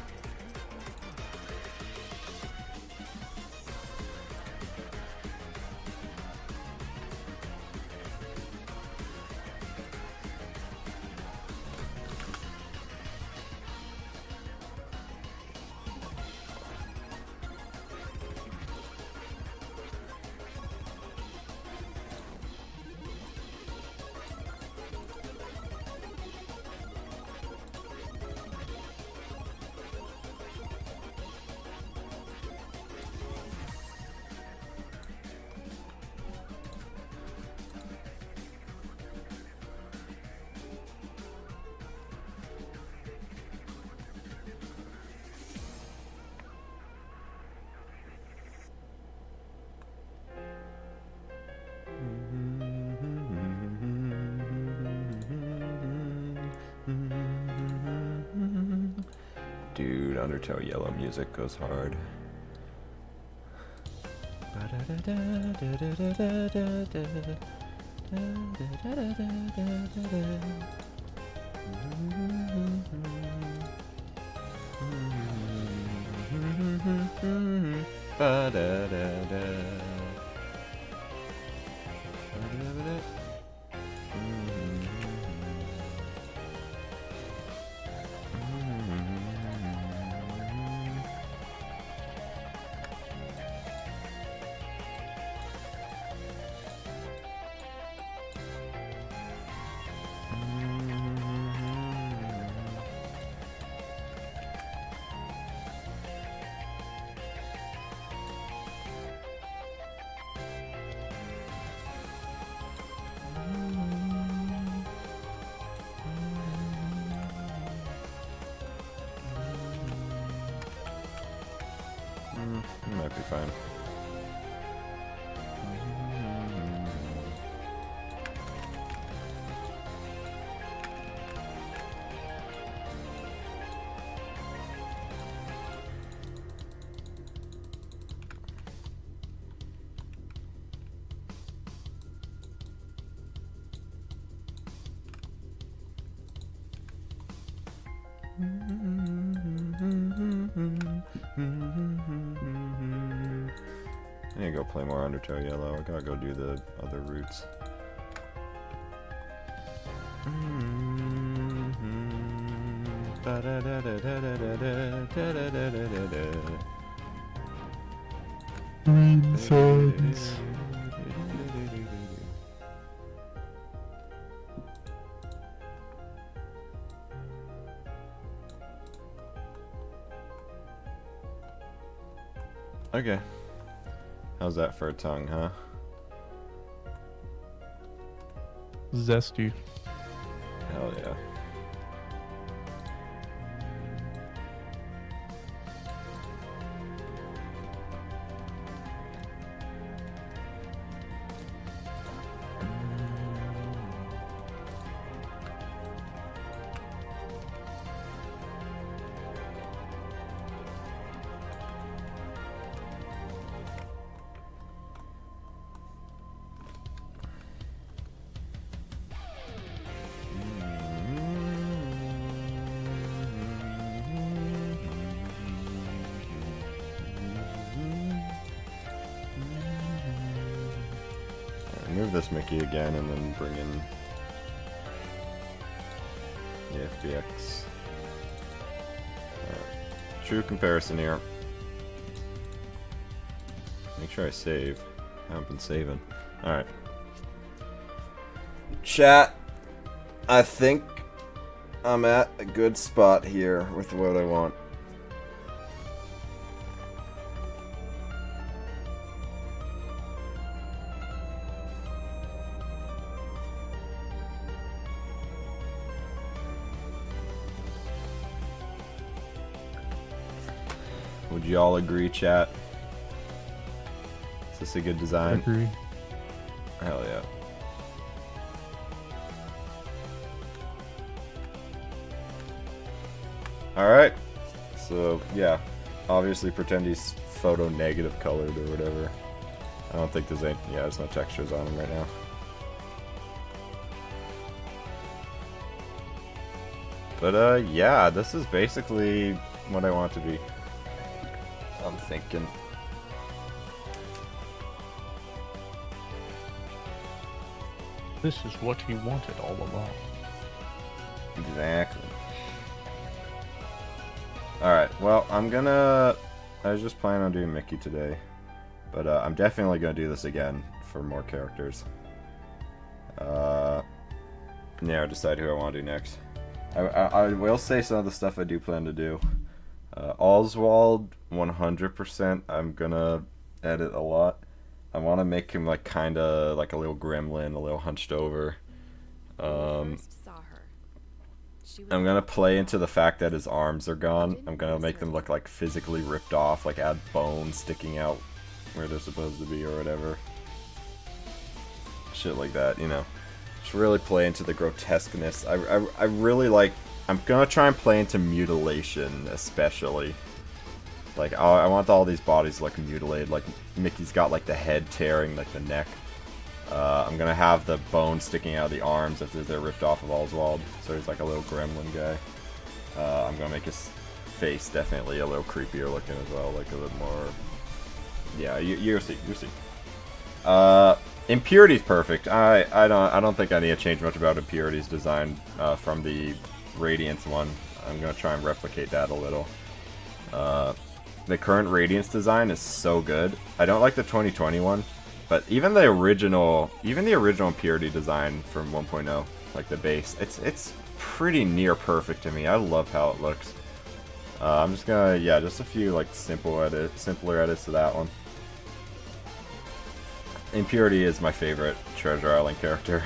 Dude, Undertale Yellow music goes hard. Might be fine. I need to go play more Undertale Yellow. I gotta go do the other routes. Nonsense. Okay. How's that for a tongue, huh? Zesty. Hell yeah. Move this Mickey again and then bring in the FBX. True comparison here. Make sure I save. I haven't been saving. Alright. Chat, I think I'm at a good spot here with what I want. Would you all agree, chat? Is this a good design? Agree. Hell yeah. Alright. So, yeah. Obviously pretend he's photo negative colored or whatever. I don't think there's any... Yeah, there's no textures on him right now. But, yeah, this is basically what I want it to be. I'm thinking. This is what he wanted all along. Exactly. Alright, well, I was just planning on doing Mickey today. But I'm definitely going to do this again for more characters. Yeah, I'll decide who I want to do next. I will say some of the stuff I do plan to do. Oswald, 100%, I'm gonna edit a lot. I want to make him like kinda like a little gremlin, a little hunched over. I'm gonna play into the fact that his arms are gone. I'm gonna make them look like physically ripped off, like add bones sticking out where they're supposed to be or whatever. Shit like that, you know. Just really play into the grotesqueness. I really like... I'm gonna try and play into mutilation, especially. Like, I want all these bodies to look mutilated. Like, Mickey's got, like, the head tearing, like, the neck. I'm gonna have the bone sticking out of the arms if they're ripped off of Oswald. So he's like a little gremlin guy. I'm gonna make his face definitely a little creepier looking as well, like a little more... Yeah, you'll see, you'll see. Impurity's perfect. I don't think I need to change much about Impurity's design from the Radiance one. I'm gonna try and replicate that a little. The current Radiance design is so good. I don't like the 2020 one. But even the original Impurity design from 1.0, like the base, it's pretty near perfect to me. I love how it looks. I'm just gonna, yeah, just a few like simpler edits to that one. Impurity is my favorite Treasure Island character.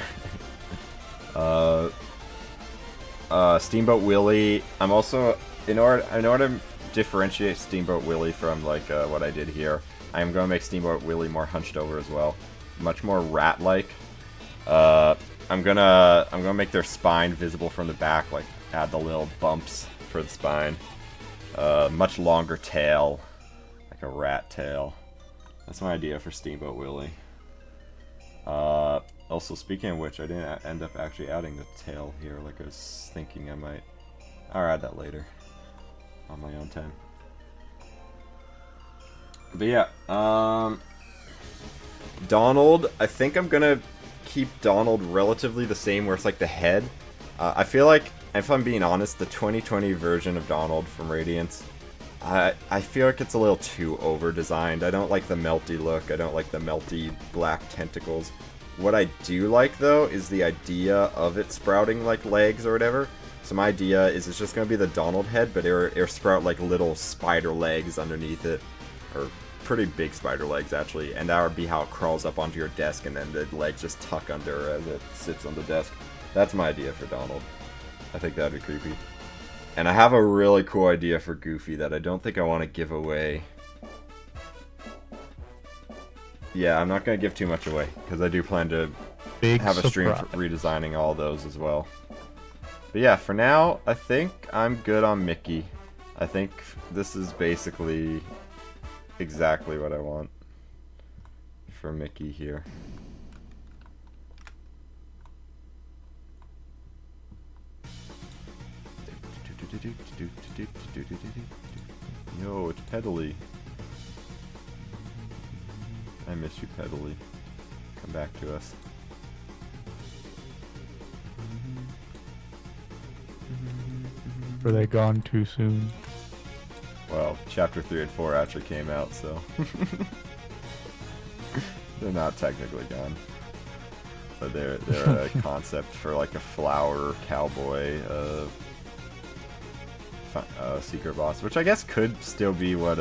Steamboat Willie. I'm also in order to differentiate Steamboat Willie from like what I did here. I'm gonna make Steamboat Willie more hunched over as well, much more rat-like. I'm gonna make their spine visible from the back, like add the little bumps for the spine. Much longer tail, like a rat tail. That's my idea for Steamboat Willie. Also, speaking of which, I didn't end up actually adding the tail here, like I was thinking I might. I'll add that later on my own time. But yeah, Donald, I think I'm gonna keep Donald relatively the same, where it's like the head. I feel like, if I'm being honest, the 2020 version of Donald from Radiance, I feel like it's a little too over-designed. I don't like the melty look, I don't like the melty black tentacles. What I do like, though, is the idea of it sprouting like legs or whatever. So my idea is it's just gonna be the Donald head, but it'll sprout like little spider legs underneath it. Or pretty big spider legs, actually, and that would be how it crawls up onto your desk, and then the legs just tuck under as it sits on the desk. That's my idea for Donald. I think that'd be creepy. And I have a really cool idea for Goofy that I don't think I want to give away. Yeah, I'm not going to give too much away, because I do plan to have a stream for redesigning all those as well. But yeah, for now, I think I'm good on Mickey. I think this is basically exactly what I want for Mickey here. Yo, it's Pedally. I miss you, Pedally. Come back to us. Were they gone too soon? Well, Chapter 3 and 4 actually came out, so... They're not technically gone. But they're a concept for like a flower cowboy secret boss, which I guess could still be what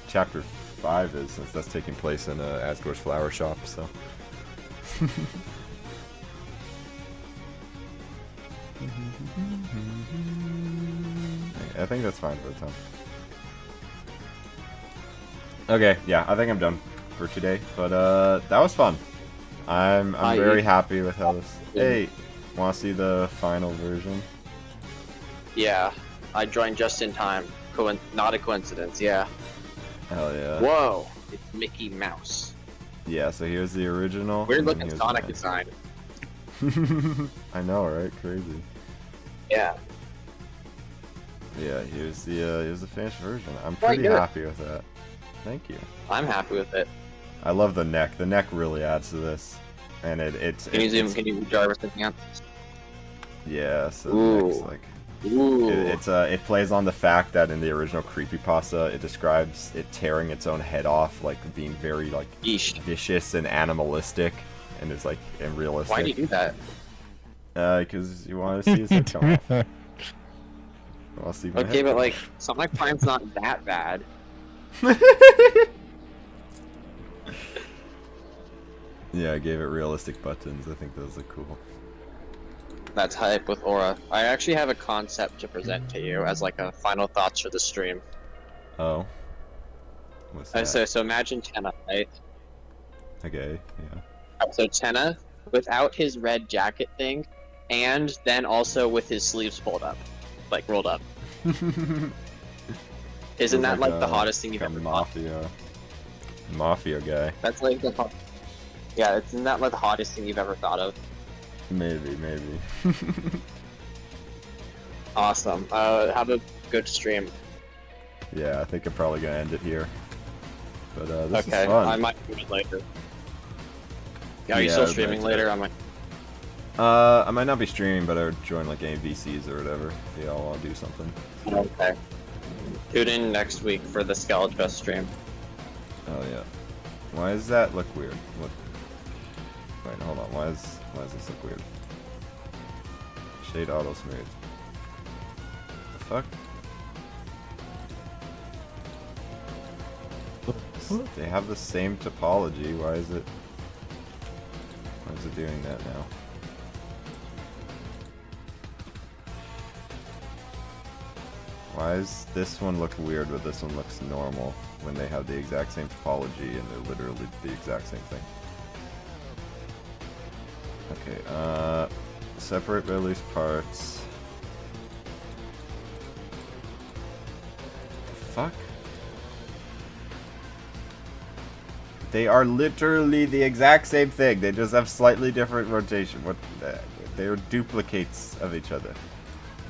Chapter 5 is, since that's taking place in Asgore's flower shop, so... I think that's fine for the time. Okay, yeah, I think I'm done for today, but that was fun. I'm very happy with how this... Hey, want to see the final version? Yeah, I joined just in time. Not a coincidence, yeah. Hell yeah. Whoa, it's Mickey Mouse. Yeah, so here's the original. Weird looking Sonic design. I know, right? Crazy. Yeah. Yeah, here's the finished version. I'm pretty happy with that. Thank you. I'm happy with it. I love the neck. The neck really adds to this, and it's. Can you zoom? Can you Jarvis the hands? Yeah, so the neck's like. Ooh. It plays on the fact that in the original Creepypasta, it describes it tearing its own head off, like being very like vicious and animalistic, and it's like unrealistic. Why do you do that? Because you want to see his head come off. Okay, but like Sonic Prime's not that bad. Yeah, I gave it realistic buttons. I think those look cool. That's hype with Aura. I actually have a concept to present to you as like a final thoughts for the stream. Oh. What's that? So imagine Tenna, right? Okay, yeah. So Tenna, without his red jacket thing, and then also with his sleeves pulled up. like rolled up. Isn't Feels that like the a- hottest thing you've like a ever thought? mafia guy. That's like the yeah, isn't that like the hottest thing you've ever thought of? Maybe. Awesome. Have a good stream. Yeah, I think I'm probably gonna end it here. But this Okay, is fun. I might do it later. Yeah, are you still streaming later? I might. I might not be streaming, but I would join like any VCs or whatever. If they all want to do something. Okay. Tune in next week for the Skeletress stream. Oh yeah. Why does that look weird? What? Wait, hold on. Why does this look weird? Shade auto smooth. The fuck? They have the same topology. Why is it doing that now? Why does this one look weird but this one looks normal when they have the exact same topology and they're literally the exact same thing? Okay, separate by loose parts. The fuck? They are literally the exact same thing. They just have slightly different rotation. What? They are duplicates of each other.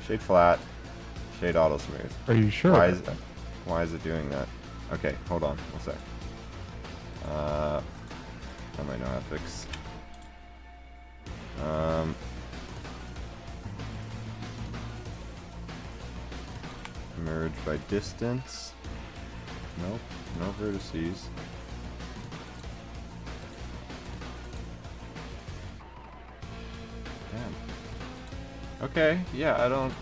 Shade flat. Shade auto smooth. Are you sure? Why is it doing that? Okay, hold on. One sec. I might know how to fix. Merge by distance. Nope. No vertices. Damn. Okay, yeah, I don't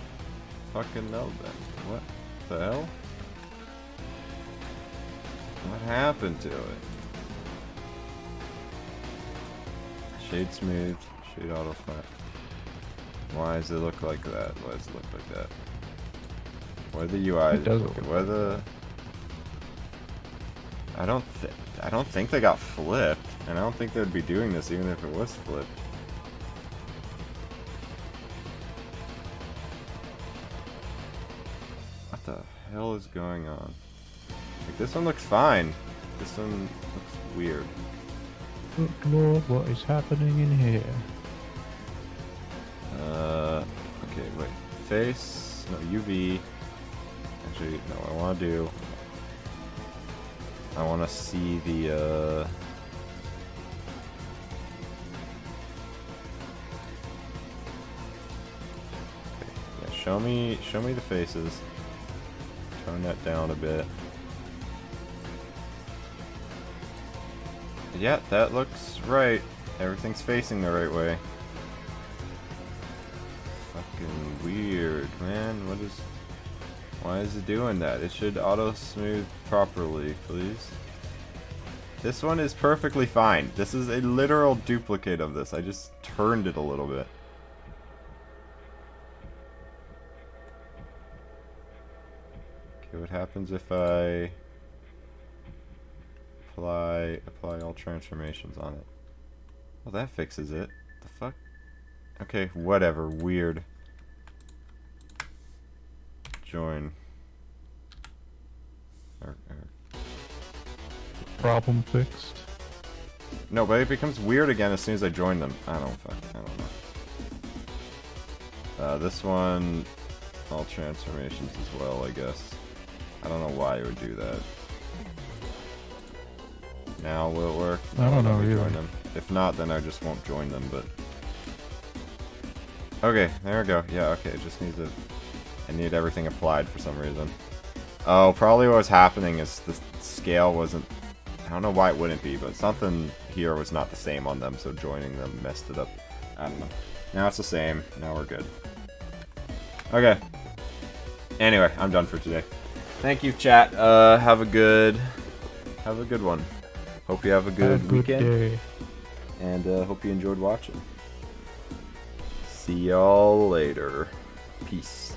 fucking know then. What the hell? What happened to it? Shade smooth, shade auto flat. Why does it look like that? Why does it look like that? Why are the UI? It does look Why the? I don't think they got flipped, and I don't think they'd be doing this even if it was flipped. What the hell is going on? Like, this one looks fine. This one looks weird. Good lord, what is happening in here? Okay, wait. Face, no, UV. Actually, no, I want to see the, okay, yeah, show me the faces. Tone that down a bit. Yeah, that looks right. Everything's facing the right way. Fucking weird, man. Why is it doing that? It should auto smooth properly, please. This one is perfectly fine. This is a literal duplicate of this. I just turned it a little bit. Okay, what happens if I apply all transformations on it? Well, that fixes it. The fuck? Okay, whatever. Weird. Join. Problem fixed. No, but it becomes weird again as soon as I join them. I don't know. This one, all transformations as well, I guess. I don't know why it would do that. Now will it work? I don't know Let me either. join them. If not, then I just won't join them, but... Okay, there we go. Yeah, okay, it just needs to... I need everything applied for some reason. Oh, probably what was happening is the scale wasn't... I don't know why it wouldn't be, but something here was not the same on them, so joining them messed it up. I don't know. Now it's the same. Now we're good. Okay. Anyway, I'm done for today. Thank you, chat. Have a good one. Hope you have a good weekend. Day. And hope you enjoyed watching. See y'all later. Peace.